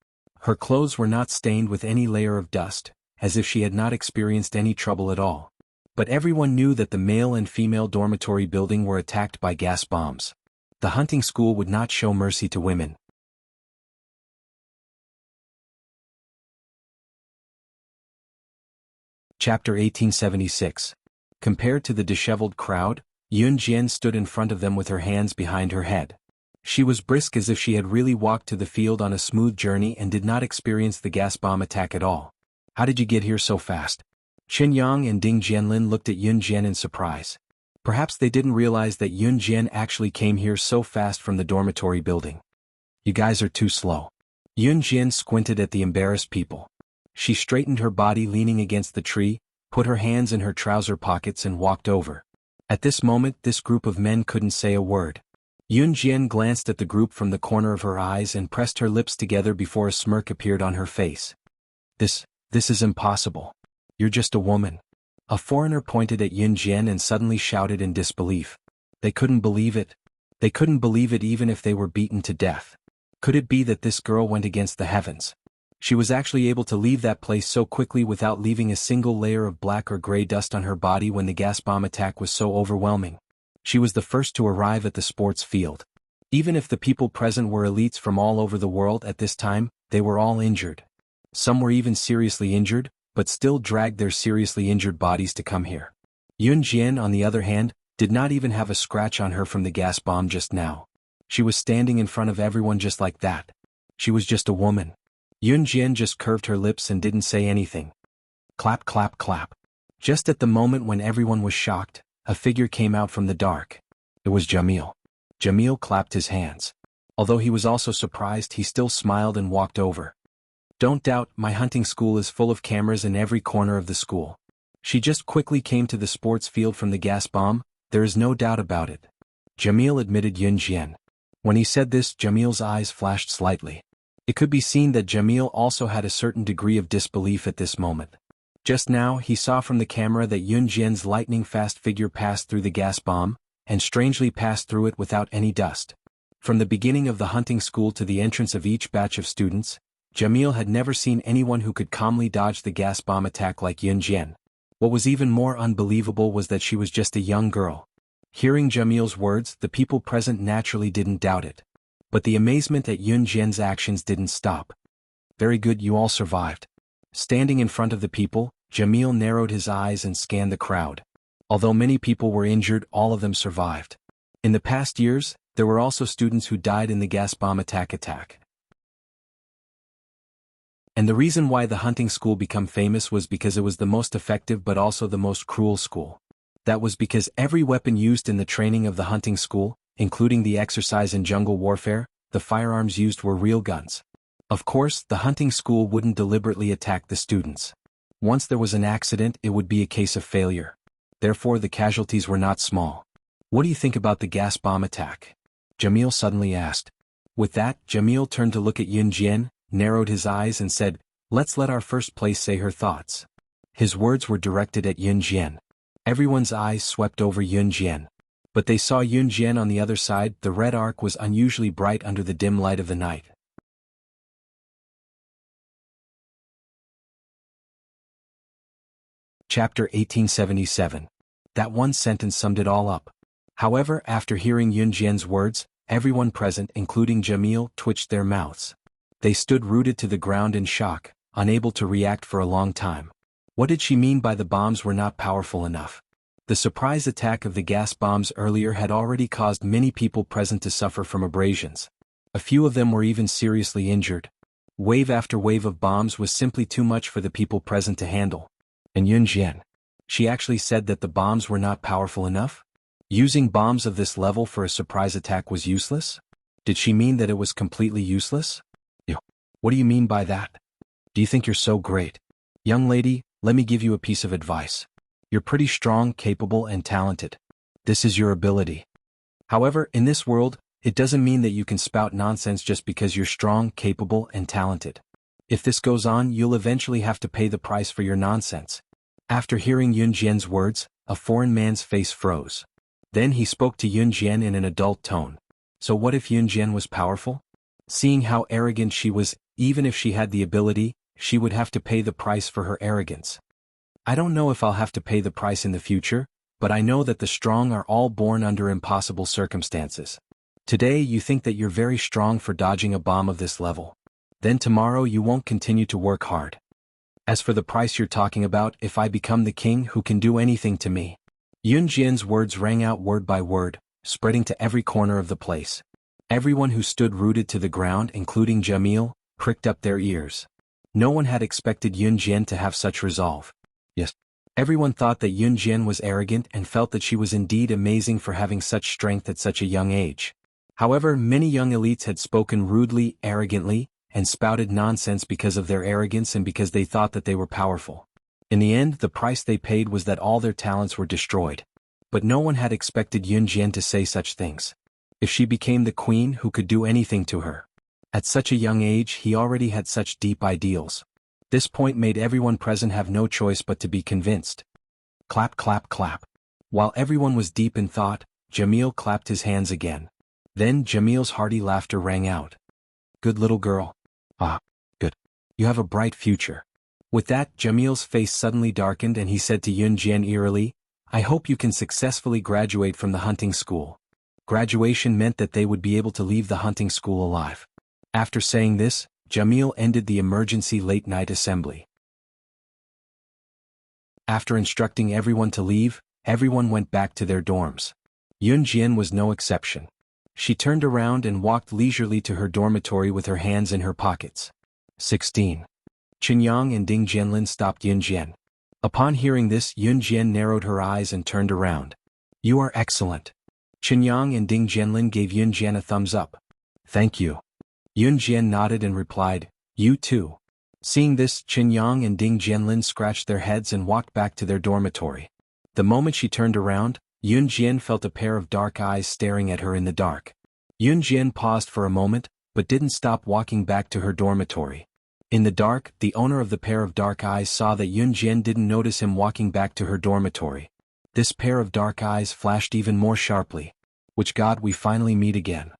Her clothes were not stained with any layer of dust, as if she had not experienced any trouble at all. But everyone knew that the male and female dormitory building were attacked by gas bombs. The hunting school would not show mercy to women. Chapter 1876. Compared to the disheveled crowd, Yun Jian stood in front of them with her hands behind her head. She was brisk as if she had really walked to the field on a smooth journey and did not experience the gas bomb attack at all. How did you get here so fast? Qin Yang and Ding Jianlin looked at Yun Jian in surprise. Perhaps they didn't realize that Yun Jian actually came here so fast from the dormitory building. You guys are too slow. Yun Jian squinted at the embarrassed people. She straightened her body leaning against the tree, put her hands in her trouser pockets and walked over. At this moment this group of men couldn't say a word. Yun Jian glanced at the group from the corner of her eyes and pressed her lips together before a smirk appeared on her face. This is impossible. You're just a woman. A foreigner pointed at Yun Jian and suddenly shouted in disbelief. They couldn't believe it. They couldn't believe it even if they were beaten to death. Could it be that this girl went against the heavens? She was actually able to leave that place so quickly without leaving a single layer of black or gray dust on her body when the gas bomb attack was so overwhelming. She was the first to arrive at the sports field. Even if the people present were elites from all over the world at this time, they were all injured. Some were even seriously injured, but still dragged their seriously injured bodies to come here. Yun Jian, on the other hand, did not even have a scratch on her from the gas bomb just now. She was standing in front of everyone just like that. She was just a woman. Yun Jian just curved her lips and didn't say anything. Clap, clap, clap. Just at the moment when everyone was shocked, a figure came out from the dark. It was Jamil. Jamil clapped his hands. Although he was also surprised, he still smiled and walked over. Don't doubt, my hunting school is full of cameras in every corner of the school. She just quickly came to the sports field from the gas bomb, there is no doubt about it. Jamil admitted Yun Jian. When he said this, Jamil's eyes flashed slightly. It could be seen that Jamil also had a certain degree of disbelief at this moment. Just now he saw from the camera that Yun Jian's lightning-fast figure passed through the gas bomb, and strangely passed through it without any dust. From the beginning of the hunting school to the entrance of each batch of students, Jamil had never seen anyone who could calmly dodge the gas bomb attack like Yun Jian. What was even more unbelievable was that she was just a young girl. Hearing Jamil's words, the people present naturally didn't doubt it. But the amazement at Yun Jian's actions didn't stop. Very good, you all survived. Standing in front of the people, Jamil narrowed his eyes and scanned the crowd. Although many people were injured, all of them survived. In the past years, there were also students who died in the gas bomb attack. And the reason why the hunting school became famous was because it was the most effective but also the most cruel school. That was because every weapon used in the training of the hunting school, including the exercise in jungle warfare, the firearms used were real guns. Of course, the hunting school wouldn't deliberately attack the students. Once there was an accident, it would be a case of failure. Therefore, the casualties were not small. What do you think about the gas bomb attack? Jamil suddenly asked. With that, Jamil turned to look at Yun Jian, narrowed his eyes and said, "Let's let our first place say her thoughts." His words were directed at Yun Jian. Everyone's eyes swept over Yun Jian. But they saw Yun Jian on the other side. The red arc was unusually bright under the dim light of the night. Chapter 1877. That one sentence summed it all up. However, after hearing Yun Jian's words, everyone present, including Jamil, twitched their mouths. They stood rooted to the ground in shock, unable to react for a long time. What did she mean by the bombs were not powerful enough? The surprise attack of the gas bombs earlier had already caused many people present to suffer from abrasions. A few of them were even seriously injured. Wave after wave of bombs was simply too much for the people present to handle. And Yun Jian. She actually said that the bombs were not powerful enough? Using bombs of this level for a surprise attack was useless? Did she mean that it was completely useless? What do you mean by that? Do you think you're so great? Young lady, let me give you a piece of advice. You're pretty strong, capable, and talented. This is your ability. However, in this world, it doesn't mean that you can spout nonsense just because you're strong, capable, and talented. If this goes on, you'll eventually have to pay the price for your nonsense. After hearing Yun Jian's words, a foreign man's face froze. Then he spoke to Yun Jian in an adult tone. So what if Yun Jian was powerful? Seeing how arrogant she was, even if she had the ability, she would have to pay the price for her arrogance. I don't know if I'll have to pay the price in the future, but I know that the strong are all born under impossible circumstances. Today you think that you're very strong for dodging a bomb of this level. Then tomorrow you won't continue to work hard. As for the price you're talking about, if I become the king, who can do anything to me? Yun Jian's words rang out word by word, spreading to every corner of the place. Everyone who stood rooted to the ground, including Jamil, pricked up their ears. No one had expected Yun Jian to have such resolve. Yes. Everyone thought that Yun Jian was arrogant and felt that she was indeed amazing for having such strength at such a young age. However, many young elites had spoken rudely, arrogantly, and spouted nonsense because of their arrogance and because they thought that they were powerful. In the end, the price they paid was that all their talents were destroyed. But no one had expected Yun Jian to say such things. If she became the queen, who could do anything to her? At such a young age, he already had such deep ideals. This point made everyone present have no choice but to be convinced. Clap, clap, clap. While everyone was deep in thought, Jamil clapped his hands again. Then Jamil's hearty laughter rang out. Good little girl. Ah, good. You have a bright future. With that, Jamil's face suddenly darkened and he said to Yun Jian eerily, I hope you can successfully graduate from the hunting school. Graduation meant that they would be able to leave the hunting school alive. After saying this, Jamil ended the emergency late-night assembly. After instructing everyone to leave, everyone went back to their dorms. Yun Jian was no exception. She turned around and walked leisurely to her dormitory with her hands in her pockets. 16. Qinyang and Ding Jianlin stopped Yun Jian. Upon hearing this, Yun Jian narrowed her eyes and turned around. You are excellent. Qinyang and Ding Jianlin gave Yun Jian a thumbs up. Thank you. Yun Jian nodded and replied, You too. Seeing this, Qinyang and Ding Jianlin scratched their heads and walked back to their dormitory. The moment she turned around, Yun Jian felt a pair of dark eyes staring at her in the dark. Yun Jian paused for a moment, but didn't stop walking back to her dormitory. In the dark, the owner of the pair of dark eyes saw that Yun Jian didn't notice him walking back to her dormitory. This pair of dark eyes flashed even more sharply. Which god we finally meet again.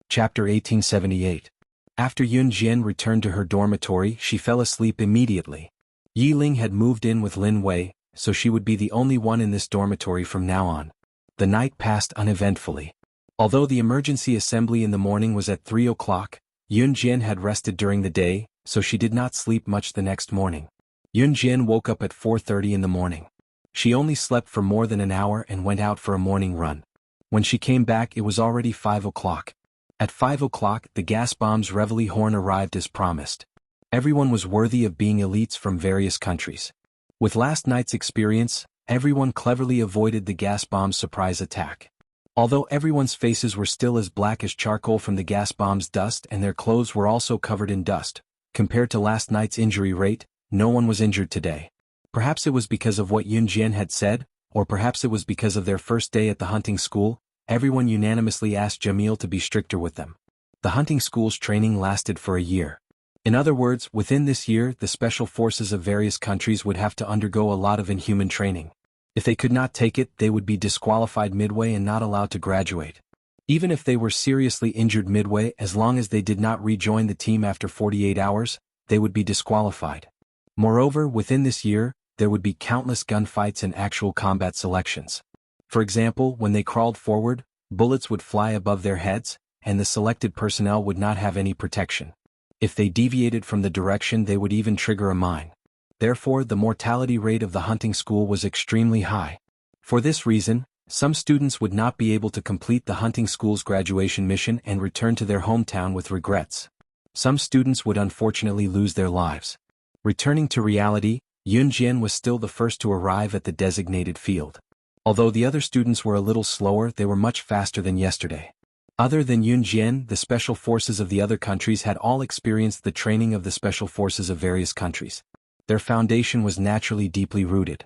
Chapter 1878. After Yun Jian returned to her dormitory, she fell asleep immediately. Yi Ling had moved in with Lin Wei, so she would be the only one in this dormitory from now on. The night passed uneventfully. Although the emergency assembly in the morning was at 3 o'clock, Yun Jian had rested during the day, so she did not sleep much the next morning. Yun Jian woke up at 4:30 in the morning. She only slept for more than an hour and went out for a morning run. When she came back, it was already 5 o'clock. At 5 o'clock, the gas bomb's reveille horn arrived as promised. Everyone was worthy of being elites from various countries. With last night's experience, everyone cleverly avoided the gas bomb's surprise attack. Although everyone's faces were still as black as charcoal from the gas bomb's dust and their clothes were also covered in dust, compared to last night's injury rate, no one was injured today. Perhaps it was because of what Yun Jian had said, or perhaps it was because of their first day at the hunting school. Everyone unanimously asked Jamil to be stricter with them. The hunting school's training lasted for a year. In other words, within this year, the special forces of various countries would have to undergo a lot of inhuman training. If they could not take it, they would be disqualified midway and not allowed to graduate. Even if they were seriously injured midway, as long as they did not rejoin the team after 48 hours, they would be disqualified. Moreover, within this year, there would be countless gunfights and actual combat selections. For example, when they crawled forward, bullets would fly above their heads, and the selected personnel would not have any protection. If they deviated from the direction, they would even trigger a mine. Therefore, the mortality rate of the hunting school was extremely high. For this reason, some students would not be able to complete the hunting school's graduation mission and return to their hometown with regrets. Some students would unfortunately lose their lives. Returning to reality, Yun Jian was still the first to arrive at the designated field. Although the other students were a little slower, they were much faster than yesterday. Other than Yun Jian, the special forces of the other countries had all experienced the training of the special forces of various countries. Their foundation was naturally deeply rooted.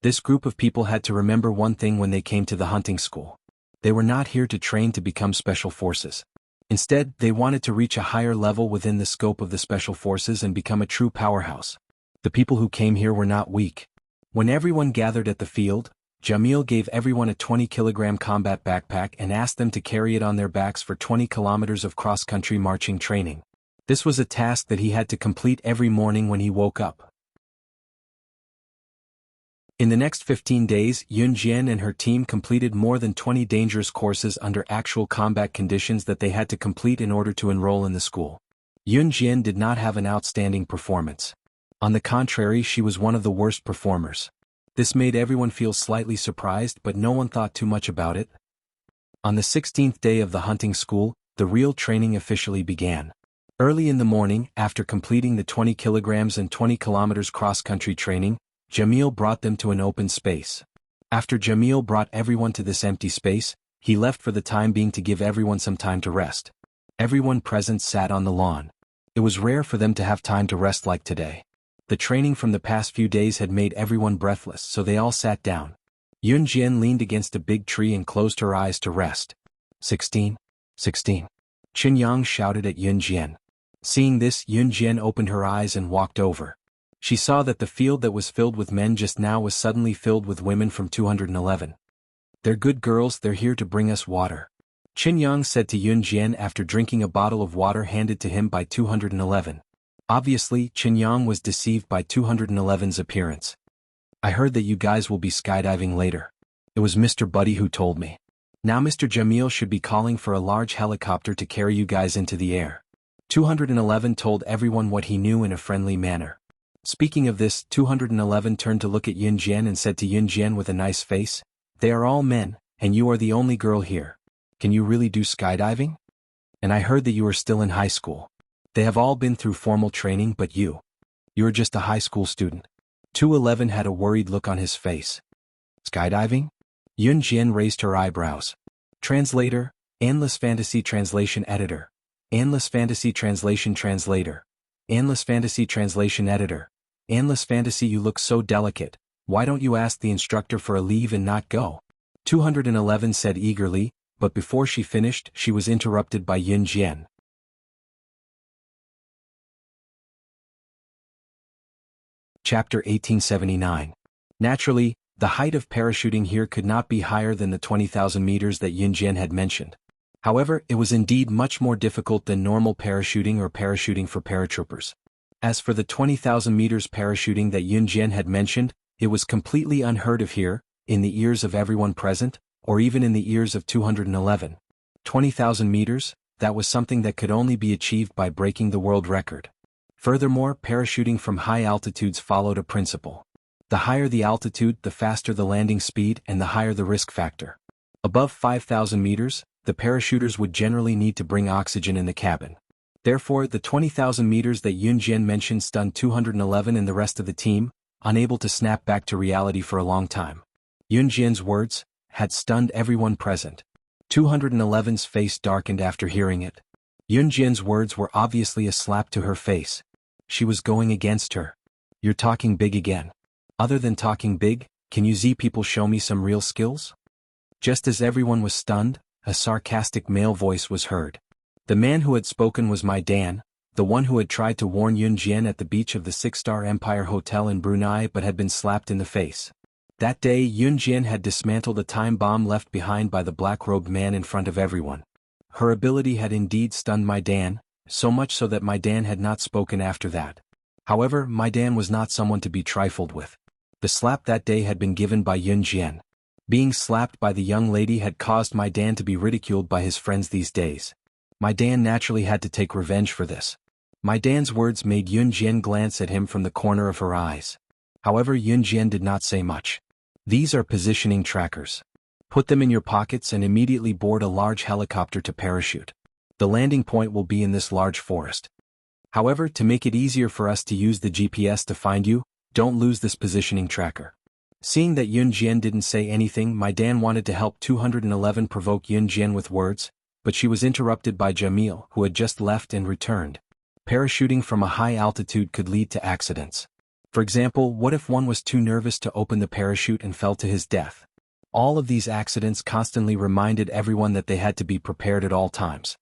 This group of people had to remember one thing when they came to the hunting school. They were not here to train to become special forces. Instead, they wanted to reach a higher level within the scope of the special forces and become a true powerhouse. The people who came here were not weak. When everyone gathered at the field, Jamil gave everyone a 20-kilogram combat backpack and asked them to carry it on their backs for 20 kilometers of cross-country marching training. This was a task that he had to complete every morning when he woke up. In the next 15 days, Yun Jian and her team completed more than 20 dangerous courses under actual combat conditions that they had to complete in order to enroll in the school. Yun Jian did not have an outstanding performance. On the contrary, she was one of the worst performers. This made everyone feel slightly surprised, but no one thought too much about it. On the 16th day of the hunting school, the real training officially began. Early in the morning, after completing the 20 kilograms and 20 kilometers cross-country training, Jamil brought them to an open space. After Jamil brought everyone to this empty space, he left for the time being to give everyone some time to rest. Everyone present sat on the lawn. It was rare for them to have time to rest like today. The training from the past few days had made everyone breathless, so they all sat down. Yun Jian leaned against a big tree and closed her eyes to rest. 16. 16. Qin Yang shouted at Yun Jian. Seeing this, Yun Jian opened her eyes and walked over. She saw that the field that was filled with men just now was suddenly filled with women from 211. They're good girls, they're here to bring us water. Qin Yang said to Yun Jian after drinking a bottle of water handed to him by 211. Obviously, Qin Yang was deceived by 211's appearance. I heard that you guys will be skydiving later. It was Mr. Buddy who told me. Now Mr. Jamil should be calling for a large helicopter to carry you guys into the air. 211 told everyone what he knew in a friendly manner. Speaking of this, 211 turned to look at Yun Jian and said to Yun Jian with a nice face, "They are all men, and you are the only girl here. Can you really do skydiving? And I heard that you are still in high school. They have all been through formal training, but you're just a high school student." 211 had a worried look on his face. Skydiving? Yun Jian raised her eyebrows. Translator, Endless Fantasy Translation Editor. Endless Fantasy Translation Translator. Endless Fantasy Translation Editor. Endless Fantasy, you look so delicate. Why don't you ask the instructor for a leave and not go? 211 said eagerly, but before she finished, she was interrupted by Yun Jian. Chapter 1879. Naturally, the height of parachuting here could not be higher than the 20,000 meters that Yun Jian had mentioned. However, it was indeed much more difficult than normal parachuting or parachuting for paratroopers. As for the 20,000 meters parachuting that Yun Jian had mentioned, it was completely unheard of here, in the ears of everyone present, or even in the ears of 211. 20,000 meters, that was something that could only be achieved by breaking the world record. Furthermore, parachuting from high altitudes followed a principle. The higher the altitude, the faster the landing speed and the higher the risk factor. Above 5,000 meters, the parachuters would generally need to bring oxygen in the cabin. Therefore, the 20,000 meters that Yun Jian mentioned stunned 211 and the rest of the team, unable to snap back to reality for a long time. Yun Jian's words had stunned everyone present. 211's face darkened after hearing it. Yun Jian's words were obviously a slap to her face. She was going against her. You're talking big again. Other than talking big, can you Z people show me some real skills? Just as everyone was stunned, a sarcastic male voice was heard. The man who had spoken was my Dan, the one who had tried to warn Yun Jian at the beach of the 6-star Empire Hotel in Brunei but had been slapped in the face. That day Yun Jian had dismantled a time bomb left behind by the black-robed man in front of everyone. Her ability had indeed stunned my Dan, so much so that my Dan had not spoken after that. However, my Dan was not someone to be trifled with. The slap that day had been given by Yun Jian. Being slapped by the young lady had caused my Dan to be ridiculed by his friends these days. My Dan naturally had to take revenge for this. My Dan's words made Yun Jian glance at him from the corner of her eyes. However, Yun Jian did not say much. These are positioning trackers. Put them in your pockets and immediately board a large helicopter to parachute. The landing point will be in this large forest. However, to make it easier for us to use the GPS to find you, don't lose this positioning tracker. Seeing that Yun Jian didn't say anything, my Dan wanted to help 211 provoke Yun Jian with words, but she was interrupted by Jamil, who had just left and returned. Parachuting from a high altitude could lead to accidents. For example, what if one was too nervous to open the parachute and fell to his death? All of these accidents constantly reminded everyone that they had to be prepared at all times.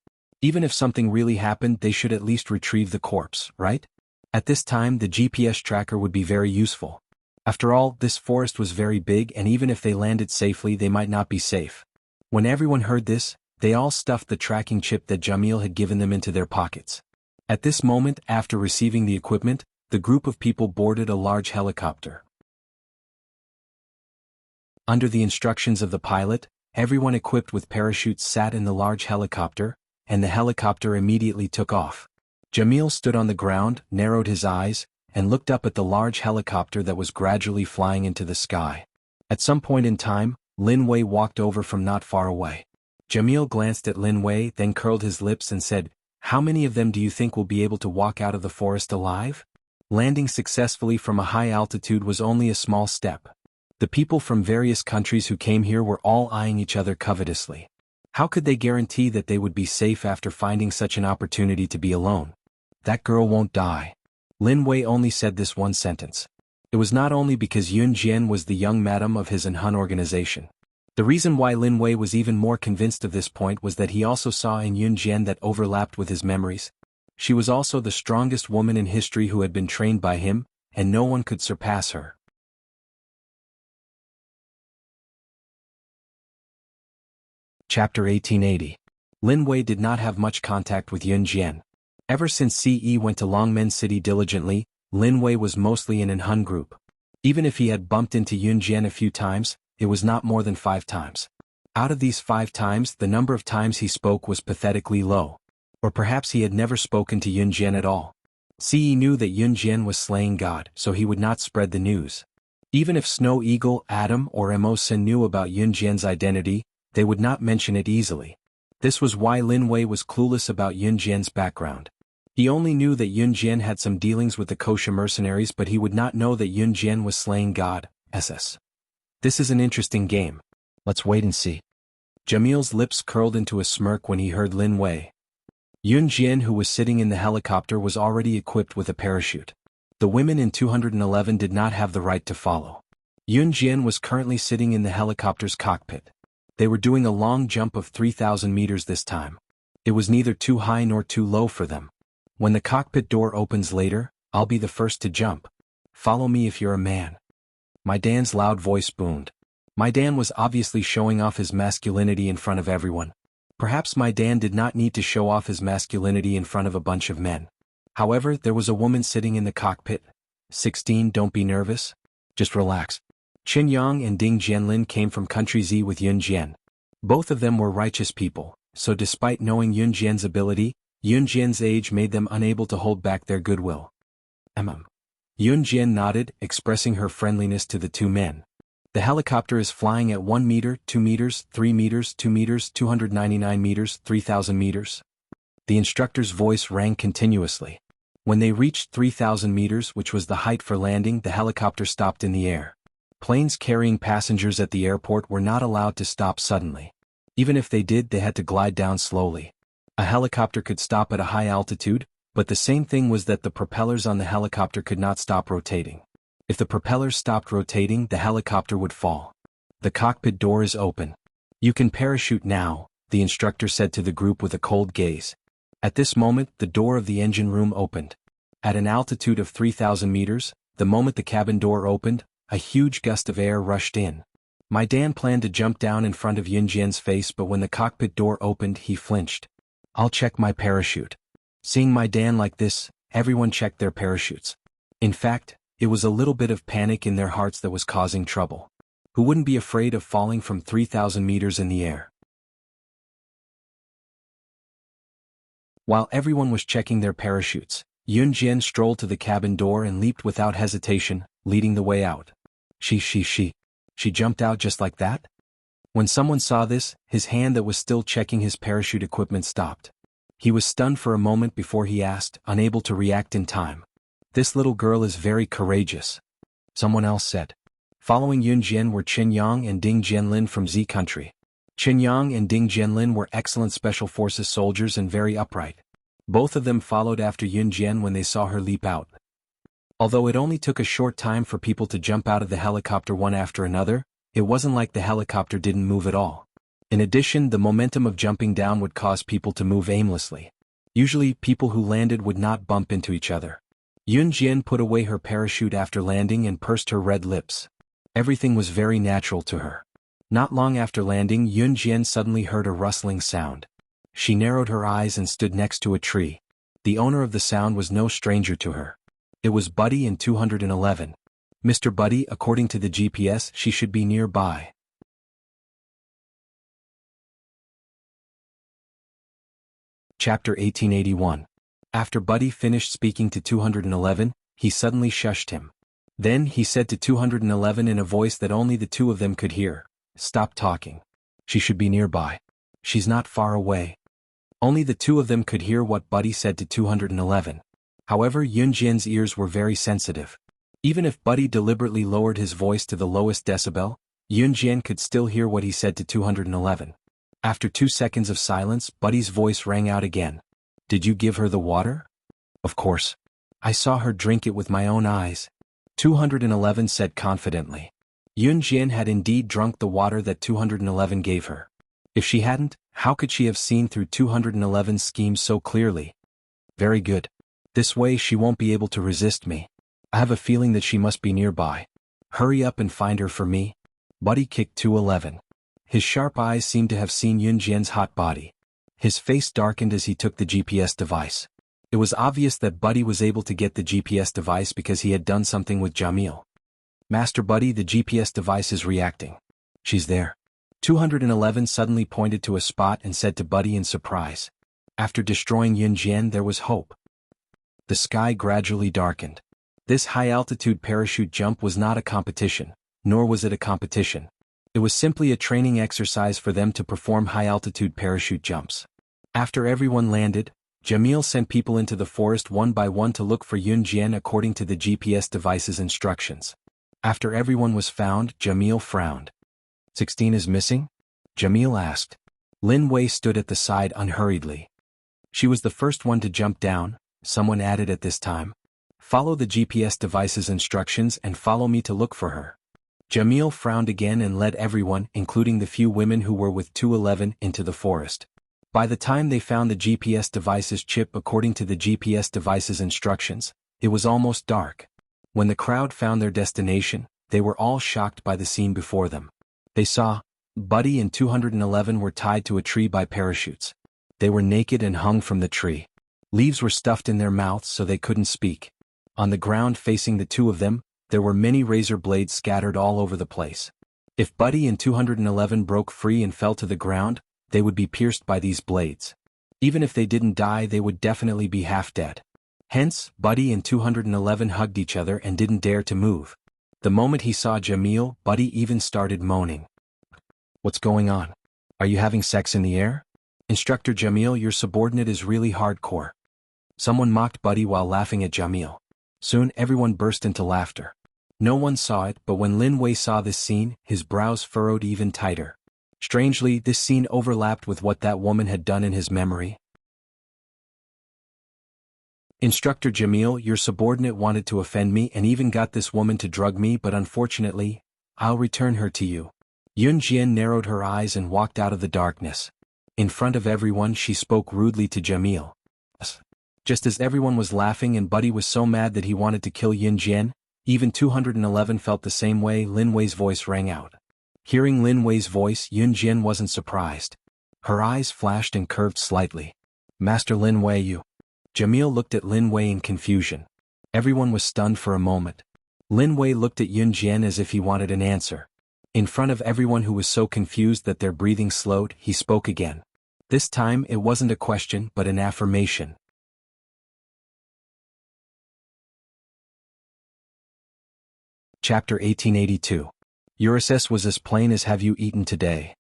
Even if something really happened, they should at least retrieve the corpse, right? At this time, the GPS tracker would be very useful. After all, this forest was very big, and even if they landed safely, they might not be safe. When everyone heard this, they all stuffed the tracking chip that Jamil had given them into their pockets. At this moment, after receiving the equipment, the group of people boarded a large helicopter. Under the instructions of the pilot, everyone equipped with parachutes sat in the large helicopter, and the helicopter immediately took off. Jamil stood on the ground, narrowed his eyes, and looked up at the large helicopter that was gradually flying into the sky. At some point in time, Lin Wei walked over from not far away. Jamil glanced at Lin Wei, then curled his lips and said, "How many of them do you think will be able to walk out of the forest alive?" Landing successfully from a high altitude was only a small step. The people from various countries who came here were all eyeing each other covetously. How could they guarantee that they would be safe after finding such an opportunity to be alone? "That girl won't die." Lin Wei only said this one sentence. It was not only because Yun Jian was the young madam of his Hun organization. The reason why Lin Wei was even more convinced of this point was that he also saw in Yun Jian that overlapped with his memories. She was also the strongest woman in history who had been trained by him, and no one could surpass her. Chapter 1880. Lin Wei did not have much contact with Yun Jian. Ever since CE went to Longmen City diligently, Lin Wei was mostly in an Hun group. Even if he had bumped into Yun Jian a few times, it was not more than 5 times. Out of these 5 times, the number of times he spoke was pathetically low. Or perhaps he had never spoken to Yun Jian at all. CE knew that Yun Jian was slaying God, so he would not spread the news. Even if Snow Eagle, Adam, or Mo Sin knew about Yun Jian's identity, they would not mention it easily. This was why Lin Wei was clueless about Yun Jian's background. He only knew that Yun Jian had some dealings with the kosher mercenaries, but he would not know that Yun Jian was slaying God, SS. This is an interesting game. Let's wait and see. Jamil's lips curled into a smirk when he heard Lin Wei. Yun Jian, who was sitting in the helicopter, was already equipped with a parachute. The women in 211 did not have the right to follow. Yun Jian was currently sitting in the helicopter's cockpit. They were doing a long jump of 3,000 meters this time. It was neither too high nor too low for them. "When the cockpit door opens later, I'll be the first to jump. Follow me if you're a man." My Dan's loud voice boomed. My Dan was obviously showing off his masculinity in front of everyone. Perhaps my Dan did not need to show off his masculinity in front of a bunch of men. However, there was a woman sitting in the cockpit. 16, don't be nervous. Just relax. Qin Yang and Ding Jianlin came from Country Z with Yun Jian. Both of them were righteous people, so despite knowing Yun Jian's ability, Yun Jian's age made them unable to hold back their goodwill. Yun Jian nodded, expressing her friendliness to the 2 men. The helicopter is flying at 1 meter, 2 meters, 3 meters, 2 meters, 299 meters, 3,000 meters. The instructor's voice rang continuously. When they reached 3,000 meters, which was the height for landing, the helicopter stopped in the air. Planes carrying passengers at the airport were not allowed to stop suddenly. Even if they did, they had to glide down slowly. A helicopter could stop at a high altitude, but the same thing was that the propellers on the helicopter could not stop rotating. If the propellers stopped rotating, the helicopter would fall. "The cockpit door is open. You can parachute now," the instructor said to the group with a cold gaze. At this moment, the door of the engine room opened. At an altitude of 3,000 meters, the moment the cabin door opened, a huge gust of air rushed in. My Dan planned to jump down in front of Yun Jian's face, but when the cockpit door opened, he flinched. "I'll check my parachute." Seeing my Dan like this, everyone checked their parachutes. In fact, it was a little bit of panic in their hearts that was causing trouble. Who wouldn't be afraid of falling from 3,000 meters in the air? While everyone was checking their parachutes, Yun Jian strolled to the cabin door and leaped without hesitation, leading the way out. She jumped out just like that? When someone saw this, his hand that was still checking his parachute equipment stopped. He was stunned for a moment before he asked, unable to react in time. "This little girl is very courageous," someone else said. Following Yun Jian were Qin Yang and Ding Jianlin from Z country. Qin Yang and Ding Jianlin were excellent special forces soldiers and very upright. Both of them followed after Yun Jian when they saw her leap out. Although it only took a short time for people to jump out of the helicopter one after another, it wasn't like the helicopter didn't move at all. In addition, the momentum of jumping down would cause people to move aimlessly. Usually, people who landed would not bump into each other. Yun Jian put away her parachute after landing and pursed her red lips. Everything was very natural to her. Not long after landing, Yun Jian suddenly heard a rustling sound. She narrowed her eyes and stood next to a tree. The owner of the sound was no stranger to her. It was Buddy in 211. "Mr. Buddy, according to the GPS, she should be nearby." Chapter 1881. After Buddy finished speaking to 211, he suddenly shushed him. Then he said to 211 in a voice that only the two of them could hear, "Stop talking. She should be nearby. She's not far away." Only the two of them could hear what Buddy said to 211. However, Yun Jian's ears were very sensitive. Even if Buddy deliberately lowered his voice to the lowest decibel, Yun Jian could still hear what he said to 211. After 2 seconds of silence, Buddy's voice rang out again. "Did you give her the water?" "Of course. I saw her drink it with my own eyes," 211 said confidently. Yun Jian had indeed drunk the water that 211 gave her. If she hadn't, how could she have seen through 211's scheme so clearly? "Very good. This way she won't be able to resist me. I have a feeling that she must be nearby. Hurry up and find her for me." Buddy kicked 211. His sharp eyes seemed to have seen Yun Jian's hot body. His face darkened as he took the GPS device. It was obvious that Buddy was able to get the GPS device because he had done something with Jamil. "Master Buddy, the GPS device is reacting. She's there." 211 suddenly pointed to a spot and said to Buddy in surprise. After destroying Yun Jian, there was hope. The sky gradually darkened. This high-altitude parachute jump was not a competition, nor was it a competition. It was simply a training exercise for them to perform high-altitude parachute jumps. After everyone landed, Jamil sent people into the forest one by one to look for Yun Jian according to the GPS device's instructions. After everyone was found, Jamil frowned. 16 is missing? Jamil asked. Lin Wei stood at the side unhurriedly. She was the first one to jump down, someone added at this time. Follow the GPS device's instructions and follow me to look for her. Jamil frowned again and led everyone, including the few women who were with 211, into the forest. By the time they found the GPS device's chip according to the GPS device's instructions, it was almost dark. When the crowd found their destination, they were all shocked by the scene before them. They saw, Buddy and 211 were tied to a tree by parachutes. They were naked and hung from the tree. Leaves were stuffed in their mouths so they couldn't speak. On the ground facing the two of them, there were many razor blades scattered all over the place. If Buddy and 211 broke free and fell to the ground, they would be pierced by these blades. Even if they didn't die, they would definitely be half dead. Hence, Buddy and 211 hugged each other and didn't dare to move. The moment he saw Jamil, Buddy even started moaning. What's going on? Are you having sex in the air? Instructor Jamil, your subordinate is really hardcore. Someone mocked Buddy while laughing at Jamil. Soon everyone burst into laughter. No one saw it, but when Lin Wei saw this scene, his brows furrowed even tighter. Strangely, this scene overlapped with what that woman had done in his memory. Instructor Jamil, your subordinate wanted to offend me and even got this woman to drug me, but unfortunately, I'll return her to you. Yun Jian narrowed her eyes and walked out of the darkness. In front of everyone, she spoke rudely to Jamil. Just as everyone was laughing and Buddy was so mad that he wanted to kill Yun Jian, even 211 felt the same way. Lin Wei's voice rang out. Hearing Lin Wei's voice, Yun Jian wasn't surprised. Her eyes flashed and curved slightly. Master Lin Wei, you. Jamil looked at Lin Wei in confusion. Everyone was stunned for a moment. Lin Wei looked at Yun Jian as if he wanted an answer. In front of everyone who was so confused that their breathing slowed, he spoke again. This time it wasn't a question but an affirmation. Chapter 1882. Your SS was as plain as have you eaten today.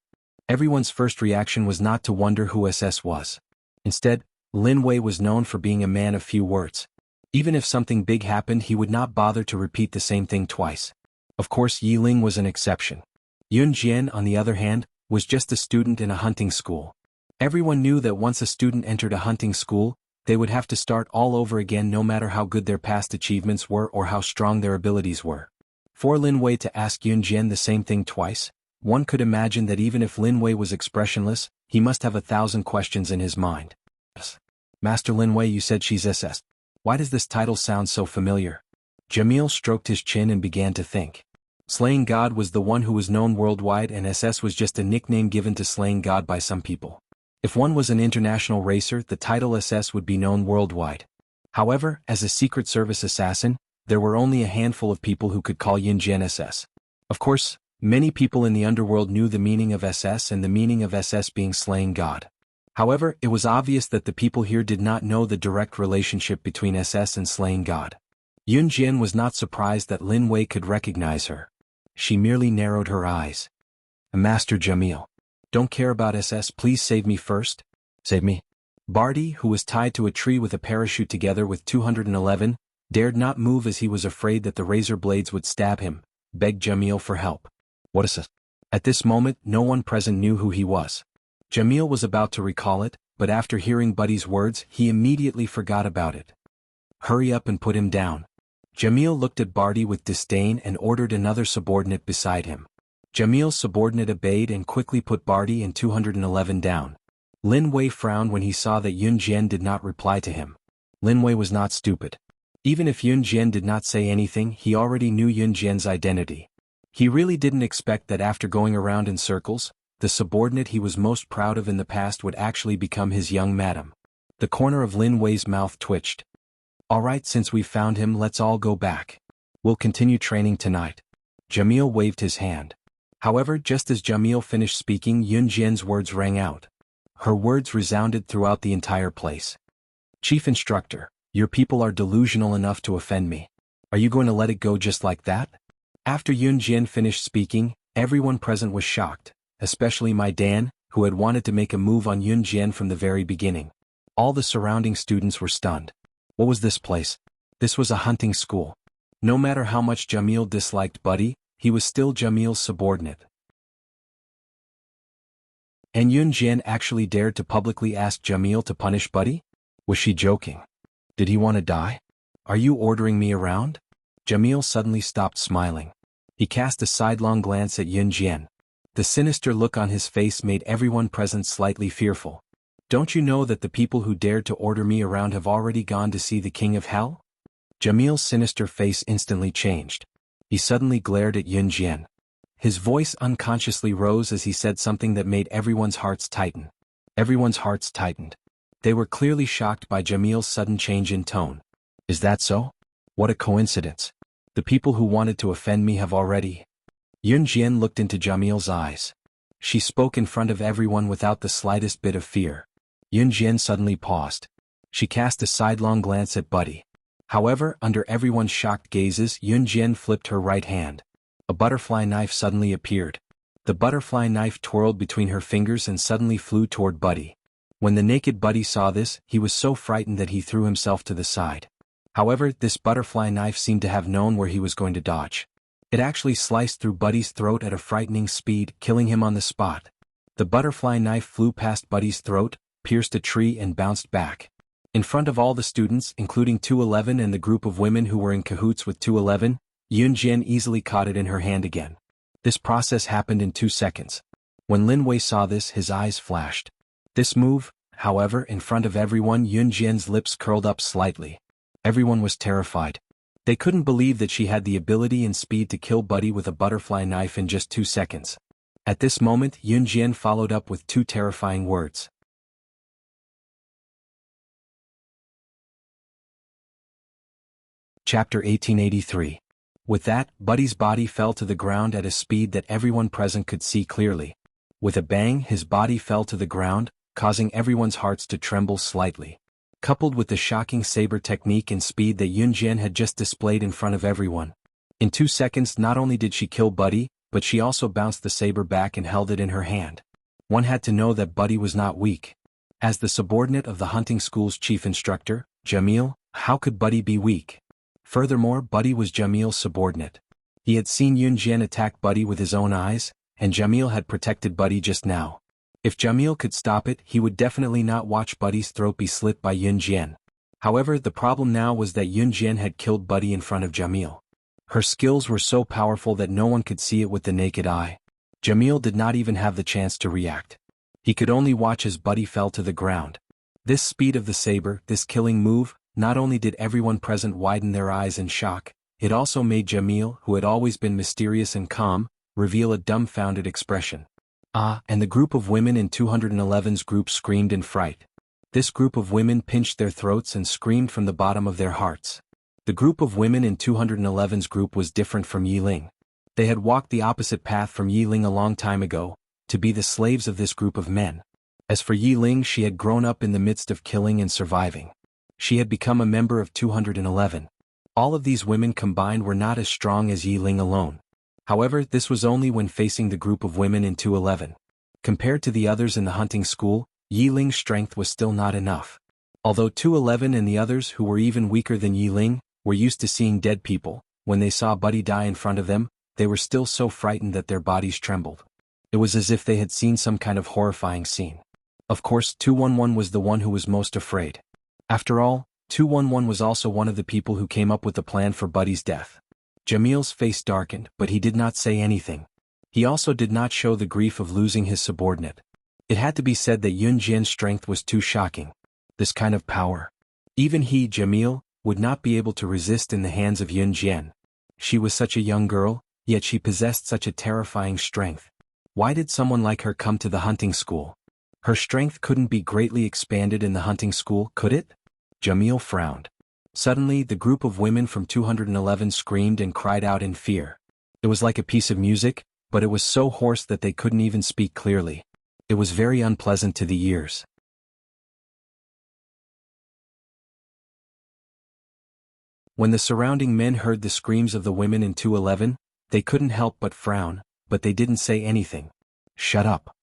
Everyone's first reaction was not to wonder who SS was. Instead, Lin Wei was known for being a man of few words. Even if something big happened, he would not bother to repeat the same thing twice. Of course, Yi Ling was an exception. Yun Jian, on the other hand, was just a student in a hunting school. Everyone knew that once a student entered a hunting school, they would have to start all over again no matter how good their past achievements were or how strong their abilities were. For Lin Wei to ask Yun Jian the same thing twice, one could imagine that even if Lin Wei was expressionless, he must have 1,000 questions in his mind. Master Lin Wei, you said she's SS. Why does this title sound so familiar? Jamil stroked his chin and began to think. Slaying God was the one who was known worldwide, and SS was just a nickname given to slaying God by some people. If one was an international racer, the title SS would be known worldwide. However, as a Secret Service assassin, there were only a handful of people who could call Yun Jian SS. Of course, many people in the underworld knew the meaning of SS and the meaning of SS being slaying God. However, it was obvious that the people here did not know the direct relationship between SS and slaying God. Yun Jian was not surprised that Lin Wei could recognize her. She merely narrowed her eyes. Master Jamil. Don't care about SS, please save me first. Save me. Barty, who was tied to a tree with a parachute together with 211, dared not move as he was afraid that the razor blades would stab him, begged Jamil for help. What is it? At this moment, no one present knew who he was. Jamil was about to recall it, but after hearing Buddy's words, he immediately forgot about it. Hurry up and put him down. Jamil looked at Barty with disdain and ordered another subordinate beside him. Jamil's subordinate obeyed and quickly put Barty and 211 down. Lin Wei frowned when he saw that Yun Jian did not reply to him. Lin Wei was not stupid. Even if Yun Jian did not say anything, he already knew Yun Jian's identity. He really didn't expect that after going around in circles, the subordinate he was most proud of in the past would actually become his young madam. The corner of Lin Wei's mouth twitched. Alright, since we've found him, let's all go back. We'll continue training tonight. Jamil waved his hand. However, just as Jamil finished speaking, Yun Jian's words rang out. Her words resounded throughout the entire place. Chief Instructor, your people are delusional enough to offend me. Are you going to let it go just like that? After Yun Jian finished speaking, everyone present was shocked, especially my Dan, who had wanted to make a move on Yun Jian from the very beginning. All the surrounding students were stunned. What was this place? This was a hunting school. No matter how much Jamil disliked Buddy, he was still Jamil's subordinate. And Yun Jian actually dared to publicly ask Jamil to punish Buddy? Was she joking? Did he want to die? Are you ordering me around? Jamil suddenly stopped smiling. He cast a sidelong glance at Yun Jian. The sinister look on his face made everyone present slightly fearful. Don't you know that the people who dared to order me around have already gone to see the King of Hell? Jamil's sinister face instantly changed. He suddenly glared at Yun Jian. His voice unconsciously rose as he said something that made everyone's hearts tighten. Everyone's hearts tightened. They were clearly shocked by Jamil's sudden change in tone. Is that so? What a coincidence. The people who wanted to offend me have already... Yun Jian looked into Jamil's eyes. She spoke in front of everyone without the slightest bit of fear. Yun Jian suddenly paused. She cast a sidelong glance at Buddy. However, under everyone's shocked gazes, Yun Jian flipped her right hand. A butterfly knife suddenly appeared. The butterfly knife twirled between her fingers and suddenly flew toward Buddy. When the naked Buddy saw this, he was so frightened that he threw himself to the side. However, this butterfly knife seemed to have known where he was going to dodge. It actually sliced through Buddy's throat at a frightening speed, killing him on the spot. The butterfly knife flew past Buddy's throat, pierced a tree and bounced back. In front of all the students, including 211 and the group of women who were in cahoots with 211, Yun Jian easily caught it in her hand again. This process happened in 2 seconds. When Lin Wei saw this, his eyes flashed. This move, however, in front of everyone, Yun Jian's lips curled up slightly. Everyone was terrified. They couldn't believe that she had the ability and speed to kill Buddy with a butterfly knife in just 2 seconds. At this moment, Yun Jian followed up with 2 terrifying words. Chapter 1883. With that, Buddy's body fell to the ground at a speed that everyone present could see clearly. With a bang, his body fell to the ground, causing everyone's hearts to tremble slightly. Coupled with the shocking saber technique and speed that Yun Jian had just displayed in front of everyone. In 2 seconds, not only did she kill Buddy, but she also bounced the saber back and held it in her hand. One had to know that Buddy was not weak. As the subordinate of the hunting school's chief instructor, Jamil, how could Buddy be weak? Furthermore, Buddy was Jamil's subordinate. He had seen Yun Jian attack Buddy with his own eyes, and Jamil had protected Buddy just now. If Jamil could stop it, he would definitely not watch Buddy's throat be slit by Yun Jian. However, the problem now was that Yun Jian had killed Buddy in front of Jamil. Her skills were so powerful that no one could see it with the naked eye. Jamil did not even have the chance to react. He could only watch as Buddy fell to the ground. This speed of the saber, this killing move, not only did everyone present widen their eyes in shock, it also made Jamil, who had always been mysterious and calm, reveal a dumbfounded expression. And the group of women in 211's group screamed in fright. This group of women pinched their throats and screamed from the bottom of their hearts. The group of women in 211's group was different from Yi Ling. They had walked the opposite path from Yi Ling a long time ago, to be the slaves of this group of men. As for Yi Ling, she had grown up in the midst of killing and surviving. She had become a member of 211. All of these women combined were not as strong as Yi Ling alone. However, this was only when facing the group of women in 211. Compared to the others in the hunting school, Yi Ling's strength was still not enough. Although 211 and the others who were even weaker than Yi Ling were used to seeing dead people, when they saw Buddy die in front of them, they were still so frightened that their bodies trembled. It was as if they had seen some kind of horrifying scene. Of course, 211 was the one who was most afraid. After all, 211 was also one of the people who came up with the plan for Buddy's death. Jamil's face darkened, but he did not say anything. He also did not show the grief of losing his subordinate. It had to be said that Yun Jian's strength was too shocking. This kind of power. Even he, Jamil, would not be able to resist in the hands of Yun Jian. She was such a young girl, yet she possessed such a terrifying strength. Why did someone like her come to the hunting school? Her strength couldn't be greatly expanded in the hunting school, could it? Jamil frowned. Suddenly, the group of women from 211 screamed and cried out in fear. It was like a piece of music, but it was so hoarse that they couldn't even speak clearly. It was very unpleasant to the ears. When the surrounding men heard the screams of the women in 211, they couldn't help but frown, but they didn't say anything. Shut up.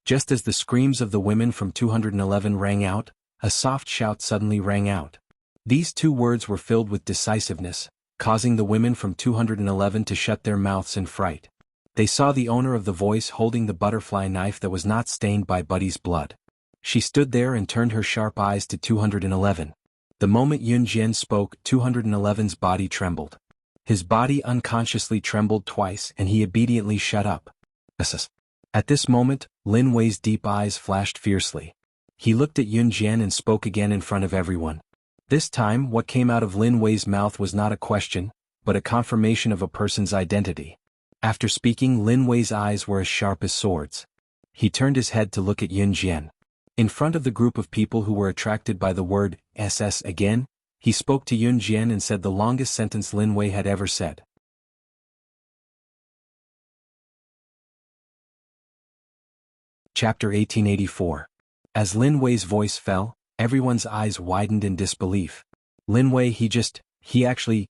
Just as the screams of the women from 211 rang out, a soft shout suddenly rang out. These two words were filled with decisiveness, causing the women from 211 to shut their mouths in fright. They saw the owner of the voice holding the butterfly knife that was not stained by Buddy's blood. She stood there and turned her sharp eyes to 211. The moment Yun Jian spoke, 211's body trembled. His body unconsciously trembled twice and he obediently shut up. At this moment, Lin Wei's deep eyes flashed fiercely. He looked at Yun Jian and spoke again in front of everyone. This time, what came out of Lin Wei's mouth was not a question, but a confirmation of a person's identity. After speaking, Lin Wei's eyes were as sharp as swords. He turned his head to look at Yun Jian. In front of the group of people who were attracted by the word SS again, he spoke to Yun Jian and said the longest sentence Lin Wei had ever said. Chapter 1884. As Lin Wei's voice fell, everyone's eyes widened in disbelief. Lin Wei, he actually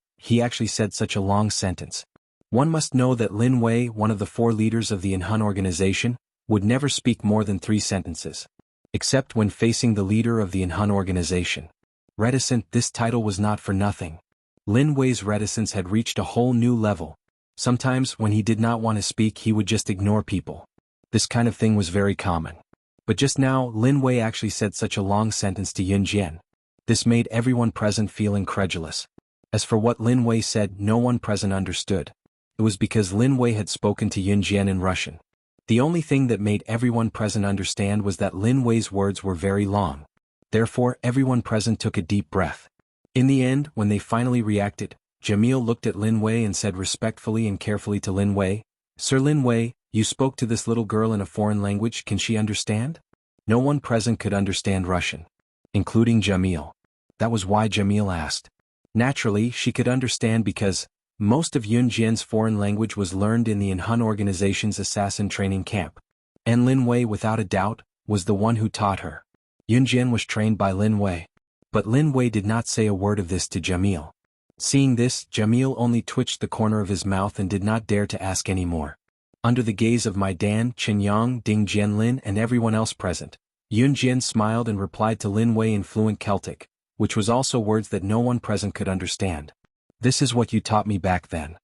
said such a long sentence. One must know that Lin Wei, one of the 4 leaders of the Inhun organization, would never speak more than 3 sentences. Except when facing the leader of the Inhun organization. Reticent, this title was not for nothing. Lin Wei's reticence had reached a whole new level. Sometimes, when he did not want to speak, he would just ignore people. This kind of thing was very common. But just now, Lin Wei actually said such a long sentence to Yun Jian. This made everyone present feel incredulous. As for what Lin Wei said, no one present understood. It was because Lin Wei had spoken to Yun Jian in Russian. The only thing that made everyone present understand was that Lin Wei's words were very long. Therefore, everyone present took a deep breath. In the end, when they finally reacted, Jamil looked at Lin Wei and said respectfully and carefully to Lin Wei, "Sir Lin Wei, you spoke to this little girl in a foreign language, can she understand?" No one present could understand Russian. Including Jamil. That was why Jamil asked. Naturally, she could understand because most of Yun Jian's foreign language was learned in the Inhun organization's assassin training camp. And Lin Wei, without a doubt, was the one who taught her. Yun Jian was trained by Lin Wei. But Lin Wei did not say a word of this to Jamil. Seeing this, Jamil only twitched the corner of his mouth and did not dare to ask any more. Under the gaze of Mai Dan, Chen Yang, Ding Jianlin and everyone else present, Yun Jian smiled and replied to Lin Wei in fluent Celtic, which was also words that no one present could understand. "This is what you taught me back then."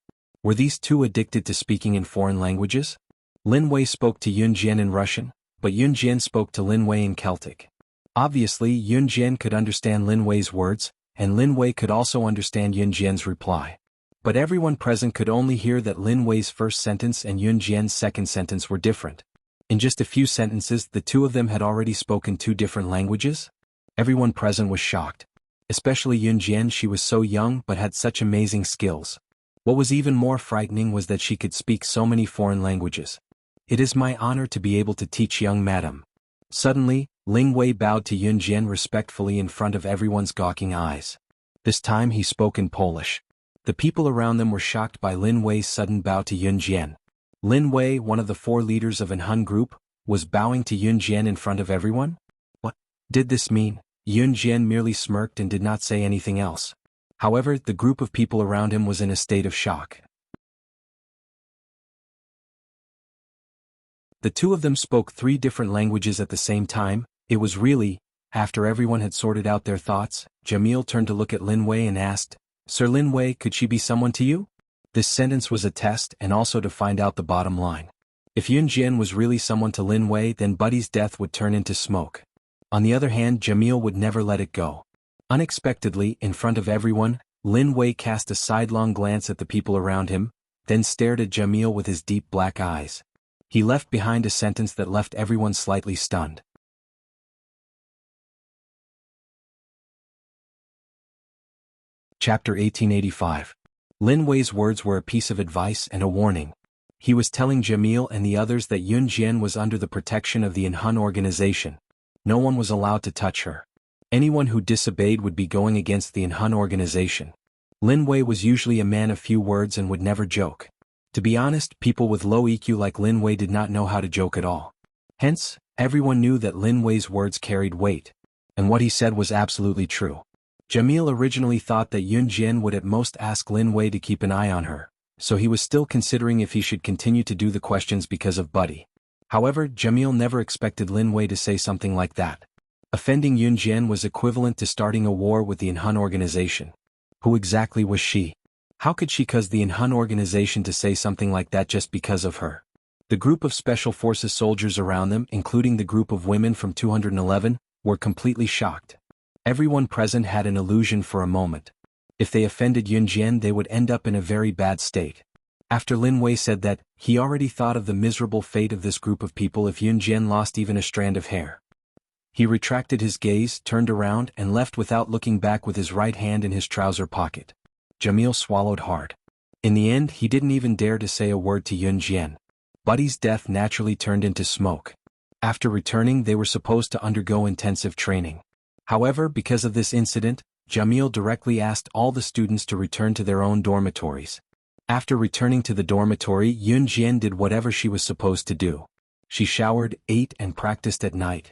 Were these two addicted to speaking in foreign languages? Lin Wei spoke to Yun Jian in Russian, but Yun Jian spoke to Lin Wei in Celtic. Obviously, Yun Jian could understand Lin Wei's words, and Lin Wei could also understand Yun Jian's reply. But everyone present could only hear that Lin Wei's first sentence and Yun Jian's second sentence were different. In just a few sentences, the two of them had already spoken 2 different languages? Everyone present was shocked. Especially Yun Jian, she was so young but had such amazing skills. What was even more frightening was that she could speak so many foreign languages. "It is my honor to be able to teach young madam." Suddenly, Lin Wei bowed to Yun Jian respectfully in front of everyone's gawking eyes. This time he spoke in Polish. The people around them were shocked by Lin Wei's sudden bow to Yun Jian. Lin Wei, one of the 4 leaders of Inhun group, was bowing to Yun Jian in front of everyone? What did this mean? Yun Jian merely smirked and did not say anything else. However, the group of people around him was in a state of shock. The two of them spoke 3 different languages at the same time. It was really, after everyone had sorted out their thoughts, Jamil turned to look at Lin Wei and asked, "Sir Lin Wei, could she be someone to you?" This sentence was a test and also to find out the bottom line. If Yun Jian was really someone to Lin Wei, then Buddy's death would turn into smoke. On the other hand, Jamil would never let it go. Unexpectedly, in front of everyone, Lin Wei cast a sidelong glance at the people around him, then stared at Jamil with his deep black eyes. He left behind a sentence that left everyone slightly stunned. Chapter 1885. Lin Wei's words were a piece of advice and a warning. He was telling Jamil and the others that Yun Jian was under the protection of the Inhun organization. No one was allowed to touch her. Anyone who disobeyed would be going against the Inhun organization. Lin Wei was usually a man of few words and would never joke. To be honest, people with low EQ like Lin Wei did not know how to joke at all. Hence, everyone knew that Lin Wei's words carried weight. And what he said was absolutely true. Jamil originally thought that Yun Jian would at most ask Lin Wei to keep an eye on her, so he was still considering if he should continue to do the questions because of Buddy. However, Jamil never expected Lin Wei to say something like that. Offending Yun Jian was equivalent to starting a war with the Inhun organization. Who exactly was she? How could she cause the Inhun organization to say something like that just because of her? The group of Special Forces soldiers around them, including the group of women from 211, were completely shocked. Everyone present had an illusion for a moment. If they offended Yun Jian, they would end up in a very bad state. After Lin Wei said that, he already thought of the miserable fate of this group of people if Yun Jian lost even a strand of hair. He retracted his gaze, turned around, and left without looking back with his right hand in his trouser pocket. Jamil swallowed hard. In the end, he didn't even dare to say a word to Yun Jian. Buddy's death naturally turned into smoke. After returning, they were supposed to undergo intensive training. However, because of this incident, Jamil directly asked all the students to return to their own dormitories. After returning to the dormitory, Yun Jian did whatever she was supposed to do. She showered, ate, and practiced at night.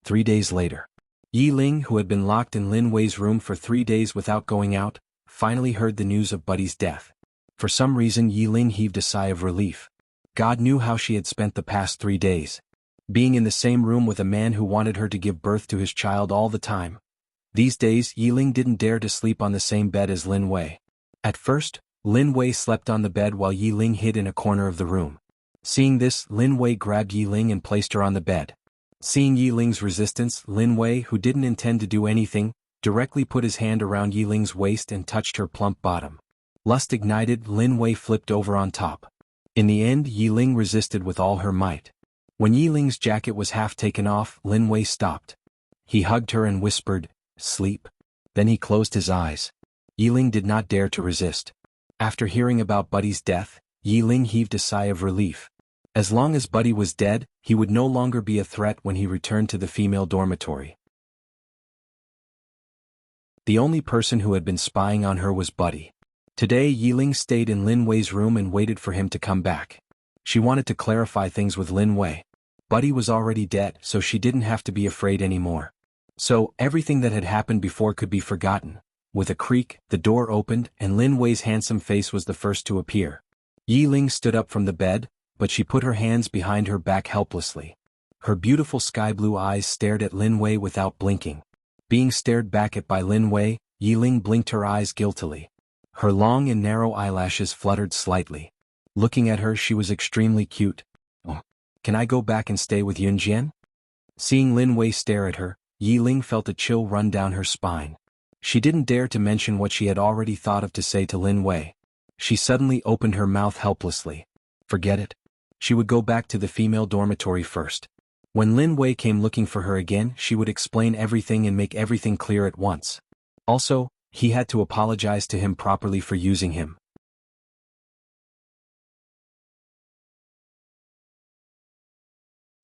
3 days later, Yi Ling, who had been locked in Lin Wei's room for 3 days without going out, finally heard the news of Buddy's death. For some reason, Yi Ling heaved a sigh of relief. God knew how she had spent the past 3 days. Being in the same room with a man who wanted her to give birth to his child all the time. These days, Yi Ling didn't dare to sleep on the same bed as Lin Wei. At first, Lin Wei slept on the bed while Yi Ling hid in a corner of the room. Seeing this, Lin Wei grabbed Yi Ling and placed her on the bed. Seeing Yi Ling's resistance, Lin Wei, who didn't intend to do anything, directly put his hand around Yi Ling's waist and touched her plump bottom. Lust ignited, Lin Wei flipped over on top. In the end, Yi Ling resisted with all her might. When Yi Ling's jacket was half taken off, Lin Wei stopped. He hugged her and whispered, "Sleep." Then he closed his eyes. Yi Ling did not dare to resist. After hearing about Buddy's death, Yi Ling heaved a sigh of relief. As long as Buddy was dead, he would no longer be a threat when he returned to the female dormitory. The only person who had been spying on her was Buddy. Today, Yi Ling stayed in Lin Wei's room and waited for him to come back. She wanted to clarify things with Lin Wei. Buddy was already dead, so she didn't have to be afraid anymore. So, everything that had happened before could be forgotten. With a creak, the door opened, and Lin Wei's handsome face was the first to appear. Yi Ling stood up from the bed, but she put her hands behind her back helplessly. Her beautiful sky-blue eyes stared at Lin Wei without blinking. Being stared back at by Lin Wei, Yi Ling blinked her eyes guiltily. Her long and narrow eyelashes fluttered slightly. Looking at her, she was extremely cute. "Oh, can I go back and stay with Yun Jian?" Seeing Lin Wei stare at her, Yi Ling felt a chill run down her spine. She didn't dare to mention what she had already thought of to say to Lin Wei. She suddenly opened her mouth helplessly. Forget it. She would go back to the female dormitory first. When Lin Wei came looking for her again, she would explain everything and make everything clear at once. Also, he had to apologize to him properly for using him.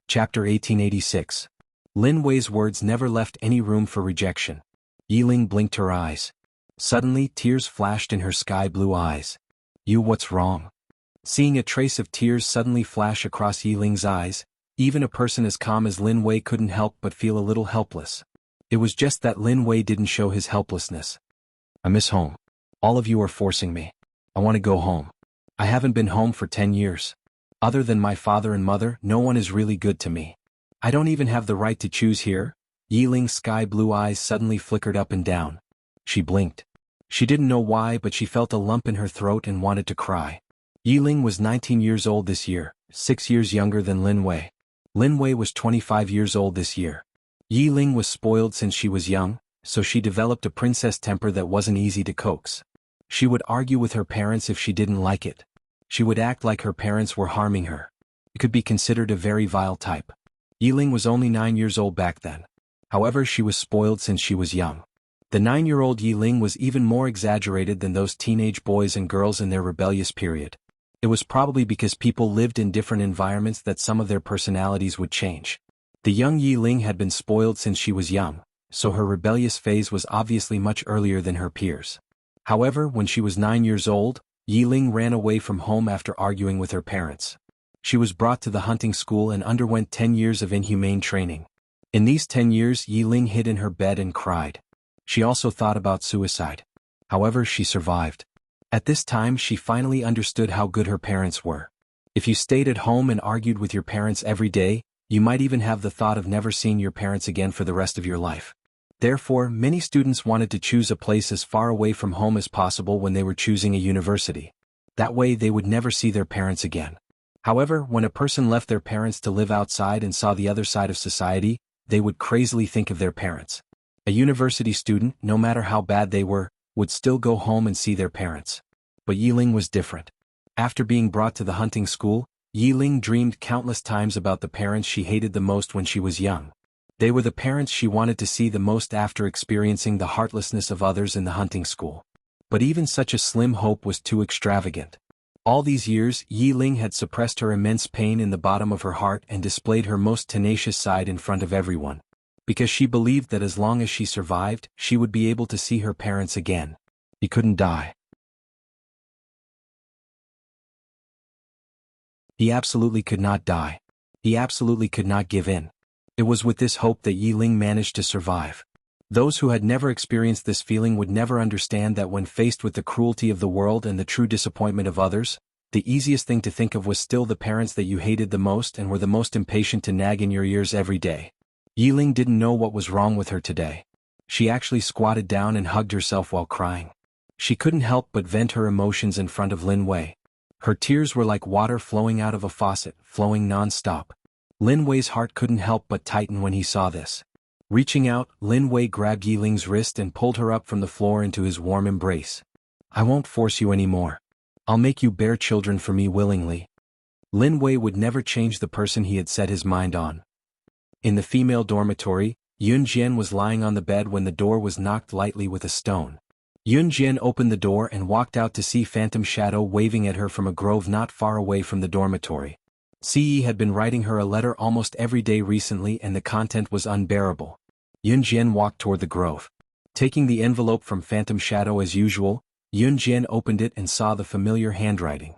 Chapter 1886. Lin Wei's words never left any room for rejection. Yi Ling blinked her eyes. Suddenly, tears flashed in her sky-blue eyes. What's wrong?" Seeing a trace of tears suddenly flash across Yi Ling's eyes, even a person as calm as Lin Wei couldn't help but feel a little helpless. It was just that Lin Wei didn't show his helplessness. I miss home. All of you are forcing me. I want to go home. I haven't been home for 10 years. Other than my father and mother, no one is really good to me. I don't even have the right to choose here. Yiling's sky-blue eyes suddenly flickered up and down. She blinked. She didn't know why, but she felt a lump in her throat and wanted to cry. Yiling was 19 years old this year, 6 years younger than Lin Wei. Lin Wei was 25 years old this year. Yiling was spoiled since she was young, so she developed a princess temper that wasn't easy to coax. She would argue with her parents if she didn't like it. She would act like her parents were harming her. It could be considered a very vile type. Yiling was only 9 years old back then. However, she was spoiled since she was young. The 9-year-old Yiling was even more exaggerated than those teenage boys and girls in their rebellious period. It was probably because people lived in different environments that some of their personalities would change. The young Yiling had been spoiled since she was young, so her rebellious phase was obviously much earlier than her peers. However, when she was 9 years old, Yiling ran away from home after arguing with her parents. She was brought to the hunting school and underwent 10 years of inhumane training. In these 10 years, Yiling hid in her bed and cried. She also thought about suicide. However, she survived. At this time, she finally understood how good her parents were. If you stayed at home and argued with your parents every day, you might even have the thought of never seeing your parents again for the rest of your life. Therefore, many students wanted to choose a place as far away from home as possible when they were choosing a university. That way they would never see their parents again. However, when a person left their parents to live outside and saw the other side of society, they would crazily think of their parents. A university student, no matter how bad they were, would still go home and see their parents. But Yiling was different. After being brought to the hunting school, Yiling dreamed countless times about the parents she hated the most when she was young. They were the parents she wanted to see the most after experiencing the heartlessness of others in the hunting school. But even such a slim hope was too extravagant. All these years, Yiling had suppressed her immense pain in the bottom of her heart and displayed her most tenacious side in front of everyone. Because she believed that as long as she survived, she would be able to see her parents again. He couldn't die. He absolutely could not die. He absolutely could not give in. It was with this hope that Yiling managed to survive. Those who had never experienced this feeling would never understand that when faced with the cruelty of the world and the true disappointment of others, the easiest thing to think of was still the parents that you hated the most and were the most impatient to nag in your ears every day. Yiling didn't know what was wrong with her today. She actually squatted down and hugged herself while crying. She couldn't help but vent her emotions in front of Lin Wei. Her tears were like water flowing out of a faucet, flowing non-stop. Lin Wei's heart couldn't help but tighten when he saw this. Reaching out, Lin Wei grabbed Yiling's wrist and pulled her up from the floor into his warm embrace. I won't force you anymore. I'll make you bear children for me willingly. Lin Wei would never change the person he had set his mind on. In the female dormitory, Yun Jian was lying on the bed when the door was knocked lightly with a stone. Yun Jian opened the door and walked out to see Phantom Shadow waving at her from a grove not far away from the dormitory. Ce had been writing her a letter almost every day recently and the content was unbearable. Yun Jian walked toward the grove. Taking the envelope from Phantom Shadow as usual, Yun Jian opened it and saw the familiar handwriting.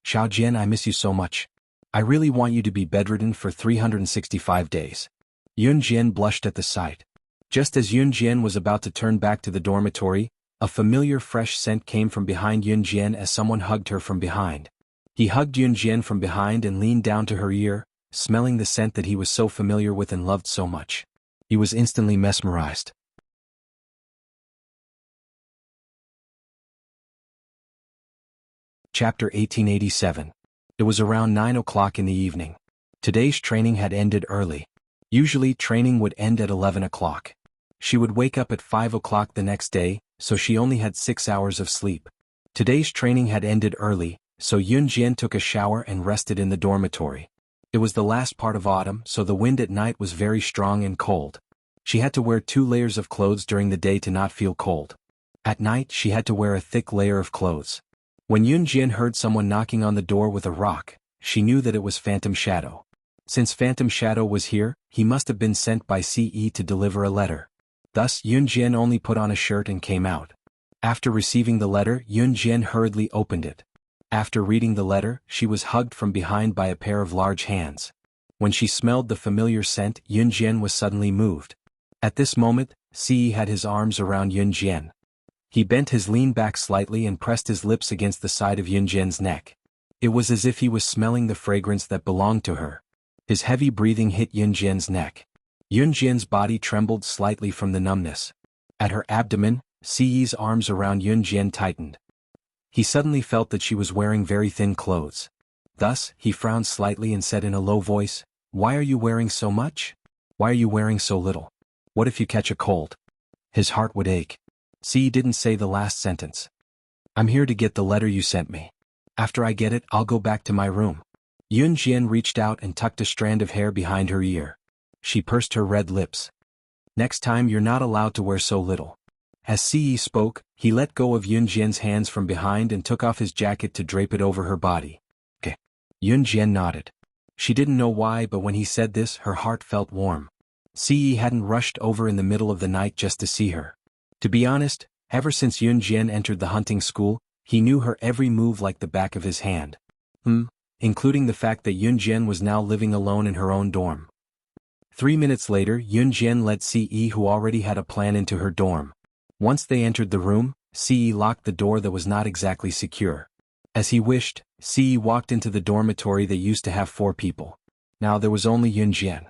Xiao Jian, I miss you so much. I really want you to be bedridden for 365 days. Yun Jian blushed at the sight. Just as Yun Jian was about to turn back to the dormitory, a familiar fresh scent came from behind Yun Jian as someone hugged her from behind. He hugged Yun Jian from behind and leaned down to her ear, smelling the scent that he was so familiar with and loved so much. He was instantly mesmerized. Chapter 1887. It was around 9 o'clock in the evening. Today's training had ended early. Usually training would end at 11 o'clock. She would wake up at 5 o'clock the next day, so she only had 6 hours of sleep. Today's training had ended early, so Yun Jian took a shower and rested in the dormitory. It was the last part of autumn, so the wind at night was very strong and cold. She had to wear 2 layers of clothes during the day to not feel cold. At night she had to wear a thick layer of clothes. When Yun Jian heard someone knocking on the door with a rock, she knew that it was Phantom Shadow. Since Phantom Shadow was here, he must have been sent by Ce to deliver a letter. Thus Yun Jian only put on a shirt and came out. After receiving the letter, Yun Jian hurriedly opened it. After reading the letter, she was hugged from behind by a pair of large hands. When she smelled the familiar scent, Yun Jian was suddenly moved. At this moment, Ce had his arms around Yun Jian. He bent his lean back slightly and pressed his lips against the side of Yunjian's neck. It was as if he was smelling the fragrance that belonged to her. His heavy breathing hit Yunjian's neck. Yunjian's body trembled slightly from the numbness. At her abdomen, Siyi's arms around Yunjian tightened. He suddenly felt that she was wearing very thin clothes. Thus, he frowned slightly and said in a low voice, "Why are you wearing so much? Why are you wearing so little? What if you catch a cold?" His heart would ache. Siyi didn't say the last sentence. "I'm here to get the letter you sent me. After I get it, I'll go back to my room." Yunjian reached out and tucked a strand of hair behind her ear. She pursed her red lips. "Next time you're not allowed to wear so little." As Siyi spoke, he let go of Yunjian's hands from behind and took off his jacket to drape it over her body. "Okay." Yunjian nodded. She didn't know why, but when he said this, her heart felt warm. Siyi hadn't rushed over in the middle of the night just to see her. To be honest, ever since Yunjian entered the hunting school, he knew her every move like the back of his hand. Including the fact that Yunjian was now living alone in her own dorm. 3 minutes later, Yunjian led Siyi, who already had a plan, into her dorm. Once they entered the room, Siyi locked the door that was not exactly secure. As he wished, Siyi walked into the dormitory that used to have 4 people. Now there was only Yunjian.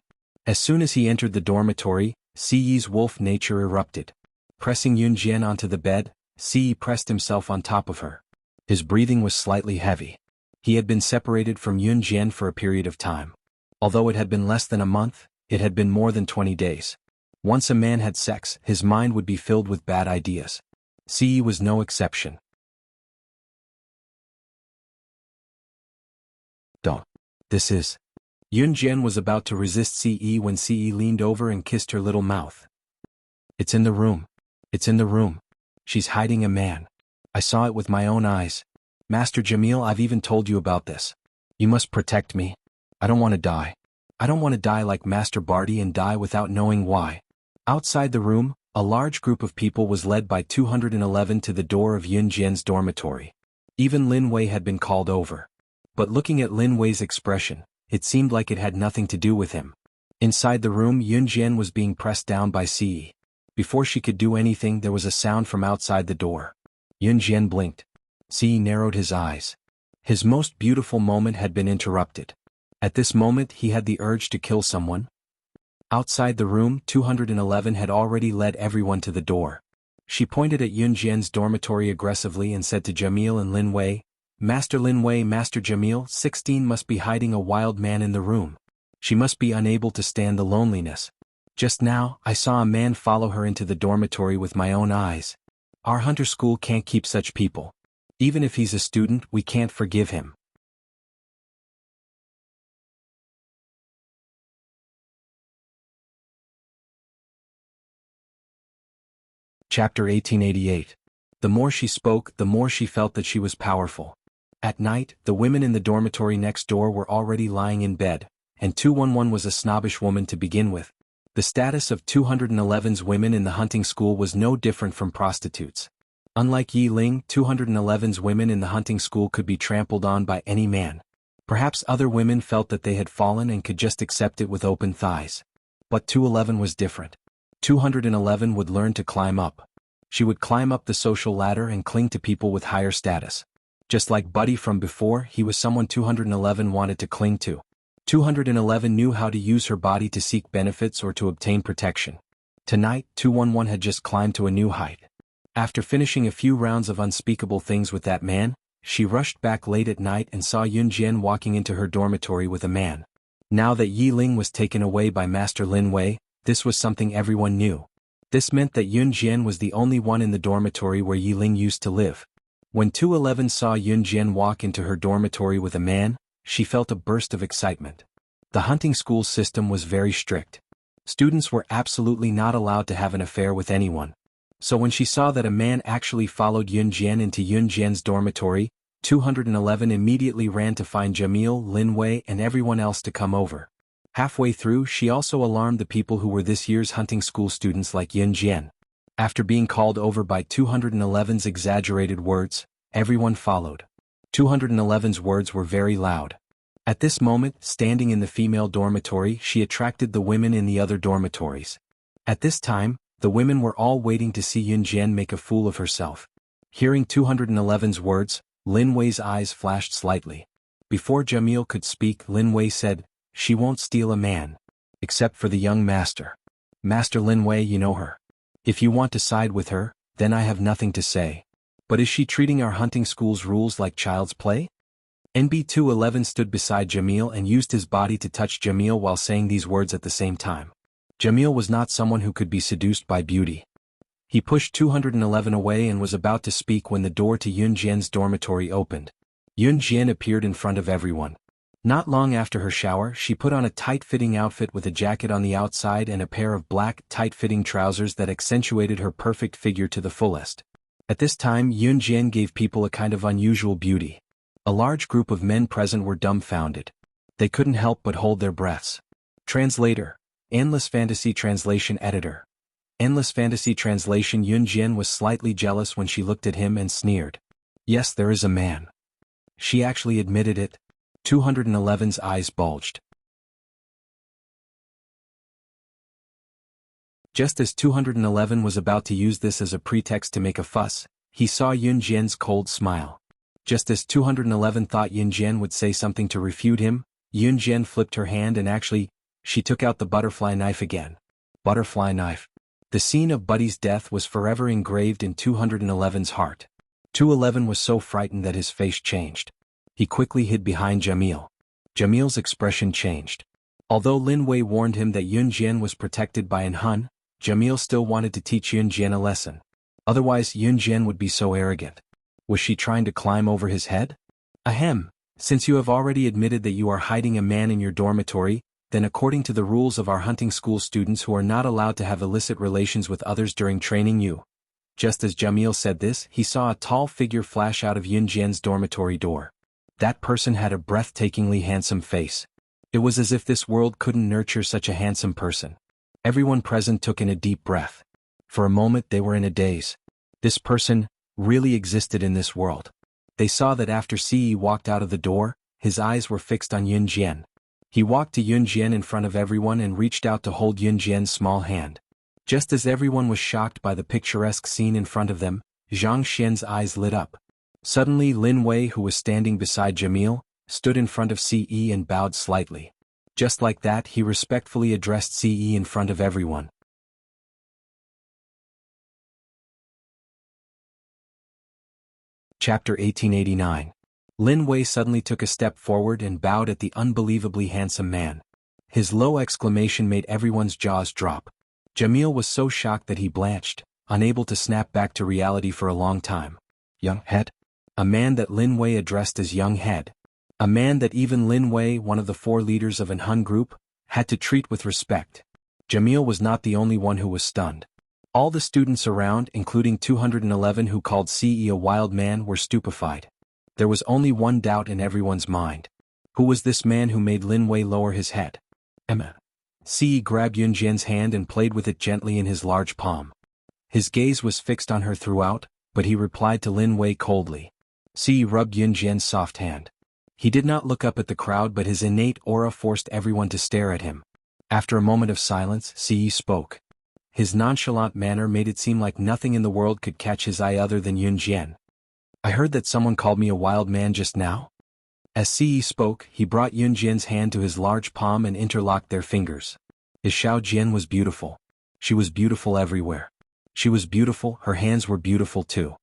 As soon as he entered the dormitory, Siyi's wolf nature erupted. Pressing Yunjian onto the bed, Siyi pressed himself on top of her. His breathing was slightly heavy. He had been separated from Yunjian for a period of time. Although it had been less than a month, it had been more than 20 days. Once a man had sex, his mind would be filled with bad ideas. Siyi was no exception. "Don't. This is..." Yunjian was about to resist Siyi when Siyi leaned over and kissed her little mouth. "It's in the room. It's in the room. She's hiding a man. I saw it with my own eyes. Master Jamil, I've even told you about this. You must protect me. I don't want to die. I don't want to die like Master Barty and die without knowing why." Outside the room, a large group of people was led by 211 to the door of Yunjian's dormitory. Even Lin Wei had been called over. But looking at Lin Wei's expression, it seemed like it had nothing to do with him. Inside the room, Yunjian was being pressed down by Siyi. Before she could do anything, there was a sound from outside the door. Yunjian blinked. Siyi narrowed his eyes. His most beautiful moment had been interrupted. At this moment he had the urge to kill someone. Outside the room, 211 had already led everyone to the door. She pointed at Yunjian's dormitory aggressively and said to Jamil and Lin Wei, "Master Lin Wei, Master Jamil, 16 must be hiding a wild man in the room. She must be unable to stand the loneliness. Just now, I saw a man follow her into the dormitory with my own eyes. Our hunter school can't keep such people. Even if he's a student, we can't forgive him." Chapter 1888. The more she spoke, the more she felt that she was powerful. At night, the women in the dormitory next door were already lying in bed, and 211 was a snobbish woman to begin with. The status of 211's women in the hunting school was no different from prostitutes. Unlike Yi Ling, 211's women in the hunting school could be trampled on by any man. Perhaps other women felt that they had fallen and could just accept it with open thighs. But 211 was different. 211 would learn to climb up. She would climb up the social ladder and cling to people with higher status. Just like Buddy from before, he was someone 211 wanted to cling to. 211 knew how to use her body to seek benefits or to obtain protection. Tonight, 211 had just climbed to a new height. After finishing a few rounds of unspeakable things with that man, she rushed back late at night and saw Yunjian walking into her dormitory with a man. Now that Yi Ling was taken away by Master Lin Wei, this was something everyone knew. This meant that Yunjian was the only one in the dormitory where Yi Ling used to live. When 211 saw Yunjian walk into her dormitory with a man, she felt a burst of excitement. The hunting school system was very strict. Students were absolutely not allowed to have an affair with anyone. So when she saw that a man actually followed Yunjian into Yunjian's dormitory, 211 immediately ran to find Jamil, Lin Wei, and everyone else to come over. Halfway through, she also alarmed the people who were this year's hunting school students like Yunjian. After being called over by 211's exaggerated words, everyone followed. 211's words were very loud. At this moment, standing in the female dormitory, she attracted the women in the other dormitories. At this time, The women were all waiting to see Yun Jian make a fool of herself. Hearing 211's words, Lin Wei's eyes flashed slightly. Before Jamil could speak, Lin Wei said, "She won't steal a man. Except for the young master. Master Lin Wei, you know her. If you want to side with her, then I have nothing to say. But is she treating our hunting school's rules like child's play?" NB211 stood beside Jamil and used his body to touch Jamil while saying these words at the same time. Jamil was not someone who could be seduced by beauty. He pushed 211 away and was about to speak when the door to Yun Jian's dormitory opened. Yun Jian appeared in front of everyone. Not long after her shower, she put on a tight-fitting outfit with a jacket on the outside and a pair of black, tight-fitting trousers that accentuated her perfect figure to the fullest. At this time, Yun Jian gave people a kind of unusual beauty. A large group of men present were dumbfounded. They couldn't help but hold their breaths. Translator. Endless Fantasy Translation Editor. Endless Fantasy Translation. Yun Jian was slightly jealous when she looked at him and sneered. "Yes, there is a man." She actually admitted it. 211's eyes bulged. Just as 211 was about to use this as a pretext to make a fuss, he saw Yun Jian's cold smile. Just as 211 thought Yun Jian would say something to refute him, Yun Jian flipped her hand and she took out the butterfly knife again. Butterfly knife. The scene of Buddy's death was forever engraved in 211's heart. 211 was so frightened that his face changed. He quickly hid behind Jamil. Jamil's expression changed. Although Lin Wei warned him that Yun Jian was protected by an Hun, Jamil still wanted to teach Yun Jian a lesson. Otherwise Yun Jian would be so arrogant. Was she trying to climb over his head? Ahem, since you have already admitted that you are hiding a man in your dormitory, then according to the rules of our hunting school, students who are not allowed to have illicit relations with others during training you. Just as Jamil said this, he saw a tall figure flash out of Yun Jian's dormitory door. That person had a breathtakingly handsome face. It was as if this world couldn't nurture such a handsome person. Everyone present took in a deep breath. For a moment they were in a daze. This person really existed in this world. They saw that after Ce walked out of the door, his eyes were fixed on Yun Jian. He walked to Yun Jian in front of everyone and reached out to hold Yun Jian's small hand. Just as everyone was shocked by the picturesque scene in front of them, Zhang Xian's eyes lit up. Suddenly Lin Wei, who was standing beside Jamil, stood in front of Ce and bowed slightly. Just like that, he respectfully addressed Ce in front of everyone. Chapter 1889. Lin Wei suddenly took a step forward and bowed at the unbelievably handsome man. His low exclamation made everyone's jaws drop. Jamil was so shocked that he blanched, unable to snap back to reality for a long time. Young head? A man that Lin Wei addressed as young head. A man that even Lin Wei, one of the 4 leaders of an Hun group, had to treat with respect. Jamil was not the only one who was stunned. All the students around, including 211 who called Ce a wild man, were stupefied. There was only one doubt in everyone's mind. Who was this man who made Lin Wei lower his head? Emma. Ce grabbed Yun Jian's hand and played with it gently in his large palm. His gaze was fixed on her throughout, but he replied to Lin Wei coldly. Ce rubbed Yun Jian's soft hand. He did not look up at the crowd, but his innate aura forced everyone to stare at him. After a moment of silence, Ce spoke. His nonchalant manner made it seem like nothing in the world could catch his eye other than Yun Jian. "I heard that someone called me a wild man just now." As Ce spoke, he brought Yun Jian's hand to his large palm and interlocked their fingers. His Xiao Jian was beautiful. She was beautiful everywhere. She was beautiful, her hands were beautiful too.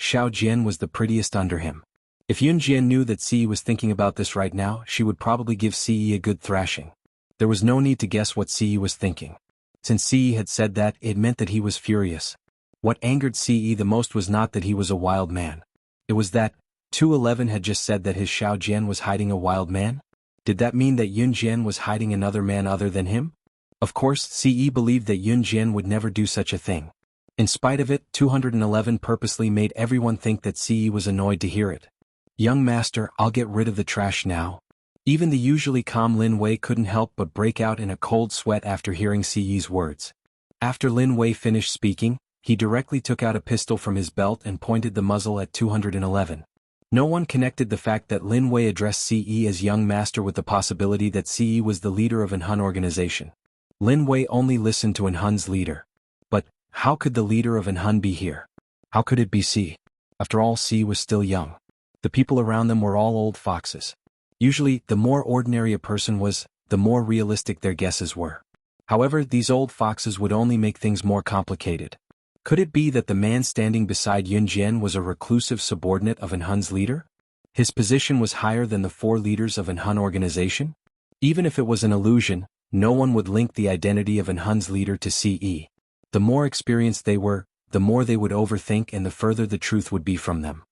Xiao Jian was the prettiest under him. If Yun Jian knew that Ce was thinking about this right now, she would probably give Ce a good thrashing. There was no need to guess what Ce was thinking. Since Ce had said that, it meant that he was furious. What angered Ce the most was not that he was a wild man. It was that 211 had just said that his Xiao Jian was hiding a wild man? Did that mean that Yun Jian was hiding another man other than him? Of course, Ce believed that Yun Jian would never do such a thing. In spite of it, 211 purposely made everyone think that Ce was annoyed to hear it. "Young master, I'll get rid of the trash now." Even the usually calm Lin Wei couldn't help but break out in a cold sweat after hearing Ce's words. After Lin Wei finished speaking, he directly took out a pistol from his belt and pointed the muzzle at 211. No one connected the fact that Lin Wei addressed Ce as young master with the possibility that Ce was the leader of an Hun organization. Lin Wei only listened to an Hun's leader. But How could the leader of an Hun be here? How could it be C? After all, C was still young. The people around them were all old foxes. Usually, the more ordinary a person was, the more realistic their guesses were. However, these old foxes would only make things more complicated. Could it be that the man standing beside Yun Jian was a reclusive subordinate of an Hun's leader? His position was higher than the 4 leaders of an Hun organization? Even if it was an illusion, no one would link the identity of an Hun's leader to CE. The more experienced they were, the more they would overthink and the further the truth would be from them.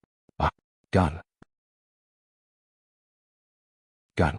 Gun. Gun.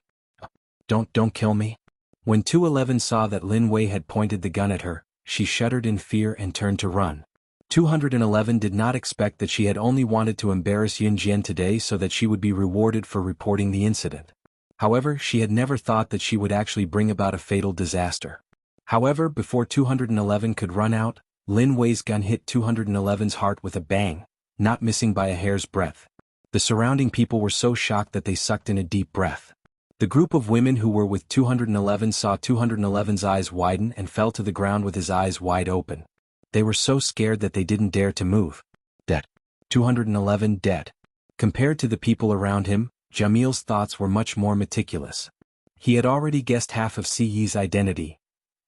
Don't kill me. When 211 saw that Lin Wei had pointed the gun at her, she shuddered in fear and turned to run. 211 did not expect that she had only wanted to embarrass Yun Jian today so that she would be rewarded for reporting the incident. However, she had never thought that she would actually bring about a fatal disaster. However, before 211 could run out, Lin Wei's gun hit 211's heart with a bang, not missing by a hair's breadth. The surrounding people were so shocked that they sucked in a deep breath. The group of women who were with 211 saw 211's eyes widen and fell to the ground with his eyes wide open. They were so scared that they didn't dare to move. Dead. 211 dead. Compared to the people around him, Jamil's thoughts were much more meticulous. He had already guessed half of CE's identity.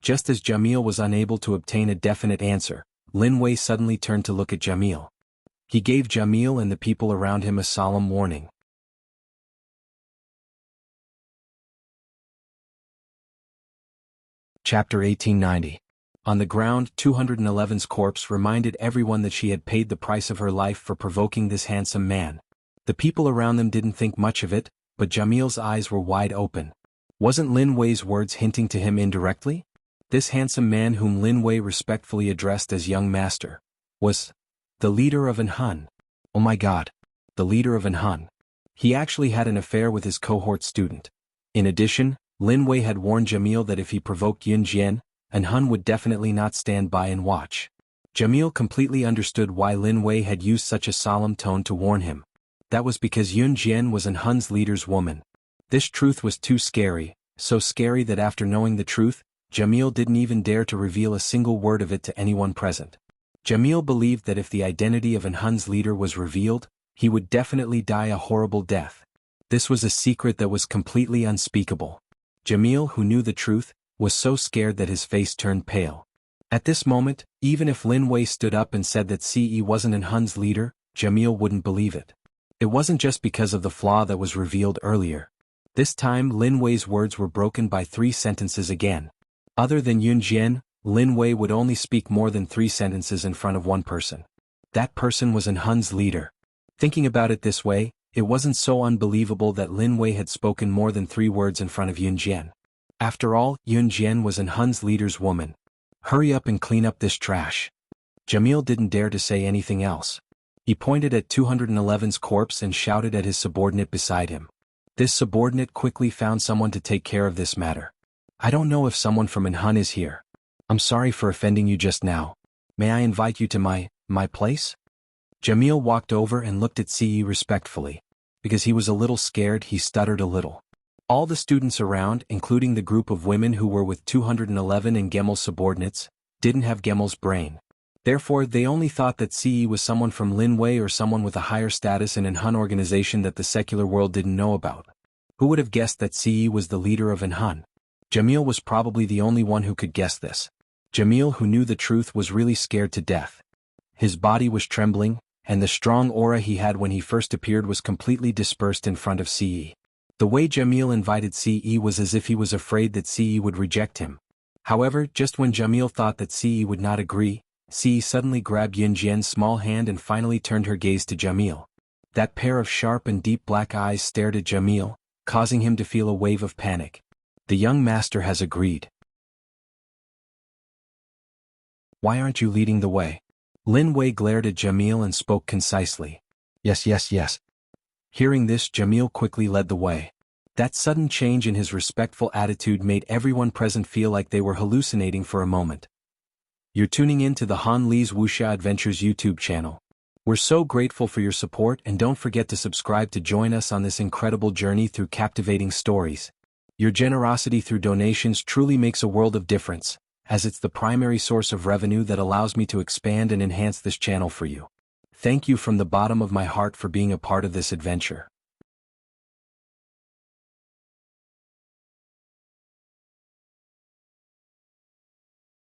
Just as Jamil was unable to obtain a definite answer, Lin Wei suddenly turned to look at Jamil. He gave Jamil and the people around him a solemn warning. Chapter 1890. On the ground, 211's corpse reminded everyone that she had paid the price of her life for provoking this handsome man. The people around them didn't think much of it, but Jamil's eyes were wide open. Wasn't Lin Wei's words hinting to him indirectly? This handsome man whom Lin Wei respectfully addressed as young master was the leader of an Hun. Oh my God, the leader of an Hun. He actually had an affair with his cohort student. In addition, Lin Wei had warned Jamil that if he provoked Yun Jian, an Hun would definitely not stand by and watch. Jamil completely understood why Lin Wei had used such a solemn tone to warn him. That was because Yun Jian was an Hun's leader's woman. This truth was too scary, so scary that after knowing the truth, Jamil didn't even dare to reveal a single word of it to anyone present. Jamil believed that if the identity of an Hun's leader was revealed, he would definitely die a horrible death. This was a secret that was completely unspeakable. Jamil, who knew the truth, was so scared that his face turned pale. At this moment, even if Lin Wei stood up and said that CE wasn't an Hun's leader, Jamil wouldn't believe it. It wasn't just because of the flaw that was revealed earlier. This time Lin Wei's words were broken by 3 sentences again. Other than Yun Jian, Lin Wei would only speak more than 3 sentences in front of one person. That person was an Hun's leader. Thinking about it this way, it wasn't so unbelievable that Lin Wei had spoken more than 3 words in front of Yun Jian. After all, Yun Jian was an Hun's leader's woman. Hurry up and clean up this trash. Jamil didn't dare to say anything else. He pointed at 211's corpse and shouted at his subordinate beside him. This subordinate quickly found someone to take care of this matter. I don't know if someone from an Hun is here. I'm sorry for offending you just now. May I invite you to my place? Jamil walked over and looked at CE respectfully. Because he was a little scared, he stuttered a little. All the students around, including the group of women who were with 211 and Gemel's subordinates, didn't have Gemel's brain. Therefore, they only thought that CE was someone from Lin Wei or someone with a higher status in an Hun organization that the secular world didn't know about. Who would have guessed that CE was the leader of an Hun? Jamil was probably the only one who could guess this. Jamil, who knew the truth, was really scared to death. His body was trembling, and the strong aura he had when he first appeared was completely dispersed in front of CE. The way Jamil invited CE was as if he was afraid that CE would reject him. However, just when Jamil thought that CE would not agree, CE suddenly grabbed Yun Jian's small hand and finally turned her gaze to Jamil. That pair of sharp and deep black eyes stared at Jamil, causing him to feel a wave of panic. The young master has agreed. Why aren't you leading the way? Lin Wei glared at Jamil and spoke concisely. Yes. Hearing this, Jamil quickly led the way. That sudden change in his respectful attitude made everyone present feel like they were hallucinating for a moment. You're tuning in to the Han Li's Wuxia Adventures YouTube channel. We're so grateful for your support, and don't forget to subscribe to join us on this incredible journey through captivating stories. Your generosity through donations truly makes a world of difference, as it's the primary source of revenue that allows me to expand and enhance this channel for you. Thank you from the bottom of my heart for being a part of this adventure.